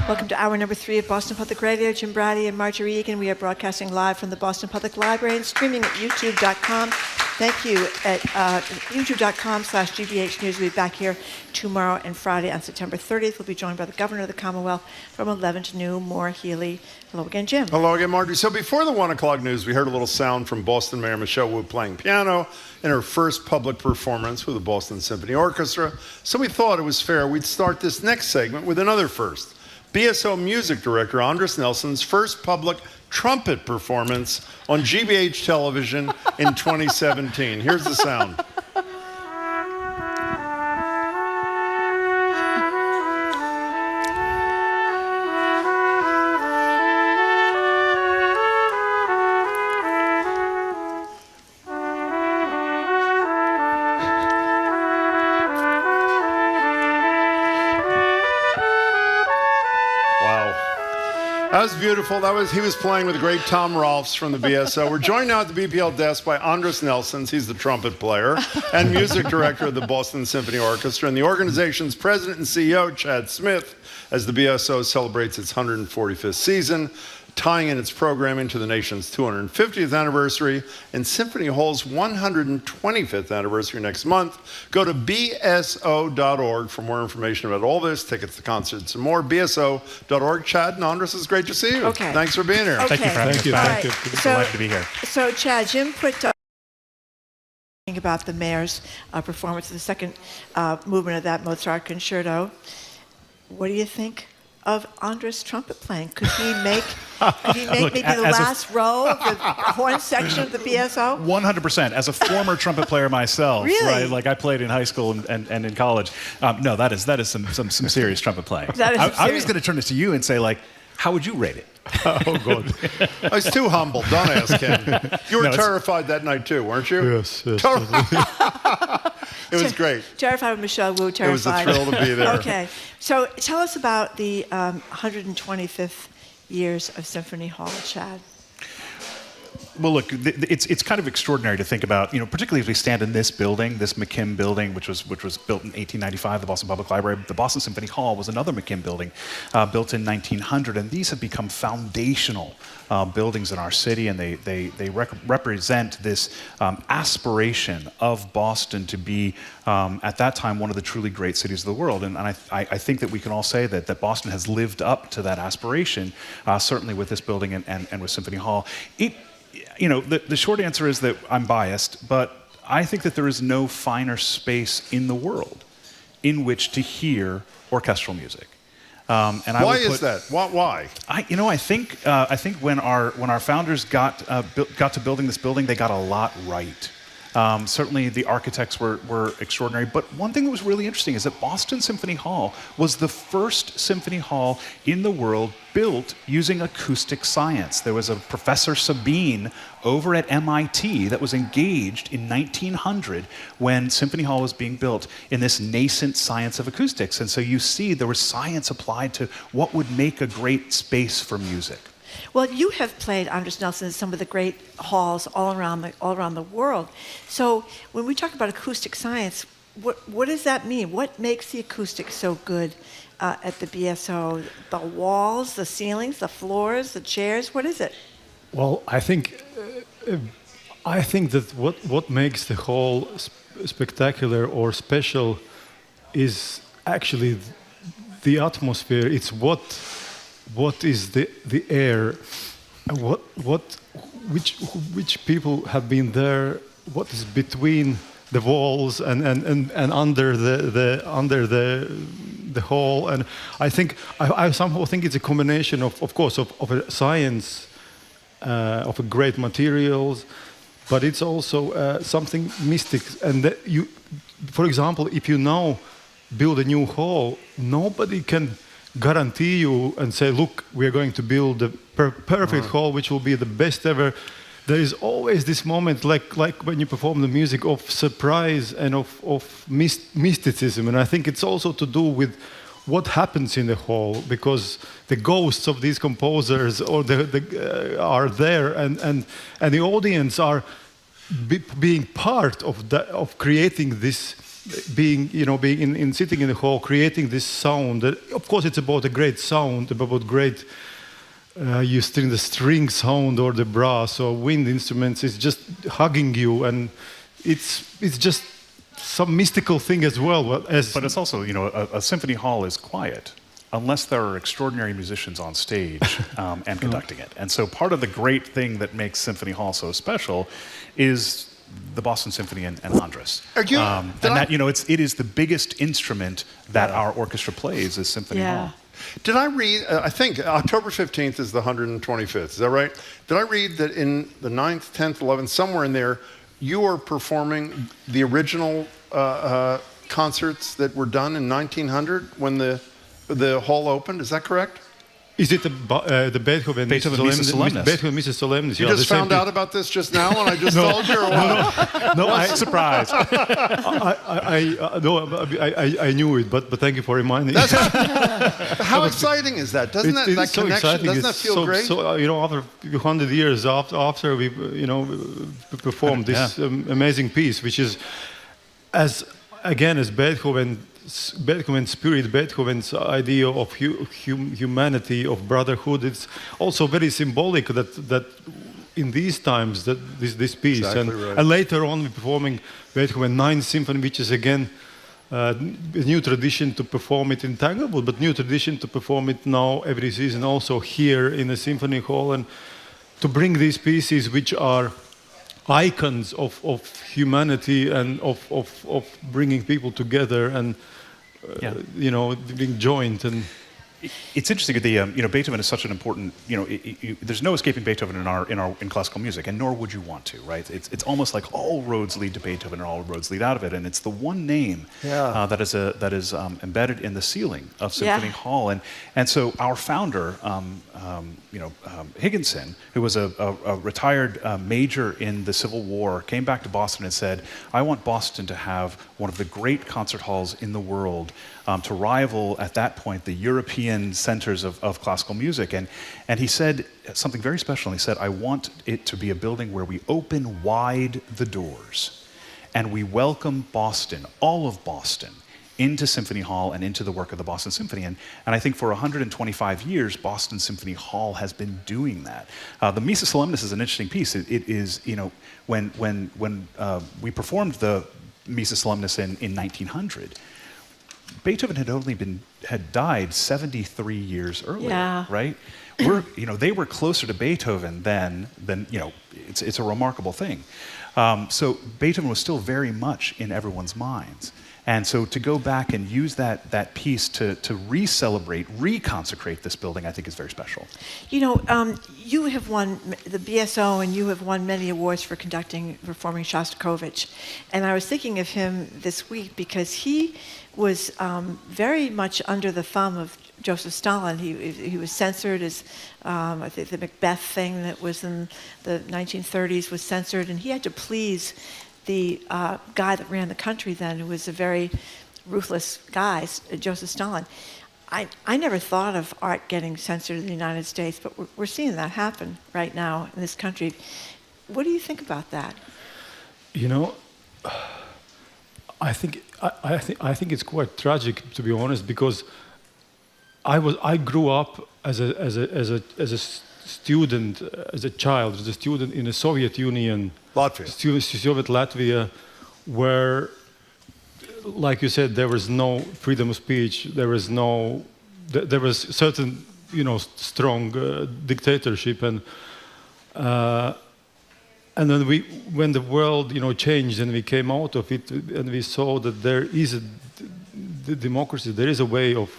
Welcome to hour number 3 of Boston Public Radio. Jim Brady and Marjorie Egan. We are broadcasting live from the Boston Public Library and streaming at youtube.com. Thank you at youtube.com/GBH News. We'll be back here tomorrow and Friday on September 30th. We'll be joined by the Governor of the Commonwealth from 11 to noon. Maura Healey. Hello again, Jim. Hello again, Marjorie. So before the 1 o'clock news, we heard a little sound from Boston Mayor Michelle Wu playing piano in her first public performance with the Boston Symphony Orchestra. So we thought it was fair we'd start this next segment with another first. BSO Music Director Andris Nelson's first public trumpet performance on GBH television in 2017. Here's the sound. That was beautiful. He was playing with the great Tom Rolfes from the BSO. We're joined now at the BPL desk by Andris Nelson. He's the trumpet player and music director of the Boston Symphony Orchestra, and the organization's president and CEO, Chad Smith, as the BSO celebrates its 145th season, tying in its programming to the nation's 250th anniversary and Symphony Hall's 125th anniversary next month. Go to bso.org for more information about all this, tickets to concerts and more. bso.org. Chad and Andris, it's great to see you. Okay. Thanks for being here. Okay. Thank you for having us back. Right. It's delighted to be here. So, Chad, Jim put about the mayor's performance of the second movement of that Mozart concerto. What do you think of Andris' trumpet playing? Could he make Look, maybe the last row of the horn section of the BSO? 100%. As a former trumpet player myself, Really? right? Like I played in high school and in college. No, that is some serious trumpet playing. That is I was serious. going to turn this to you and say, like, how would you rate it? Oh, God. He's too humble. Don't ask him. You were No, it's- terrified that night too, weren't you? Yes. It was great. Terrified with Michelle Wu, It was terrified. a thrill to be there. Okay. So tell us about the 125th years of Symphony Hall, Chad. Well, look, it's kind of extraordinary to think about, particularly as we stand in this building, this McKim building, which was built in 1895, the Boston Public Library. The Boston Symphony Hall was another McKim building built in 1900, and these have become foundational buildings in our city, and they represent this aspiration of Boston to be, at that time, one of the truly great cities of the world. And I think that we can all say that Boston has lived up to that aspiration, certainly with this building and with Symphony Hall. The short answer is that I'm biased, but I think that there is no finer space in the world in which to hear orchestral music. Why is that? Why? I think when our founders got to building this building, they got a lot right. Certainly the architects were extraordinary, but one thing that was really interesting is that Boston Symphony Hall was the first symphony hall in the world built using acoustic science. There was a Professor Sabine over at MIT that was engaged in 1900 when Symphony Hall was being built in this nascent science of acoustics. And so you see there was science applied to what would make a great space for music. Well, you have played, Andris Nelson, in some of the great halls all around the world. So when we talk about acoustic science, what does that mean? What makes the acoustics so good at the BSO? The walls, the ceilings, the floors, the chairs? What is it? Well, I think that what makes the hall spectacular or special is actually the atmosphere. It's what is the air, which people have been there, what is between the walls and under the hall. And I think I somehow think it's a combination of course of a science, of a great materials, but it's also something mystic. And that for example, if you now build a new hall, nobody can guarantee you and say, look, we are going to build the perfect hall which will be the best ever. There is always this moment, like when you perform the music, of surprise and of mysticism. And I think it's also to do with what happens in the hall, because the ghosts of these composers are there, and the audience are being part of creating this. Being sitting in the hall, creating this sound. Of course, it's about a great sound, about great the string sound or the brass or wind instruments. It's just hugging you, and it's just some mystical thing as well. But it's also, a symphony hall is quiet unless there are extraordinary musicians on stage and conducting it. And so part of the great thing that makes Symphony Hall so special is the Boston Symphony and Andris. It is the biggest instrument that our orchestra plays is Symphony Hall. Did I read, I think October 15th is the 125th, is that right? Did I read that in the 9th, 10th, 11th, somewhere in there, you are performing the original concerts that were done in 1900 when the hall opened, is that correct? Is it the Beethoven Solemnis? Beethoven Mrs. Solemnis. You just found out about this just now when I just told you, or what? No, I'm surprised. I knew it, but thank you for reminding me. How exciting is that? Doesn't that so connection? exciting. Doesn't that feel great? So after 100 years after we performed this amazing piece, which is as Beethoven's spirit, Beethoven's idea of humanity, of brotherhood. It's also very symbolic that in these times that this piece, and later on we're performing Beethoven 9th Symphony, which is again a new tradition to perform it in Tanglewood, but new tradition to perform it now every season also here in the Symphony Hall, and to bring these pieces which are icons of humanity and of bringing people together and being joined. And It's interesting. Beethoven is such an important. There's no escaping Beethoven in classical music, and nor would you want to, right? It's almost like all roads lead to Beethoven, and all roads lead out of it, and it's the one name that is embedded in the ceiling of Symphony Hall, and so our founder, Higginson, who was a retired major in the Civil War, came back to Boston and said, "I want Boston to have one of the great concert halls in the world." To rival, at that point, the European centers of classical music. And he said something very special. He said, "I want it to be a building where we open wide the doors and we welcome Boston, all of Boston, into Symphony Hall and into the work of the Boston Symphony." And I think for 125 years, Boston Symphony Hall has been doing that. The Missa Solemnis is an interesting piece. It is, when we performed the Missa Solemnis in 1900, Beethoven had died 73 years earlier, right? They were closer to Beethoven than it's a remarkable thing. So Beethoven was still very much in everyone's minds. And so to go back and use that piece to re-celebrate, reconsecrate this building, I think is very special. You have won the BSO, and you have won many awards for performing Shostakovich. And I was thinking of him this week because he was very much under the thumb of Joseph Stalin. He was censored as, I think the Macbeth thing that was in the 1930s was censored, and he had to please the guy that ran the country then, who was a very ruthless guy, Joseph Stalin. I never thought of art getting censored in the United States, but we're seeing that happen right now in this country. What do you think about that? I think it's quite tragic, to be honest, because I grew up as a student, as a child, as a student in the Soviet Union, Soviet Latvia, where, like you said, there was no freedom of speech. There was certain, strong dictatorship, and then when the world, changed and we came out of it, and we saw that there is the democracy, there is a way of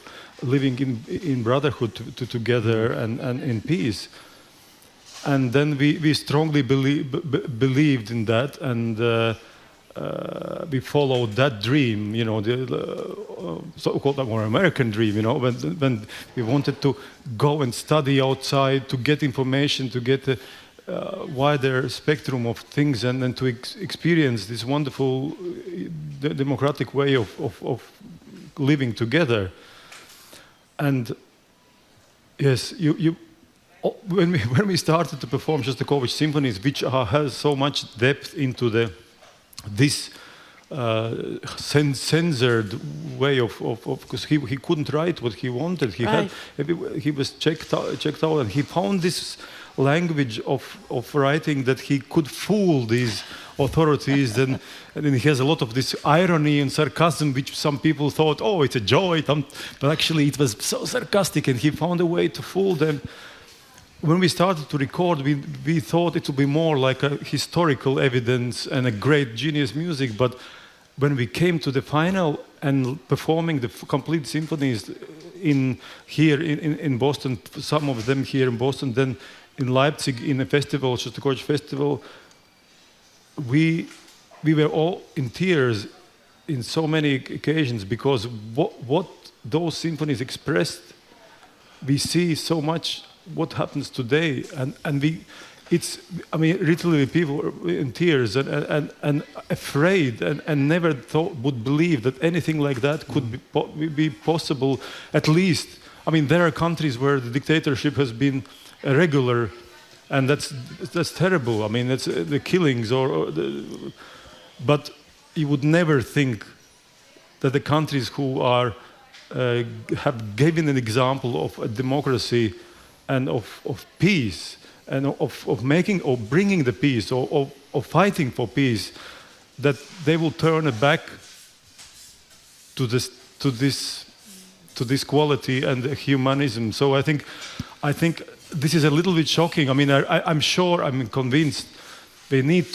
living in brotherhood together and in peace. And then we strongly believed in that, and we followed that dream, the so-called more American dream, when we wanted to go and study outside, to get information, to get a wider spectrum of things, and to experience this wonderful democratic way of living together. And yes, when we started to perform Shostakovich symphonies, which has so much depth into this censored way of because he couldn't write what he wanted. He was checked out, and he found this language of writing that he could fool these authorities, and he has a lot of this irony and sarcasm, which some people thought, oh, it's a joy, but actually it was so sarcastic, and he found a way to fool them. When we started to record, we thought it would be more like a historical evidence and a great genius music, but when we came to the final and performing the complete symphonies here in Boston, some of them here in Boston, then in Leipzig in a festival, Shostakovich Festival, we were all in tears in so many occasions, because what those symphonies expressed, we see so much what happens today, and literally people were in tears and afraid, and never would believe that anything like that could be possible. At least, there are countries where the dictatorship has been regular, and that's terrible. That's the killings, but you would never think that the countries who are have given an example of a democracy and of peace, and of making or bringing the peace, or of fighting for peace, that they will turn a back to this quality and humanism. So I think this is a little bit shocking. I'm convinced we need.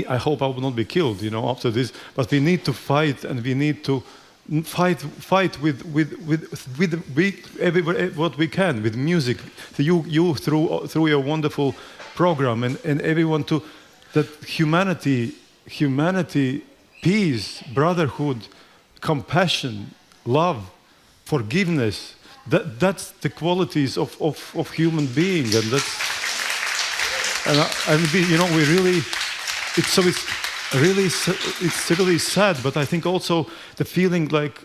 I hope I will not be killed, after this. But we need to fight, and we need to fight with what we can with music. So you through your wonderful program and everyone to that humanity, peace, brotherhood, compassion, love, forgiveness. That's the qualities of human being, and that's we really it's really sad, but I think also the feeling like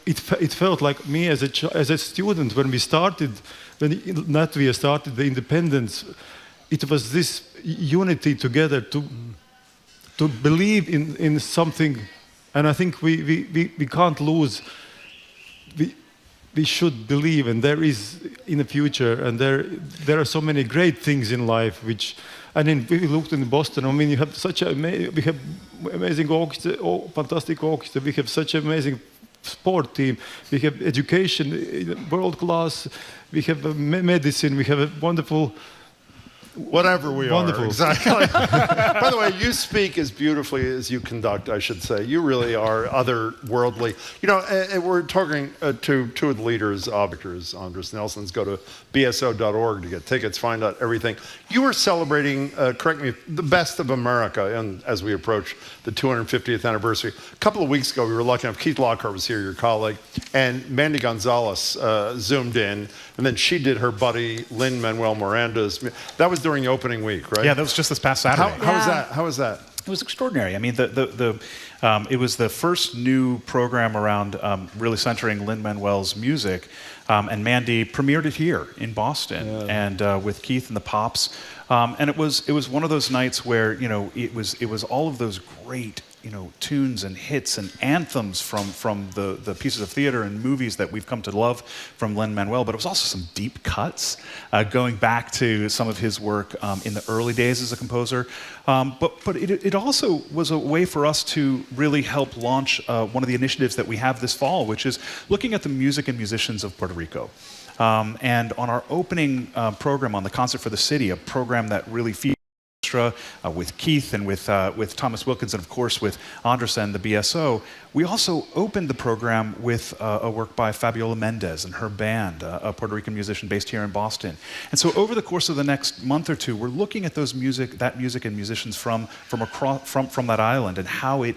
it felt like me as a student when Latvia started the independence. It was this unity together to believe in something, and I think we can't lose. We should believe, and there is in the future, and there are so many great things in life which. And then we looked in Boston. I mean, you have we have amazing orchestra, fantastic orchestra. We have such an amazing sport team. We have education, world class. We have medicine. We have a wonderful. Whatever we wonderful. Are, exactly. By the way, you speak as beautifully as you conduct, I should say. You really are otherworldly. You know, we're talking to two of the leaders of Victor's, Andris Nelsons. Go to bso.org to get tickets, find out everything. You were celebrating, correct me, the best of America, and as we approach the 250th anniversary. A couple of weeks ago, we were lucky enough, Keith Lockhart was here, your colleague, and Mandy Gonzalez zoomed in, and then she did her buddy Lin-Manuel Miranda's. That was during the opening week, right? Yeah, that was just this past Saturday. How was that? It was extraordinary. I mean, it was the first new program around really centering Lin-Manuel's music, and Mandy premiered it here in Boston, and with Keith and the Pops, and it was one of those nights where it was all of those great tunes and hits and anthems from the pieces of theater and movies that we've come to love from Lin-Manuel, but it was also some deep cuts going back to some of his work in the early days as a composer. But it also was a way for us to really help launch one of the initiatives that we have this fall, which is looking at the music and musicians of Puerto Rico. And on our opening program on the Concert for the City, a program that really features with Keith and with Thomas Wilkins, and of course with Andris and the BSO, we also opened the program with a work by Fabiola Mendez and her band, a Puerto Rican musician based here in Boston. And so over the course of the next month or two, we're looking at that music and musicians from that island, and how it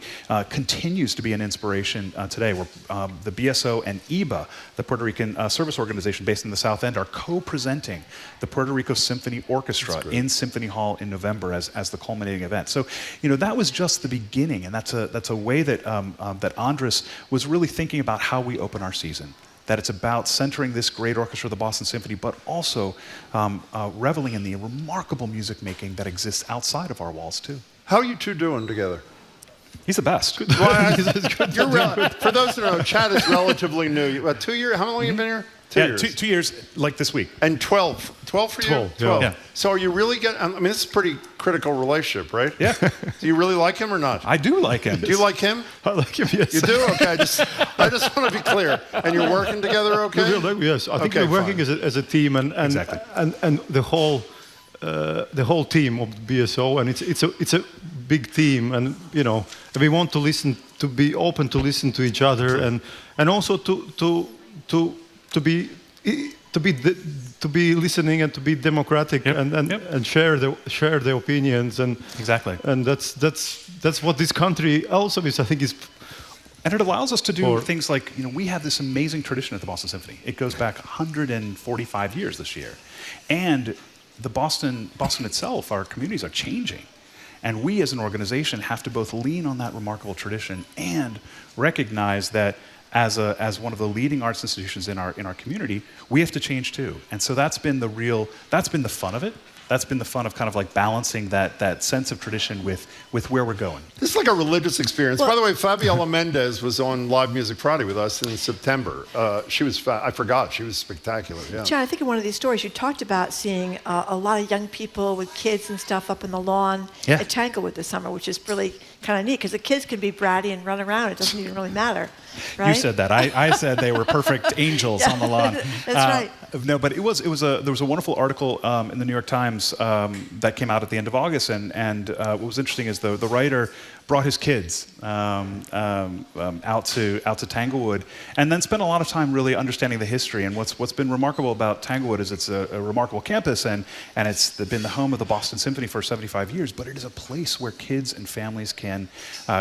continues to be an inspiration today. Where the BSO and IBA, the Puerto Rican service organization based in the South End, are co-presenting the Puerto Rico Symphony Orchestra in Symphony Hall in November as the culminating event. So, that was just the beginning, and that's a way that that Andris was really thinking about how we open our season. That it's about centering this great orchestra, the Boston Symphony, but also reveling in the remarkable music making that exists outside of our walls too. How are you two doing together? He's the best. For those who don't know, Chad is relatively new. 2 years? How long have you been here? 2 years. 2 years, like this week. And 12 for you? 12, 12. yeah. So are you really getting, I mean, this is a pretty critical relationship, right? Yeah. Do you really like him or not? I do like him. Do you like him? I like him, yes. You do? Okay, I just want to be clear. And you're working together, okay? Yes, I think we're working as a team, and exactly. and the whole team of BSO, and it's a big team, and we want to listen, to be open to listen to each other, and also to be listening and to be democratic, and share the opinions, and exactly. And that's what this country also is. I think is. And it allows us to do things like, we have this amazing tradition at the Boston Symphony. It goes back 145 years this year. And the Boston itself, our communities are changing. And we as an organization have to both lean on that remarkable tradition and recognize that as one of the leading arts institutions in our community, we have to change too. And so that's been the fun of it. That's been the fun of kind of like balancing that sense of tradition with where we're going. This is like a religious experience. By the way, Fabiola Mendez was on Live Music Friday with us in September. She was, I forgot, she was spectacular. Yeah. John, I think in one of these stories you talked about seeing a lot of young people with kids and stuff up in the lawn at Tanglewood this summer, which is really kind of neat because the kids can be bratty and run around. It doesn't even really matter, right? You said that. I said they were perfect angels on the lawn. That's right. No, but there was a wonderful article in the New York Times that came out at the end of August, and what was interesting is the writer brought his kids out to Tanglewood, and then spent a lot of time really understanding the history. And what's been remarkable about Tanglewood is it's a remarkable campus, and it's been the home of the Boston Symphony for 75 years. But it is a place where kids and families can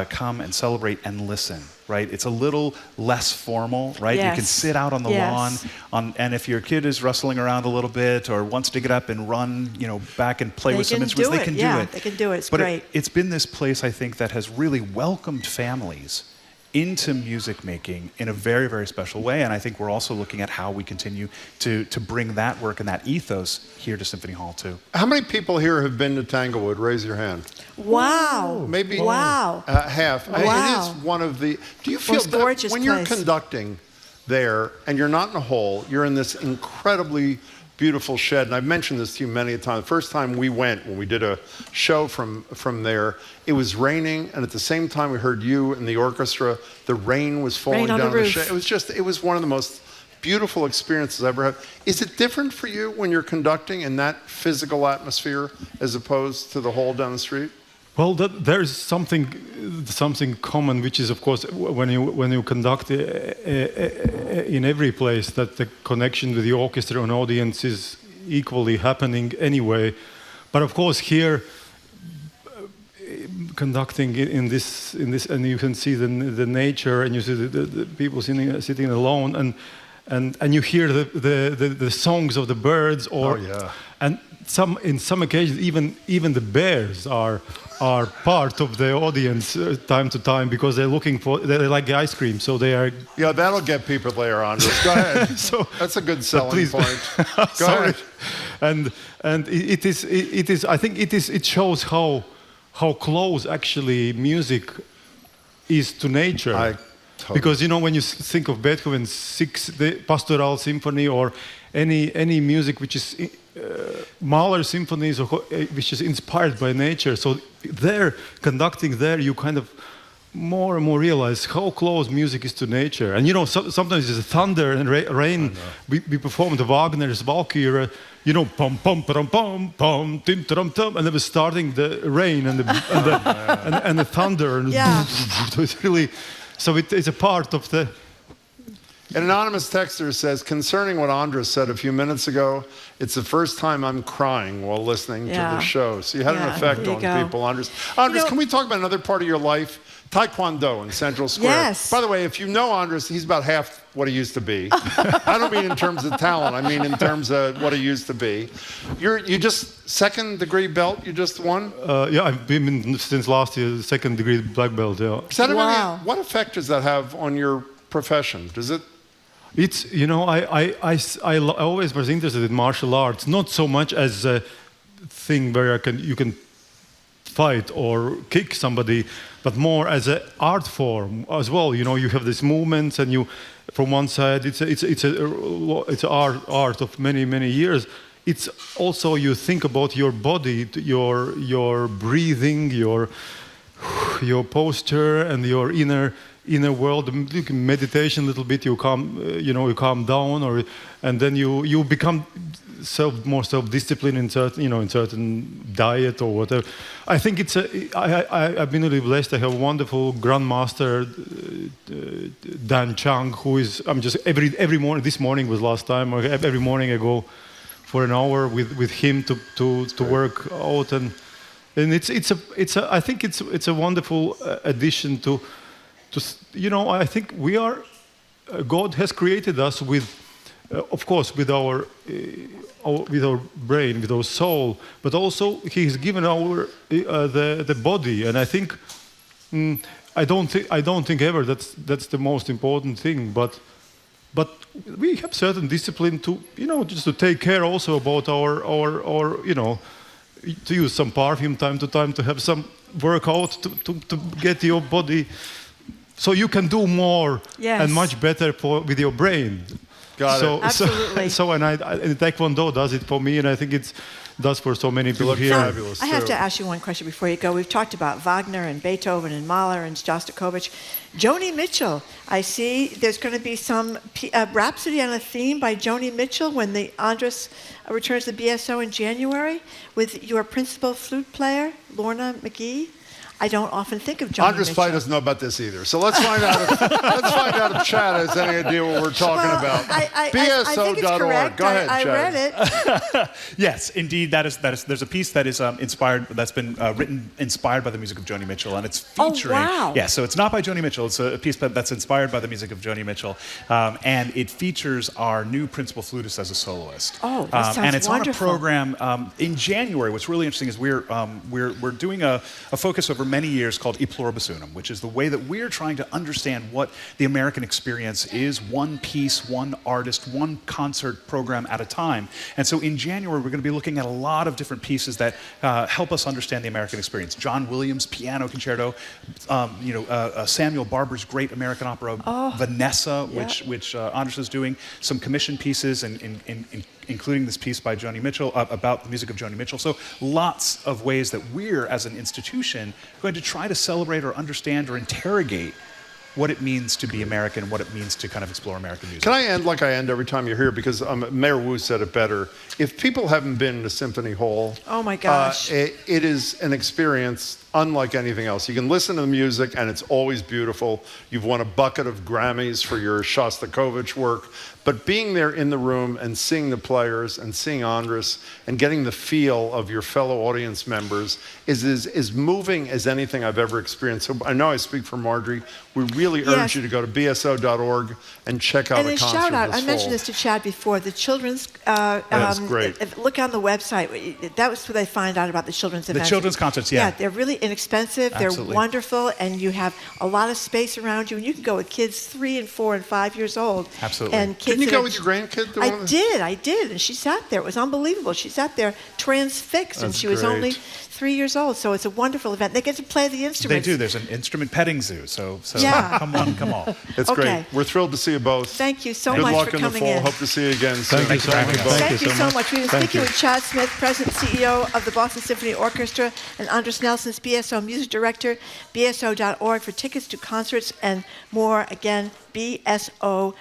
come and celebrate and listen. Right, it's a little less formal, right? Yes. You can sit out on the lawn, and if your kid is rustling around a little bit or wants to get up and run, back and play with some instruments, they can do it. They can do it. It's but great. It's been this place, I think, that has really welcomed families into music making in a very, very special way. And I think we're also looking at how we continue to bring that work and that ethos here to Symphony Hall too. How many people here have been to Tanglewood? Raise your hand. Wow. Maybe half. Wow. It is one of the... Do you feel that when you're place. conducting there and you're not in a hall, you're in this incredibly beautiful shed, and I've mentioned this to you many a time. The first time we went, when we did a show from there, it was raining, and at the same time we heard you and the orchestra, the rain was falling down on the shed. It was one of the most beautiful experiences I've ever had. Is it different for you when you're conducting in that physical atmosphere as opposed to the hall down the street? Well, there's something common, which is, of course, when you conduct in every place, that the connection with the orchestra and audience is equally happening anyway. But of course, here, conducting in this, and you can see the nature, and you see the people sitting alone, and you hear the songs of the birds, and in some occasions even the bears are part of the audience time to time, because they like the ice cream, so they are. Yeah, that'll get people there, Andris. Go ahead. So that's a good selling point. Go ahead. And it is. I think it shows how close actually music is to nature. Because when you think of Beethoven's the Pastoral Symphony, or any music which is Mahler symphonies, which is inspired by nature, so there, conducting there, you kind of more and more realize how close music is to nature. And sometimes it's thunder and rain. We performed the Wagner's Valkyrie, pom pom pom pom pom tim tum tum, and it was starting the rain and the thunder, and it's really. So it's a part of the... An anonymous texter says, concerning what Andris said a few minutes ago, it's the first time I'm crying while listening to the show. So you had an effect on people, Andris. Andris, can we talk about another part of your life? Taekwondo in Central Square. Yes. By the way, if you know Andris, he's about half what he used to be. I don't mean in terms of talent. I mean in terms of what he used to be. You just second degree belt. You just won. Yeah, I've been since last year second degree black belt. Yeah. What effect does that have on your profession? Does it? It's I always was interested in martial arts, not so much as a thing where you can fight or kick somebody, but more as an art form as well. You have these movements, and you, from one side, it's an art of many years. It's also, you think about your body, your breathing, your posture, and your inner world. You can meditation a little bit. You calm down, and then you become more self-disciplined in certain diet or whatever. I think I've been really blessed. I have a wonderful grandmaster, Dan Chang, who is every morning. This morning was last time. Every morning I go for an hour with him to work out, and I think it's a wonderful addition to. I think we are. God has created us with, of course, with our brain, with our soul, but also He has given the body. And I think I don't think ever that's the most important thing. But we have certain discipline to just to take care also about our to use some perfume time to time, to have some workout to get your body. So you can do more and much better with your brain. Got it. Absolutely. And Taekwondo does it for me, and I think it does for so many people here. Fabulous. I have to ask you one question before you go. We've talked about Wagner and Beethoven and Mahler and Shostakovich. Joni Mitchell, I see there's going to be some Rhapsody on a theme by Joni Mitchell when the Andris returns to the BSO in January with your principal flute player, Lorna McGee. I don't often think of Joni Andris Mitchell. probably doesn't know about this either. So let's find out if Chad has any idea what we're talking about. I think it's correct. Go ahead, I Chad. read it. Yes, indeed. There's a piece that is that's been written inspired by the music of Joni Mitchell, and it's featuring. Oh, wow. Yeah, so it's not by Joni Mitchell. It's a piece that's inspired by the music of Joni Mitchell, and it features our new principal flutist as a soloist. Oh, that sounds and it's wonderful. on a program in January. What's really interesting is we're doing a focus over many years called E Pluribus Unum, which is the way that we're trying to understand what the American experience is, one piece, one artist, one concert program at a time. And so in January, we're going to be looking at a lot of different pieces that help us understand the American experience. John Williams' Piano Concerto, Samuel Barber's Great American Opera, Vanessa, which Andris is doing, some commissioned pieces, including this piece by Joni Mitchell about the music of Joni Mitchell. So lots of ways that we're, as an institution, going to try to celebrate or understand or interrogate what it means to be American, what it means to kind of explore American music. Can I end like I end every time you're here? Because Mayor Wu said it better. If people haven't been to Symphony Hall, oh my gosh, it is an experience unlike anything else. You can listen to the music, and it's always beautiful. You've won a bucket of Grammys for your Shostakovich work. But being there in the room and seeing the players and seeing Andris and getting the feel of your fellow audience members is moving as anything I've ever experienced. So I know I speak for Marjorie. We really urge you to go to bso.org and check out a concert shout out, this I mentioned fall. this to Chad before, the children's, That's great. Look on the website. That was where they find out about the children's events. The children's concerts, yeah. Yeah, they're really inexpensive. Absolutely. They're wonderful, and you have a lot of space around you, and you can go with kids 3 and 4 and 5 years old. Absolutely. And kids Didn't you go with your grandkid? I did, and she sat there. It was unbelievable. She sat there transfixed, and That's she was great. only 3 years old. So it's a wonderful event. They get to play the They instruments. do. There's an instrument petting zoo. So Yeah. come on. It's great. We're thrilled to see you both. Thank you so Good much luck for in the coming fall. in. Hope to see you again soon. Thank you so much. Thank you so much. We've been Thank speaking you. with Chad Smith, President and CEO of the Boston Symphony Orchestra, and Andris Nelson's BSO Music Director. BSO.org for tickets to concerts and more. Again, BSO.org.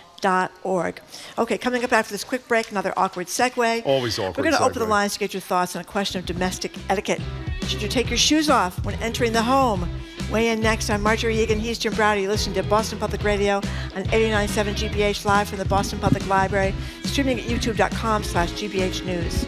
Okay, coming up after this quick break, another awkward segue. Always awkward We're going to open the segue. lines to get your thoughts on a question of domestic etiquette. Should you take your shoes off when entering the home? Weigh in next. I'm Marjorie Egan. He's Jim Browdy. Listening to Boston Public Radio on 89.7 GBH live from the Boston Public Library, streaming at youtube.com/GBH News.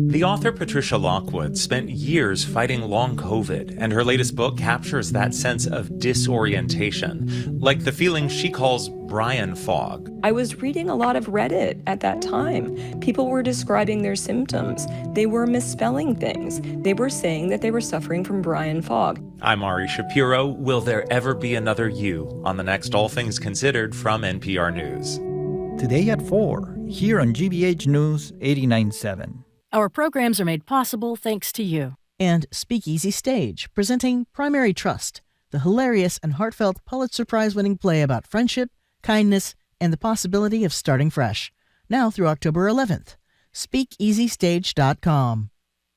The author Patricia Lockwood spent years fighting long COVID, and her latest book captures that sense of disorientation, like the feeling she calls Brian fog. I was reading a lot of Reddit at that time. People were describing their symptoms. They were misspelling things. They were saying that they were suffering from Brian fog. I'm Ari Shapiro. Will there ever be another you on the next All Things Considered from NPR News? Today at 4, here on GBH News 89.7. Our programs are made possible thanks to you. And Speakeasy Stage, presenting Primary Trust, the hilarious and heartfelt Pulitzer Prize-winning play about friendship, kindness, and the possibility of starting fresh. Now through October 11th. SpeakeasyStage.com.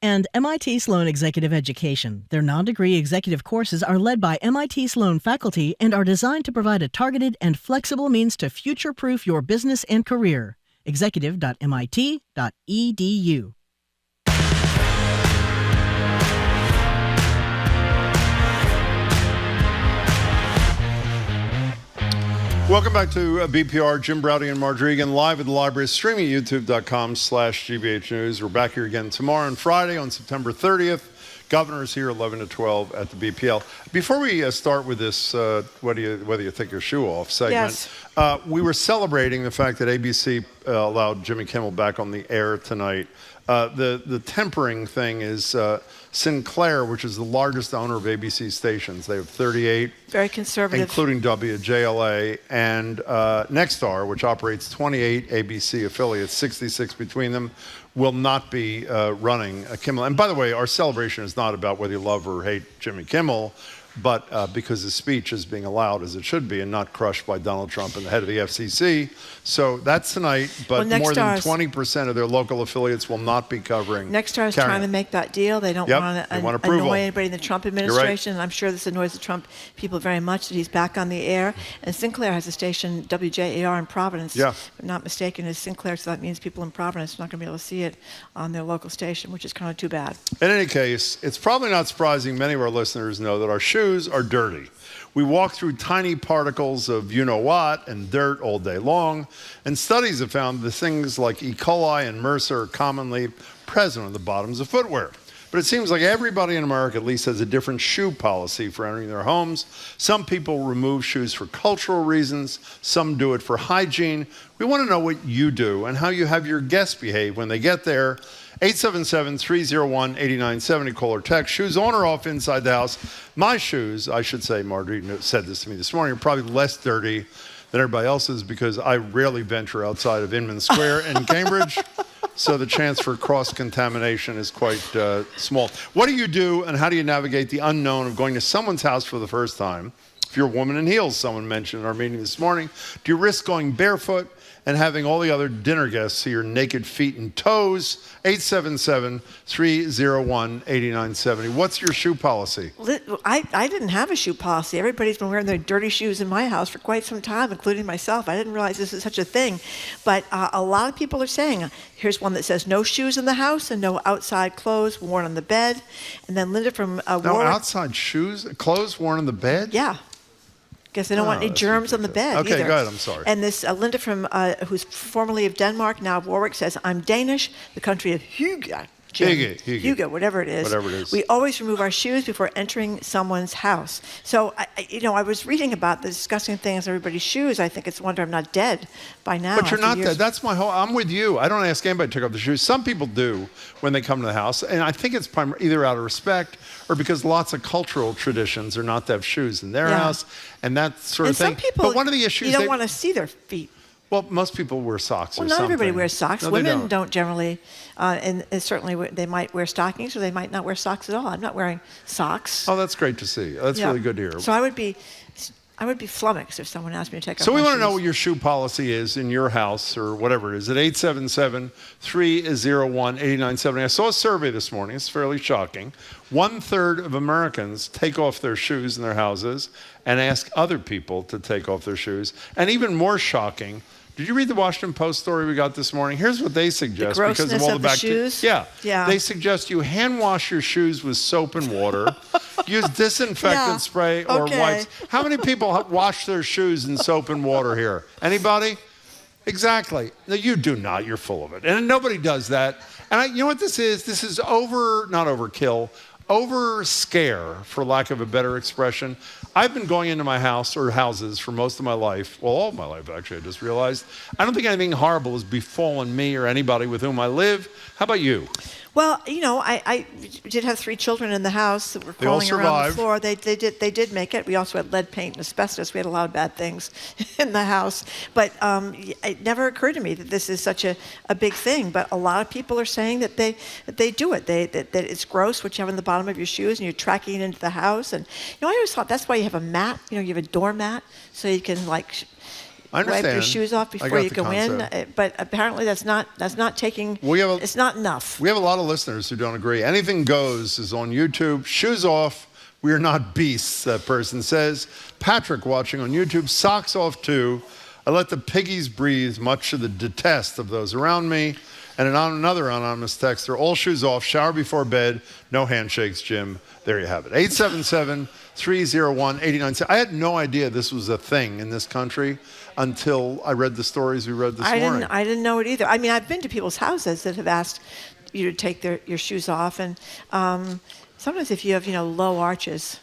And MIT Sloan Executive Education. Their non-degree executive courses are led by MIT Sloan faculty and are designed to provide a targeted and flexible means to future-proof your business and career. Executive.mit.edu. Welcome back to BPR. Jim Browdy and Marjorie Egan live at the library, streaming at youtube.com/GBH News. We're back here again tomorrow and Friday on September 30th. Governor's here 11 to 12 at the BPL. Before we start with this, whether you take your shoe off segment, we were celebrating the fact that ABC allowed Jimmy Kimmel back on the air tonight. The tempering thing is Sinclair, which is the largest owner of ABC stations. They have 38. Very conservative. Including WJLA, and Nexstar, which operates 28 ABC affiliates, 66 between them, will not be running Kimmel. And by the way, our celebration is not about whether you love or hate Jimmy Kimmel, but because his speech is being allowed as it should be and not crushed by Donald Trump and the head of the FCC. So that's tonight, but more than 20% of their local affiliates will not be covering. Nexstar is trying to make that deal. They don't want to annoy anybody in the Trump administration. And I'm sure this annoys the Trump people very much that he's back on the air. And Sinclair has a station, WJAR in Providence. Yeah. If I'm not mistaken, is Sinclair, so that means people in Providence are not going to be able to see it on their local station, which is kind of too bad. In any case, it's probably not surprising many of our listeners know that our shoes are dirty. We walk through tiny particles of you-know-what and dirt all day long, and studies have found that things like E. coli and MRSA are commonly present on the bottoms of footwear. But it seems like everybody in America at least has a different shoe policy for entering their homes. Some people remove shoes for cultural reasons. Some do it for hygiene. We want to know what you do and how you have your guests behave when they get there. 877-301-8970, call or text. Shoes on or off inside the house. My shoes, I should say, Marjorie said this to me this morning, are probably less dirty than everybody else's because I rarely venture outside of Inman Square in Cambridge. So the chance for cross-contamination is quite small. What do you do and how do you navigate the unknown of going to someone's house for the first time? If you're a woman in heels, someone mentioned in our meeting this morning, do you risk going barefoot and having all the other dinner guests see your naked feet and toes? 877-301-8970. What's your shoe policy? I didn't have a shoe policy. Everybody's been wearing their dirty shoes in my house for quite some time, including myself. I didn't realize this is such a thing. But a lot of people are saying, here's one that says no shoes in the house and no outside clothes worn on the bed. And then Linda from No outside shoes, clothes worn on the bed? Yeah. Because they don't want any germs on the bed Okay, either. go ahead, I'm sorry. And this Linda from, who's formerly of Denmark, now of Warwick, says, I'm Danish, the country of hygge. Hygge, whatever it is. Whatever it is. We always remove our shoes before entering someone's house. So, I was reading about the disgusting things everybody's shoes. I think it's a wonder I'm not dead by now. But you're not dead. That's my whole, I'm with you. I don't ask anybody to take off their shoes. Some people do when they come to the house. And I think it's either out of respect or because lots of cultural traditions are not to have shoes in their house and that sort of thing. Some people, but one of the issues you don't want to see their feet. Well, most people wear socks or something. Well, not everybody wears socks. No, Women don't generally, and certainly they might wear stockings or they might not wear socks at all. I'm not wearing socks. Oh, that's great to see. That's really good to hear. So I would be flummoxed if someone asked me to take off my shoes. So we want to know what your shoe policy is in your house or whatever it is at 877-301-8970. I saw a survey this morning. It's fairly shocking. 1/3 of Americans take off their shoes in their houses and ask other people to take off their shoes. And even more shocking, did you read the Washington Post story we got this morning? Here's what they suggest because of all the shoes. Yeah. They suggest you hand wash your shoes with soap and water. Use disinfectant spray or wipes. How many people wash their shoes in soap and water here? Anybody? Exactly. No, you do not. You're full of it. And nobody does that. And you know what this is? This is not overkill, over scare, for lack of a better expression. I've been going into my house or houses for most of my life, well, all of my life, actually, I just realized. I don't think anything horrible has befallen me or anybody with whom I live. How about you? Well, I did have 3 children in the house that were crawling around the floor. They did make it. We also had lead paint and asbestos. We had a lot of bad things in the house. But it never occurred to me that this is such a big thing. But a lot of people are saying that they do it. That it's gross what you have in the bottom of your shoes and you're tracking it into the house. And I always thought that's why you have a mat. You have a doormat so you can wipe your shoes off before you go in, but apparently that's not taking. It's not enough. We have a lot of listeners who don't agree. Anything goes is on YouTube. Shoes off. We are not beasts. That person says. Patrick watching on YouTube. Socks off too. I let the piggies breathe, much to the detest of those around me. And another anonymous texter. All shoes off. Shower before bed. No handshakes, Jim. There you have it. 877-301-8970. I had no idea this was a thing in this country until I read the stories we read this morning. I didn't know it either. I mean, I've been to people's houses that have asked you to take your shoes off, and sometimes if you have low arches,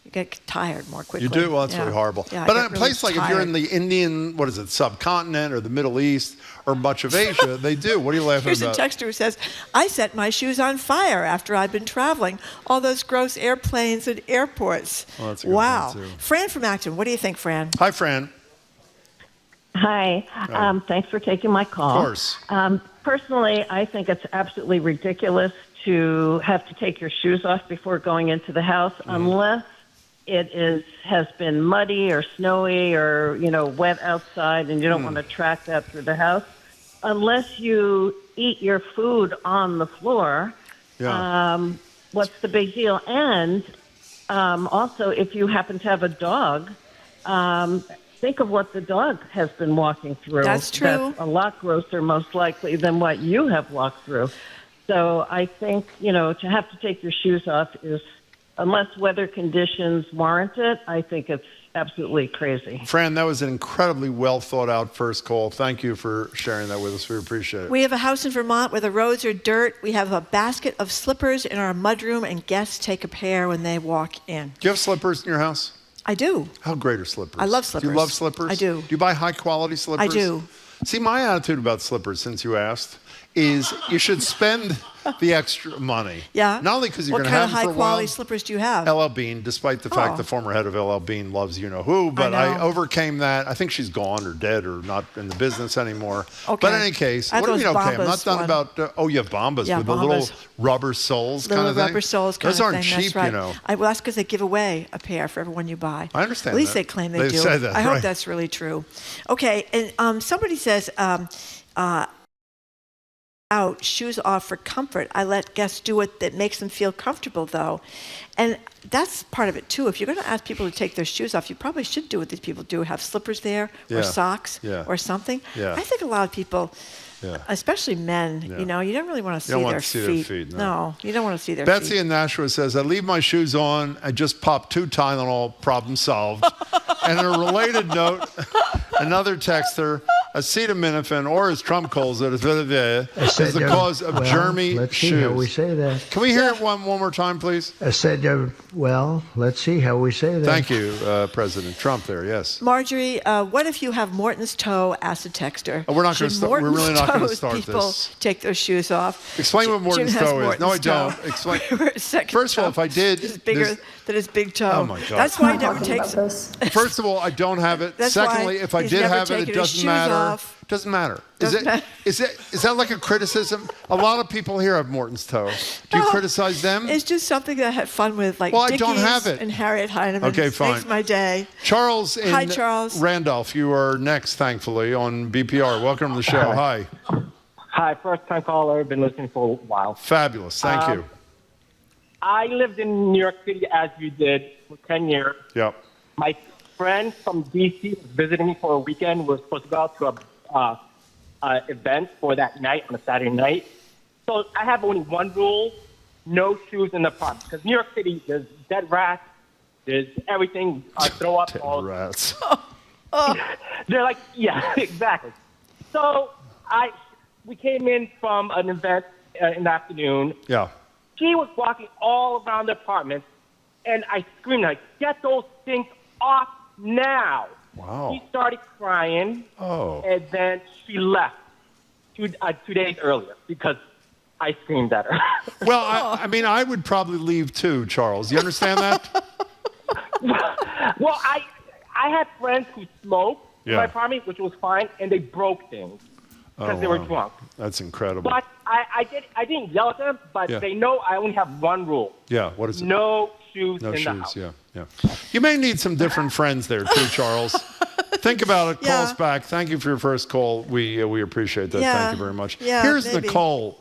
you get tired more quickly. You do? Well, that's really horrible. Yeah, but in a place like if you're in the Indian, subcontinent or the Middle East or much of Asia, they do. What are you laughing about? Here's a texter who says, I set my shoes on fire after I've been traveling. All those gross airplanes and airports. Well, that's a good point, too. Fran from Acton. What do you think, Fran? Hi, Fran. Hi. Thanks for taking my call. Of course. Personally, I think it's absolutely ridiculous to have to take your shoes off before going into the house, unless has been muddy or snowy or, wet outside and you don't want to track that through the house, unless you eat your food on the floor, what's the big deal? And also, if you happen to have a dog, think of what the dog has been walking through. That's true. That's a lot grosser, most likely, than what you have walked through. So I think, to have to take your shoes off is, unless weather conditions warrant it, I think it's absolutely crazy. Fran, that was an incredibly well thought out first call. Thank you for sharing that with us. We appreciate it. We have a house in Vermont where the roads are dirt. We have a basket of slippers in our mudroom, and guests take a pair when they walk in. Do you have slippers in your house? I do. How great are slippers? I love slippers. Do you love slippers? I do. Do you buy high quality slippers? I do. See, my attitude about slippers, since you asked, is you should spend the extra money. Yeah. Not only because you're going to have them for a What kind of high quality while. slippers do you have? LL Bean, despite the fact the former head of LL Bean loves you-know-who, but I overcame that. I think she's gone or dead or not in the business anymore. Okay. But in any case, what do you mean okay? I'm not done about, you have Bombas with the little rubber soles kind of thing? Rubber soles kind Those of aren't thing. cheap, That's right. Well, that's because they give away a pair for everyone you buy. I understand At least that. they claim they They've do. said that, I hope right. that's really true. Okay, and somebody says, out, shoes off for comfort. I let guests do what that makes them feel comfortable, though. And that's part of it, too. If you're going to ask people to take their shoes off, you probably should do what these people do, have slippers there or socks or something. Yeah. I think a lot of people, especially men, you don't really want to see their feet. No, you don't want to see their feet. Betsy in Nashua says, I leave my shoes on, I just pop 2 Tylenol, problem solved. And on a related note, another texter, acetaminophen, or as Trump calls it, is the cause of germy let's shoes. See how we say that. Can we hear it one more time, please? I said, let's see how we say that. Thank you, President Trump there, yes. Marjorie, what if you have Morton's toe, asked a texter? We're not going to start. We're really not going to start people this. Take their shoes off. Explain what Morton's toe is. No, I don't. Toe. Explain. First of all, if I did, it's bigger than his big toe. Oh my God. That's why he never takes it. First of all, I don't have it. That's Secondly, why if I he's did never have it, taken it his doesn't shoes matter. off. Doesn't matter. Doesn't matter. Is that like a criticism? A lot of people here have Morton's toe. Do you criticize them? It's just something that I had fun with, like I Dickies don't have it. and Harriet Heinemann. Okay, fine. Makes my day. Charles in Hi, Charles. Randolph, you are next, thankfully, on BPR. Welcome to the show. Hi. Hi, first-time caller. Been listening for a while. Fabulous. Thank you. I lived in New York City, as you did, for 10 years. Yep. My friend from D.C. was visiting me for a weekend. We were supposed to go out to a event for that night on a Saturday night. So I have only one rule: no shoes in the park. Because New York City, there's dead rats, there's everything. Throw up. Dead rats. They're like, yeah, exactly. So we came in from an event in the afternoon. Yeah. She was walking all around the apartment, and I screamed, like, get those things off now. Wow. She started crying, and then she left 2 days earlier because I screamed at her. Well, I mean, I would probably leave too, Charles. You understand that? Well, I had friends who smoked in my apartment, which was fine, and they broke things because they were drunk. That's incredible. But I didn't yell at them, but they know I only have one rule. Yeah, what is it? No shoes No in shoes, the house. yeah. You may need some different friends there too, Charles. Think about it. Call us back. Thank you for your first call. We appreciate that. Yeah. Thank you very much. Yeah, Here's maybe. Nicole.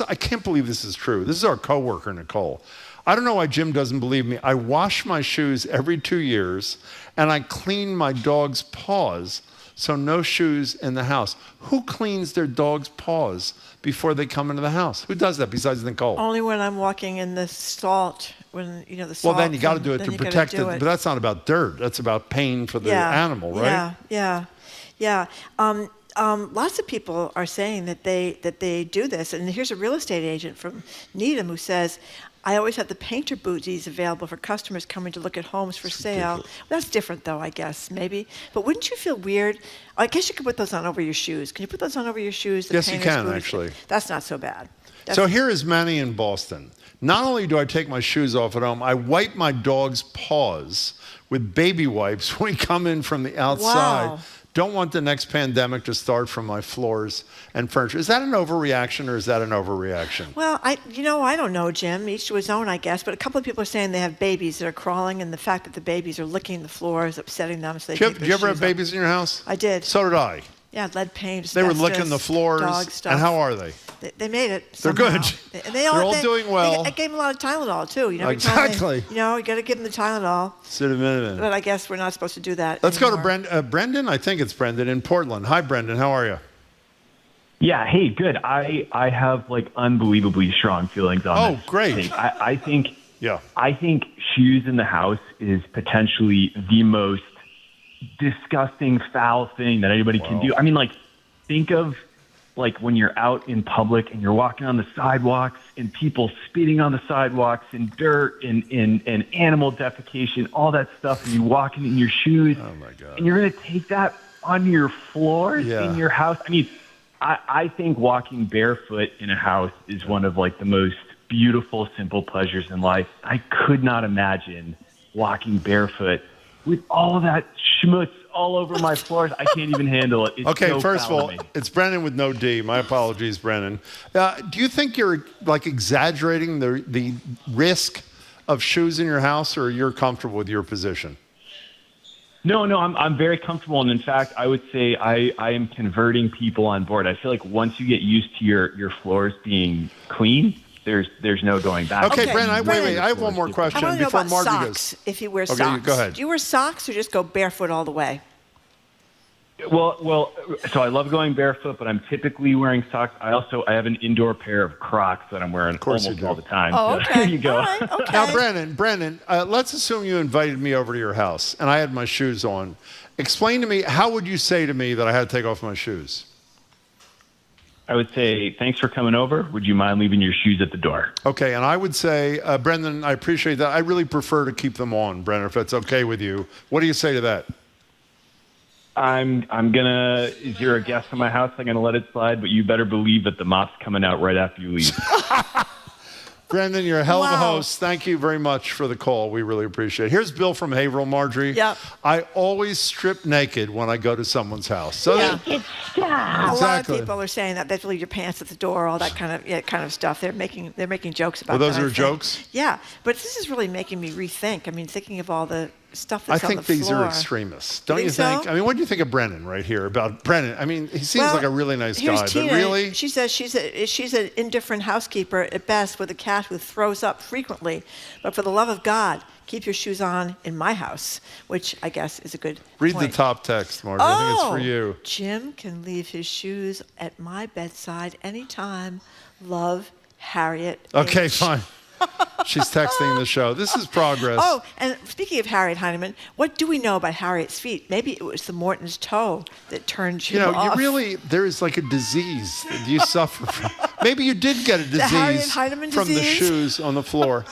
I can't believe this is true. This is our coworker, Nicole. I don't know why Jim doesn't believe me. I wash my shoes every 2 years, and I clean my dog's paws, so no shoes in the house. Who cleans their dog's paws before they come into the house? Who does that besides Nicole? Only when I'm walking in the salt, when the salt. Well, then you got to do it then to you gotta protect it. do But that's not about dirt. That's about pain for the animal, right? Yeah. Lots of people are saying that they do this, and here's a real estate agent from Needham who says, I always have the painter booties available for customers coming to look at homes for sale. That's different, though, I guess, maybe. But wouldn't you feel weird? I guess you could put those on over your shoes. Can you put those on over your shoes? Yes, you can, actually. That's not so bad. So here is Manny in Boston. Not only do I take my shoes off at home, I wipe my dog's paws with baby wipes when we come in from the outside. Wow. Don't want the next pandemic to start from my floors and furniture. Is that an overreaction or is that an overreaction? Well, I don't know, Jim. Each to his own, I guess. But a couple of people are saying they have babies that are crawling, and the fact that the babies are licking the floor is upsetting them. So Did you ever have babies in your house? I did. So did I. Yeah, lead paint. They were licking the floors. Dog stuff. And how are they? They made it. They're somehow. good. They're all doing well. I gave them a lot of Tylenol too. Exactly. You got to give them the Tylenol. But I guess we're not supposed to do that. Let's go to Brendan. I think it's Brendan in Portland. Hi, Brendan. How are you? Yeah. Hey, good. I have like unbelievably strong feelings on this. Oh, great. Thing. I think. Yeah. I think shoes in the house is potentially the most disgusting, foul thing that anybody can do. I mean, like, think of like when you're out in public and you're walking on the sidewalks and people spitting on the sidewalks and dirt and animal defecation, all that stuff, and you walking in your shoes. Oh my God. And you're going to take that on your floors in your house. I mean, I think walking barefoot in a house is one of like the most beautiful, simple pleasures in life. I could not imagine walking barefoot with all of that schmutz all over my floors. I can't even handle it. It's Okay, so first of foul all, to me. it's Brendan with no D. My apologies, Brendan. Do you think you're like exaggerating the risk of shoes in your house, or you're comfortable with your position? No, I'm very comfortable, and in fact, I would say I am converting people on board. I feel like once you get used to your floors being clean, there's no going back. Okay, Brendan, wait. I have one more question I want to know before about Margie socks. goes. If you wear Okay, socks, go ahead. Do you wear socks or just go barefoot all the way? Well, so I love going barefoot, but I'm typically wearing socks. I have an indoor pair of Crocs that I'm wearing almost all the time. Oh, So okay. there you go. All right, okay. Now, Brendan, let's assume you invited me over to your house and I had my shoes on. Explain to me, how would you say to me that I had to take off my shoes? I would say, thanks for coming over. Would you mind leaving your shoes at the door? Okay, and I would say, Brendan, I appreciate that. I really prefer to keep them on, Brendan, if that's okay with you. What do you say to that? I'm gonna. Is you're a guest in my house? I'm gonna let it slide, but you better believe that the mop's coming out right after you leave. Brendan, you're a hell of a host. Thank you very much for the call. We really appreciate it. Here's Bill from Haverhill, Marjorie. Yep. I always strip naked when I go to someone's house. So A lot of Exactly. people are saying that they leave your pants at the door, all that kind of stuff. They're making jokes about Well, those that. are I think. jokes? Yeah, but this is really making me rethink. I mean, thinking of all the stuff I that's on think the these floor. are extremists. Don't you think so? think? I mean, what do you think of Brendan right here? About Brendan? I mean, he seems Well, like a really nice here's guy, Tina. but really? She says she's an indifferent housekeeper at best with a cat who throws up frequently. But for the love of God, keep your shoes on in my house, which I guess is a good Read point. the top text, Marjorie. I think it's for you. Jim can leave his shoes at my bedside anytime. Love, Harriet. Okay, H. fine. She's texting the show. This is progress. Oh, and speaking of Harriet Heinemann, what do we know about Harriet's feet? Maybe it was the Morton's toe that turned you off. There is like a disease that you suffer from. Maybe you did get a Harriet disease Heinemann from the disease? shoes on the floor.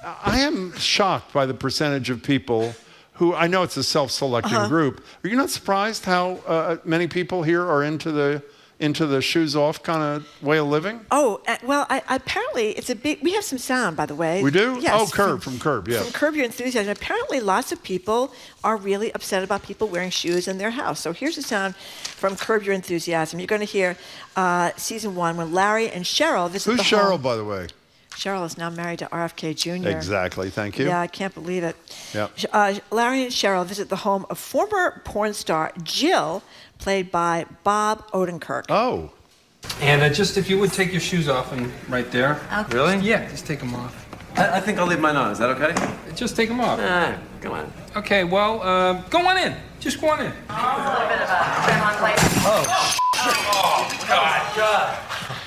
I am shocked by the percentage of people who, I know it's a self-selecting group. Are you not surprised how many people here are into the shoes off kind of way of living? Oh, well, apparently it's a big. We have some sound, by the way. We do? Yes. Oh, from Curb, yeah. From Curb Your Enthusiasm. Apparently, lots of people are really upset about people wearing shoes in their house. So here's a sound from Curb Your Enthusiasm. You're going to hear season 1 when Larry and Cheryl visit Who's the Cheryl, home. by the way? Cheryl is now married to RFK Jr. Exactly. Thank you. Yeah, I can't believe it. Yep. Larry and Cheryl visit the home of former porn star Jill, played by Bob Odenkirk. Oh. And just if you would take your shoes off and right there. Okay. Really? Yeah, just take them off. I think I'll leave mine on. Is that okay? Just take them off. Come on. Okay, well, go on in. Just go on in.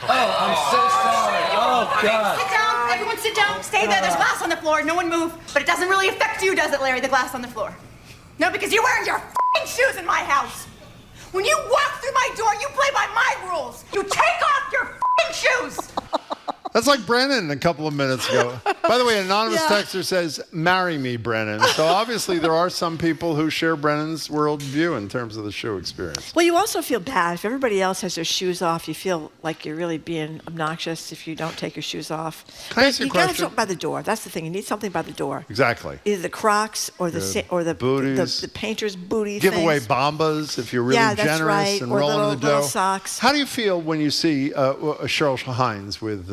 Oh, I'm so sorry. Oh, God. Sit down. Everyone sit down. Stay there. There's glass on the floor. No one move. But it doesn't really affect you, does it, Larry, the glass on the floor? No, because you're wearing your f***ing shoes in my house. When you walk through my door, you play by my rules. You take off your f***ing shoes. That's like Brennan a couple of minutes ago. By the way, an anonymous texter says, "Marry me, Brennan." So obviously there are some people who share Brennan's worldview in terms of the shoe experience. Well, you also feel bad. If everybody else has their shoes off, you feel like you're really being obnoxious if you don't take your shoes off. Can I ask you a got to have question? something by the door. That's the thing. You need something by the door. Exactly. Either the Crocs or the booties. the painter's booty Give things. away Bombas if you're really Yeah, that's generous right. and Or rolling the dough. little socks. How do you feel when you see Cheryl Hines with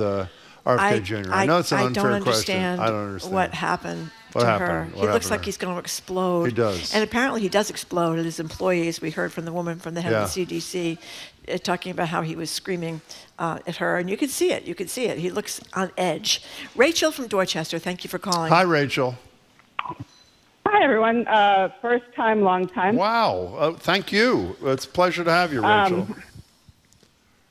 RFK Jr.? I know it's an unfair question. I don't understand. What happened What to happened? her. What He looks happened like to her? he's going to explode. He does. And apparently he does explode at his employees. We heard from the woman from the head of the CDC talking about how he was screaming at her. And you could see it. You could see it. He looks on edge. Rachel from Dorchester, thank you for calling. Hi, Rachel. Hi, everyone. First time, long time. Wow. Thank you. It's a pleasure to have you, Rachel.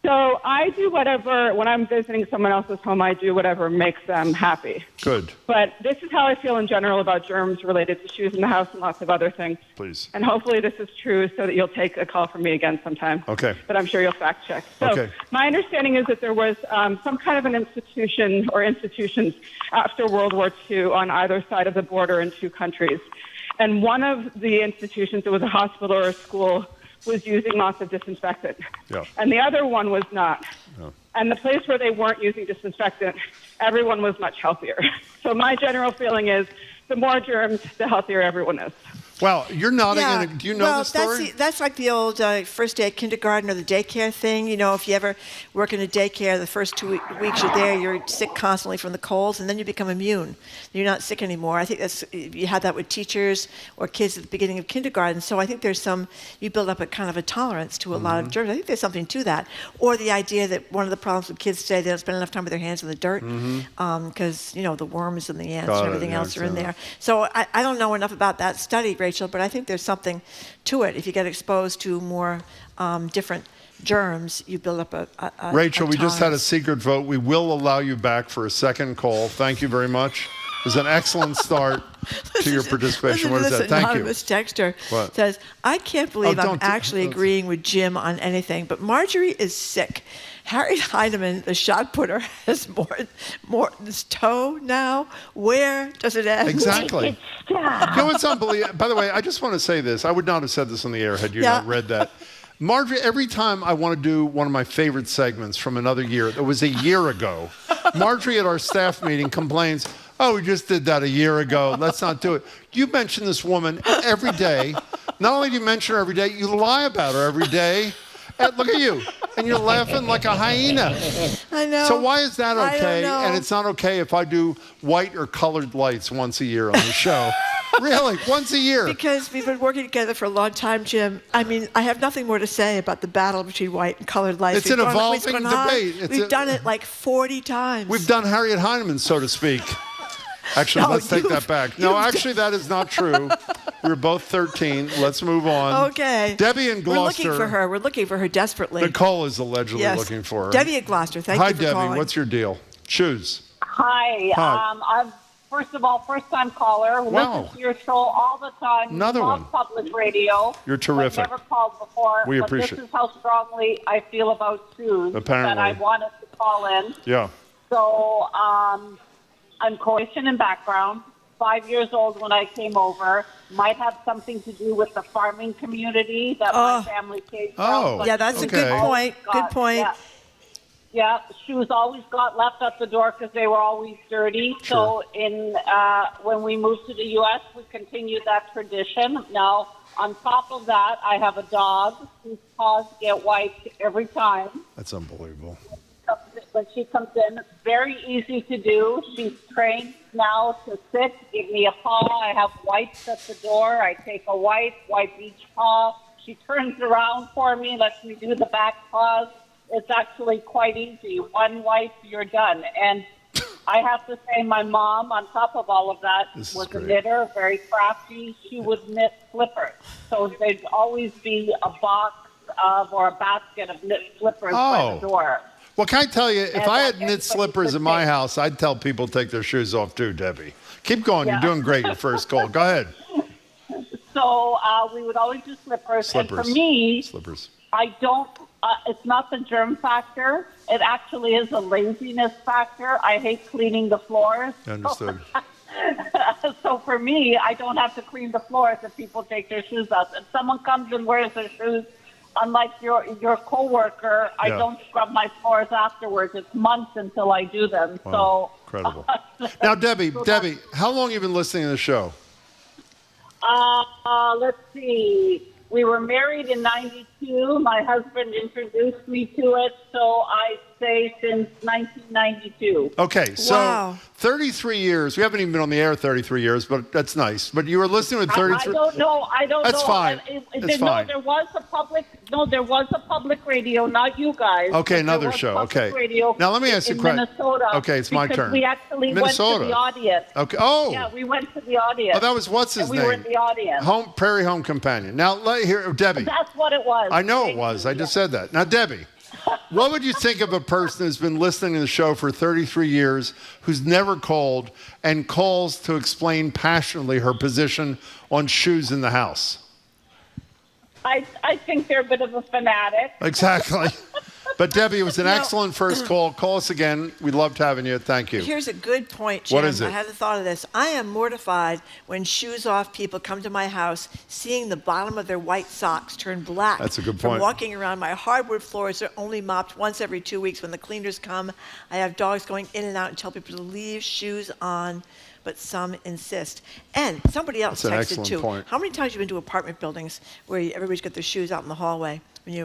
So I do whatever, when I'm visiting someone else's home, I do whatever makes them happy. Good. But this is how I feel in general about germs related to shoes in the house and lots of other things. Please. And hopefully this is true so that you'll take a call from me again sometime. Okay. But I'm sure you'll fact check. So Okay. my understanding is that there was some kind of an institution or institutions after World War II on either side of the border in two countries. And one of the institutions, it was a hospital or a school, was using lots of disinfectant. Yeah. And the other one was not. Yeah. And the place where they weren't using disinfectant, everyone was much healthier. So my general feeling is the more germs, the healthier everyone is. Well, you're nodding. Do you know the story? That's like the old first day at kindergarten or the daycare thing. You know, if you ever work in a daycare, the first 2 weeks you're there, you're sick constantly from the colds, and then you become immune. You're not sick anymore. I think you had that with teachers or kids at the beginning of kindergarten. So I think you build up a kind of a tolerance to a lot of germs. I think there's something to that. Or the idea that one of the problems with kids today, they don't spend enough time with their hands in the dirt because, the worms and the ants and everything else are in there. So I don't know enough about that study, Rachel, but I think there's something to it. If you get exposed to more different germs, you build up a Rachel, a we just had a tolerance. secret vote. We will allow you back for a second call. Thank you very much. It was an excellent start to your participation. What is that? Thank you. Anonymous texter What? says, I can't believe I'm don't- actually agreeing with Jim on anything, but Marjorie is sick. Harry Heineman, the shot putter, has Morton's toe now. Where does it end? Exactly. You know what's unbelievable? By the way, I just want to say this. I would not have said this on the air had you not read that. Marjorie, every time I want to do one of my favorite segments from another year, it was a year ago, Marjorie at our staff meeting complains, oh, we just did that a year ago. Let's not do it. You mention this woman every day. Not only do you mention her every day, you lie about her every day. And look at you. And you're laughing like a hyena. I know. So why is that I don't okay? know. And it's not okay if I do white or colored lights once a year on the show. Really? Once a year? Because we've been working together for a long time, Jim. I mean, I have nothing more to say about the battle between white and colored lights. It's an evolving debate. We've done it like 40 times. We've done Harriet Heineman, so to speak. Actually, No, let's take that back. No, actually, that is not true. We were both 13. Let's move on. Okay. Debbie in Gloucester. We're looking for her. We're looking for her desperately. Nicole is allegedly Yes. looking for her. Debbie in Gloucester, thank Hi, you for Debbie. calling. What's your deal? Shoes. Hi. Hi. I'm first of all first-time caller. Wow. Listen to your show all the time. Another Love one. public radio. You're terrific. I've never called before. We but appreciate this is how strongly I feel about shoes Apparently. that I wanted to call in. Yeah. So I'm Croatian in background. 5 years old when I came over. Might have something to do with the farming community that my family came from. Oh, but yeah, that's a shoes good always point. Good point. Yeah, shoes always got left at the door because they were always dirty. Sure. So when we moved to the U.S., we continued that tradition. Now, on top of that, I have a dog whose paws get wiped every time. That's unbelievable. When she comes in, it's very easy to do. She's trained now to sit, give me a paw. I have wipes at the door. I take a wipe each paw. She turns around for me, lets me do the back paws. It's actually quite easy. One wipe, you're done. And I have to say my mom, on top of all of that, was a knitter, very crafty. She would knit slippers. So there'd always be a box of or a basket of knit slippers by the door. Well, can I tell you, if And I had everybody knit slippers would in my take- house, I'd tell people to take their shoes off too, Debbie. Keep going. Yeah. You're doing great. Your first call. Go ahead. So we would always do slippers. And for me, Slippers. I don't. It's not the germ factor. It actually is a laziness factor. I hate cleaning the floors. Understood. So for me, I don't have to clean the floors if people take their shoes off. If someone comes and wears their shoes, unlike your coworker, I don't scrub my floors afterwards. It's months until I do them. Wow. Incredible. Now, Debbie, how long have you been listening to the show? Let's see. We were married in '92. My husband introduced me to it, so I'd say since 1992. Okay, so 33 years. We haven't even been on the air 33 years, but that's nice. But you were listening with 33. I don't know. That's fine. That's fine. There was a public radio, not you guys. Okay, another show. Okay. Radio now let me ask you a question. Minnesota. Okay, it's my turn. We actually Minnesota. went to the audience. Okay. Oh. Yeah, we went to the audience. Oh, that was what's his name? We were in the audience. Prairie Home Companion. Now here, Debbie. That's what it was. I know it was. I just said that. Now, Debbie. What would you think of a person who's been listening to the show for 33 years, who's never called, and calls to explain passionately her position on shoes in the house? I think they're a bit of a fanatic. Exactly. But Debbie, it was an excellent first call. Call us again. We loved having you. Thank you. Here's a good point, Jim. What is it? I hadn't thought of this. I am mortified when shoes-off people come to my house, seeing the bottom of their white socks turn black. That's a good From point. walking around. My hardwood floors are only mopped once every 2 weeks when the cleaners come. I have dogs going in and out and tell people to leave shoes on, but some insist. And somebody else That's an texted excellent too. point. How many times have you been to apartment buildings where everybody's got their shoes out in the hallway?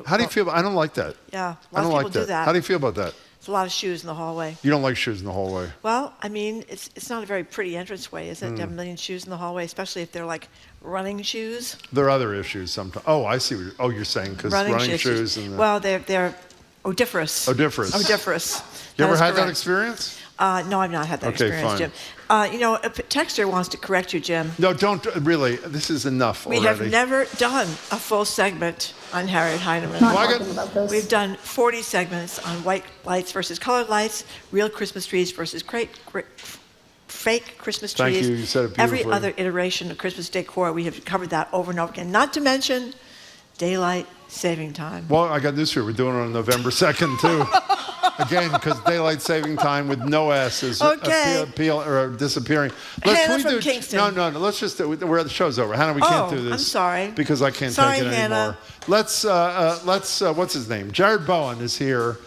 How do you feel? I don't like that. Yeah, I don't of like people do that. How do you feel about that? It's a lot of shoes in the hallway. You don't like shoes in the hallway. Well, I mean, it's not a very pretty entranceway, is it? To have a million shoes in the hallway, especially if they're like running shoes. There are other issues sometimes. Oh, I see. You're saying because running shoes and well, they're odoriferous. Odoriferous. You ever had that experience? No, I've not had that experience, fine. Jim. A texter wants to correct you, Jim. No, don't really. This is enough already. We have never done a full segment on Harriet Heinemann. We've done 40 segments on white lights versus colored lights, real Christmas trees versus fake Christmas trees. Thank you. You said it Every beautifully. other iteration of Christmas decor, we have covered that over and over again. Not to mention daylight saving time. Well, I got news for you. We're doing it on November 2nd, too. Again, because daylight saving time with no S is disappearing. Hannah from Kingston. No. Let's just the show's over. Hannah, we can't do this. I'm sorry. Because I can't Sorry, take it Hannah. anymore. Let's what's his name? Jared Bowen is here.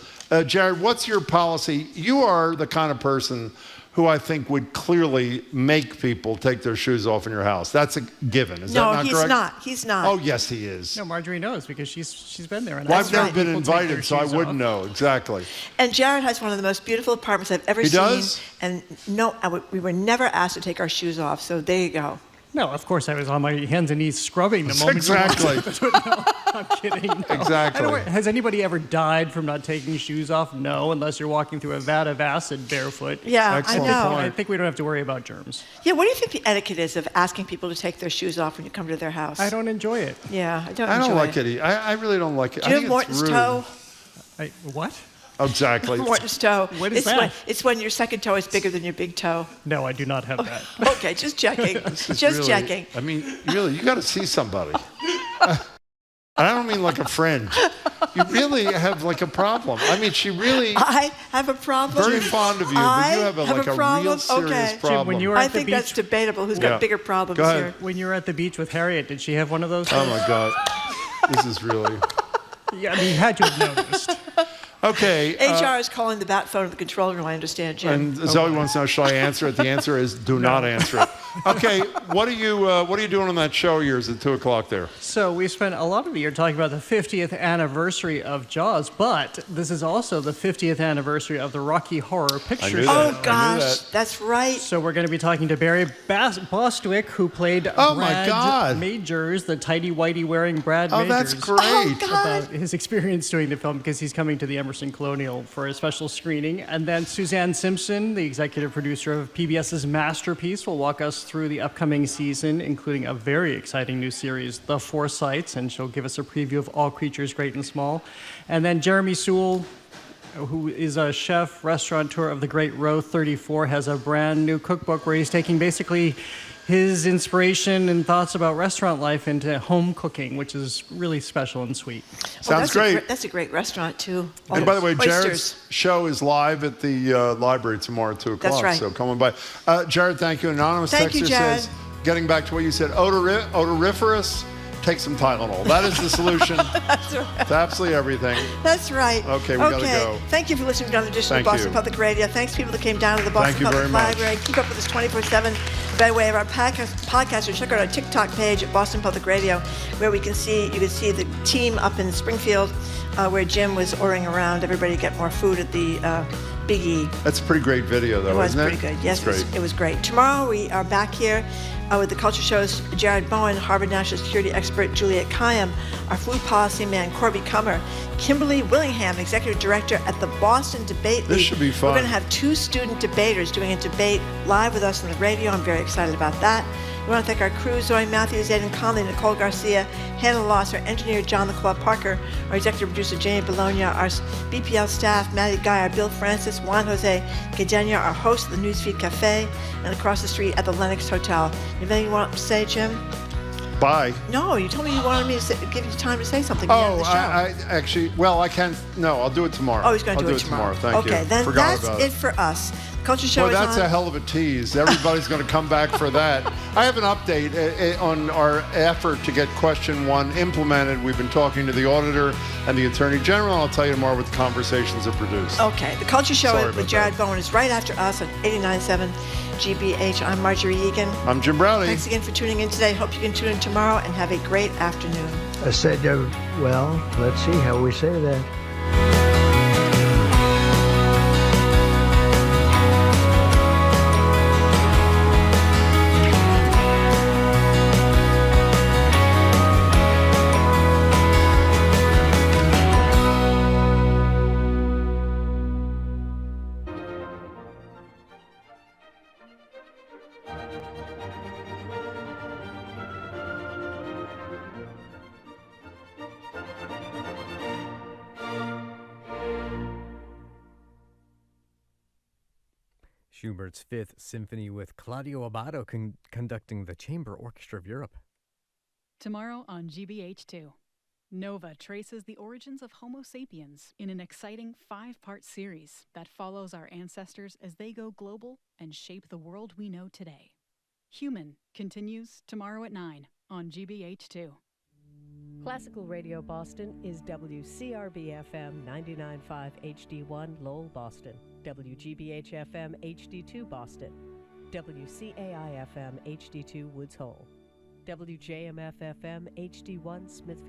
Jared, what's your policy? You are the kind of person who I think would clearly make people take their shoes off in your house. That's a given. Is that not correct? No, he's not. He's not. Oh, yes, he is. No, Marjorie knows because she's been there. And Well, I've never been invited, so I wouldn't know. Exactly. And Jared has one of the most beautiful apartments I've ever He seen. does? And no, we were never asked to take our shoes off, so there you go. No, of course I was on my hands and knees scrubbing the moment. Exactly. No, I'm kidding. No. Exactly. Has anybody ever died from not taking shoes off? No, unless you're walking through a vat of acid barefoot. Yeah, I know. I think we don't have to worry about germs. Yeah, what do you think the etiquette is of asking people to take their shoes off when you come to their house? I don't enjoy it. Yeah, I don't I enjoy don't like it. I really don't like it. Do you I have think it's Morton's rude. toe? What? Exactly. Morton's toe. What is that? It's when your second toe is bigger than your big toe. No, I do not have that. Okay, just checking. Just Really- checking. I mean, really, you got to see somebody. I don't mean like a friend. You really have like a problem. I mean, she really I have a problem. very fond of you, but you have like a real serious problem. Jim, when you were I at the think beach, that's debatable. Who's Yeah. got bigger problems Go ahead. here? when you were at the beach with Harriet, did she have one of those? Oh my God, this is really Yeah, I mean, you had to have noticed. okay. HR is calling the bat phone of the control room, I understand, Jim. And Zoe wants to know, should I answer it? The answer is do not answer it. Okay, what are you doing on that show of yours at 2 o'clock there? So we spent a lot of the year talking about the 50th anniversary of Jaws, but this is also the 50th anniversary of the Rocky Horror Picture Show. Oh gosh, that's right. So we're going to be talking to Barry Bostwick, who played Oh, my Brad God. Majors, the tidy whitey wearing Brad Oh, Majors. that's great. About his experience doing the film because he's coming to the Emerson Colonial for a special screening. And then Suzanne Simpson, the executive producer of PBS's Masterpiece, will walk us through the upcoming season, including a very exciting new series, The Foresights, and she'll give us a preview of All Creatures Great and Small. And then Jeremy Sewell, who is a chef, restaurateur of the Great Row 34, has a brand new cookbook where he's taking basically his inspiration and thoughts about restaurant life into home cooking, which is really special and sweet. Sounds great. That's a great restaurant, too. And by the way, Oysters. Jared's show is live at the library tomorrow at 2 o'clock. That's right. So come on by. Jared, thank you. Anonymous Thank you, texter Jared. says, getting back to what you said, odoriferous, take some Tylenol. That is the solution That's right. to absolutely everything. That's right. Okay, we gotta go. Thank you for listening to another edition Thank of Boston you. Public Radio. Thanks to people that came down to the Thank Boston you Public very much. Library. Keep up with us 24/7 by way of our podcast. Or check out our TikTok page at Boston Public Radio, where you can see the team up in Springfield, where Jim was ordering around everybody to get more food at the Big E. That's a pretty great video, though, It was isn't it? pretty good. Yes, It's great. it was great. Tomorrow we are back here with the Culture Show's Jared Bowen, Harvard National Security expert Juliette Kayyem, our food policy man Corby Kummer, Kimberly Willingham, executive director at the Boston Debate League. This should be fun. We're going to have 2 student debaters doing a debate live with us on the radio. I'm very excited about that. We want to thank our crew, Zoe Matthews, Aidan Conley, Nicole Garcia, Hannah Loss, our engineer, John the Claw Parker, our executive producer, Jamie Bologna, our BPL staff, Maddie Guy, our Bill Francis, Juan Jose Cadena, our host of the Newsfeed Cafe, and across the street at the Lennox Hotel. You have anything you want to say, Jim? Bye. No, you told me you wanted me to give you time to say something. at the end of the show. I actually, well, I can't. No, I'll do it tomorrow. Oh, he's going to I'll do it tomorrow. Thank you. Okay, then Forgot that's about it for us. Culture Show Well, is that's on. a hell of a tease. Everybody's going to come back for that. I have an update on our effort to get question 1 implemented. We've been talking to the auditor and the attorney general. I'll tell you tomorrow what the conversations have produced. Okay, the Culture Show Sorry with about Jared Bowen is right after us on 89.7 GBH. I'm Marjorie Egan. I'm Jim Browdy. Thanks again for tuning in today. Hope you can tune in tomorrow and have a great afternoon. I said, well, let's see how we say that. Schubert's Fifth Symphony with Claudio Abbado conducting the Chamber Orchestra of Europe. Tomorrow on GBH2, Nova traces the origins of Homo sapiens in an exciting 5-part series that follows our ancestors as they go global and shape the world we know today. Human continues tomorrow at 9 on GBH2. Classical Radio Boston is WCRB-FM 99.5 HD1 Lowell, Boston, WGBH-FM HD2 Boston, WCAI-FM HD2 Woods Hole, WJMF-FM HD1 Smithfield,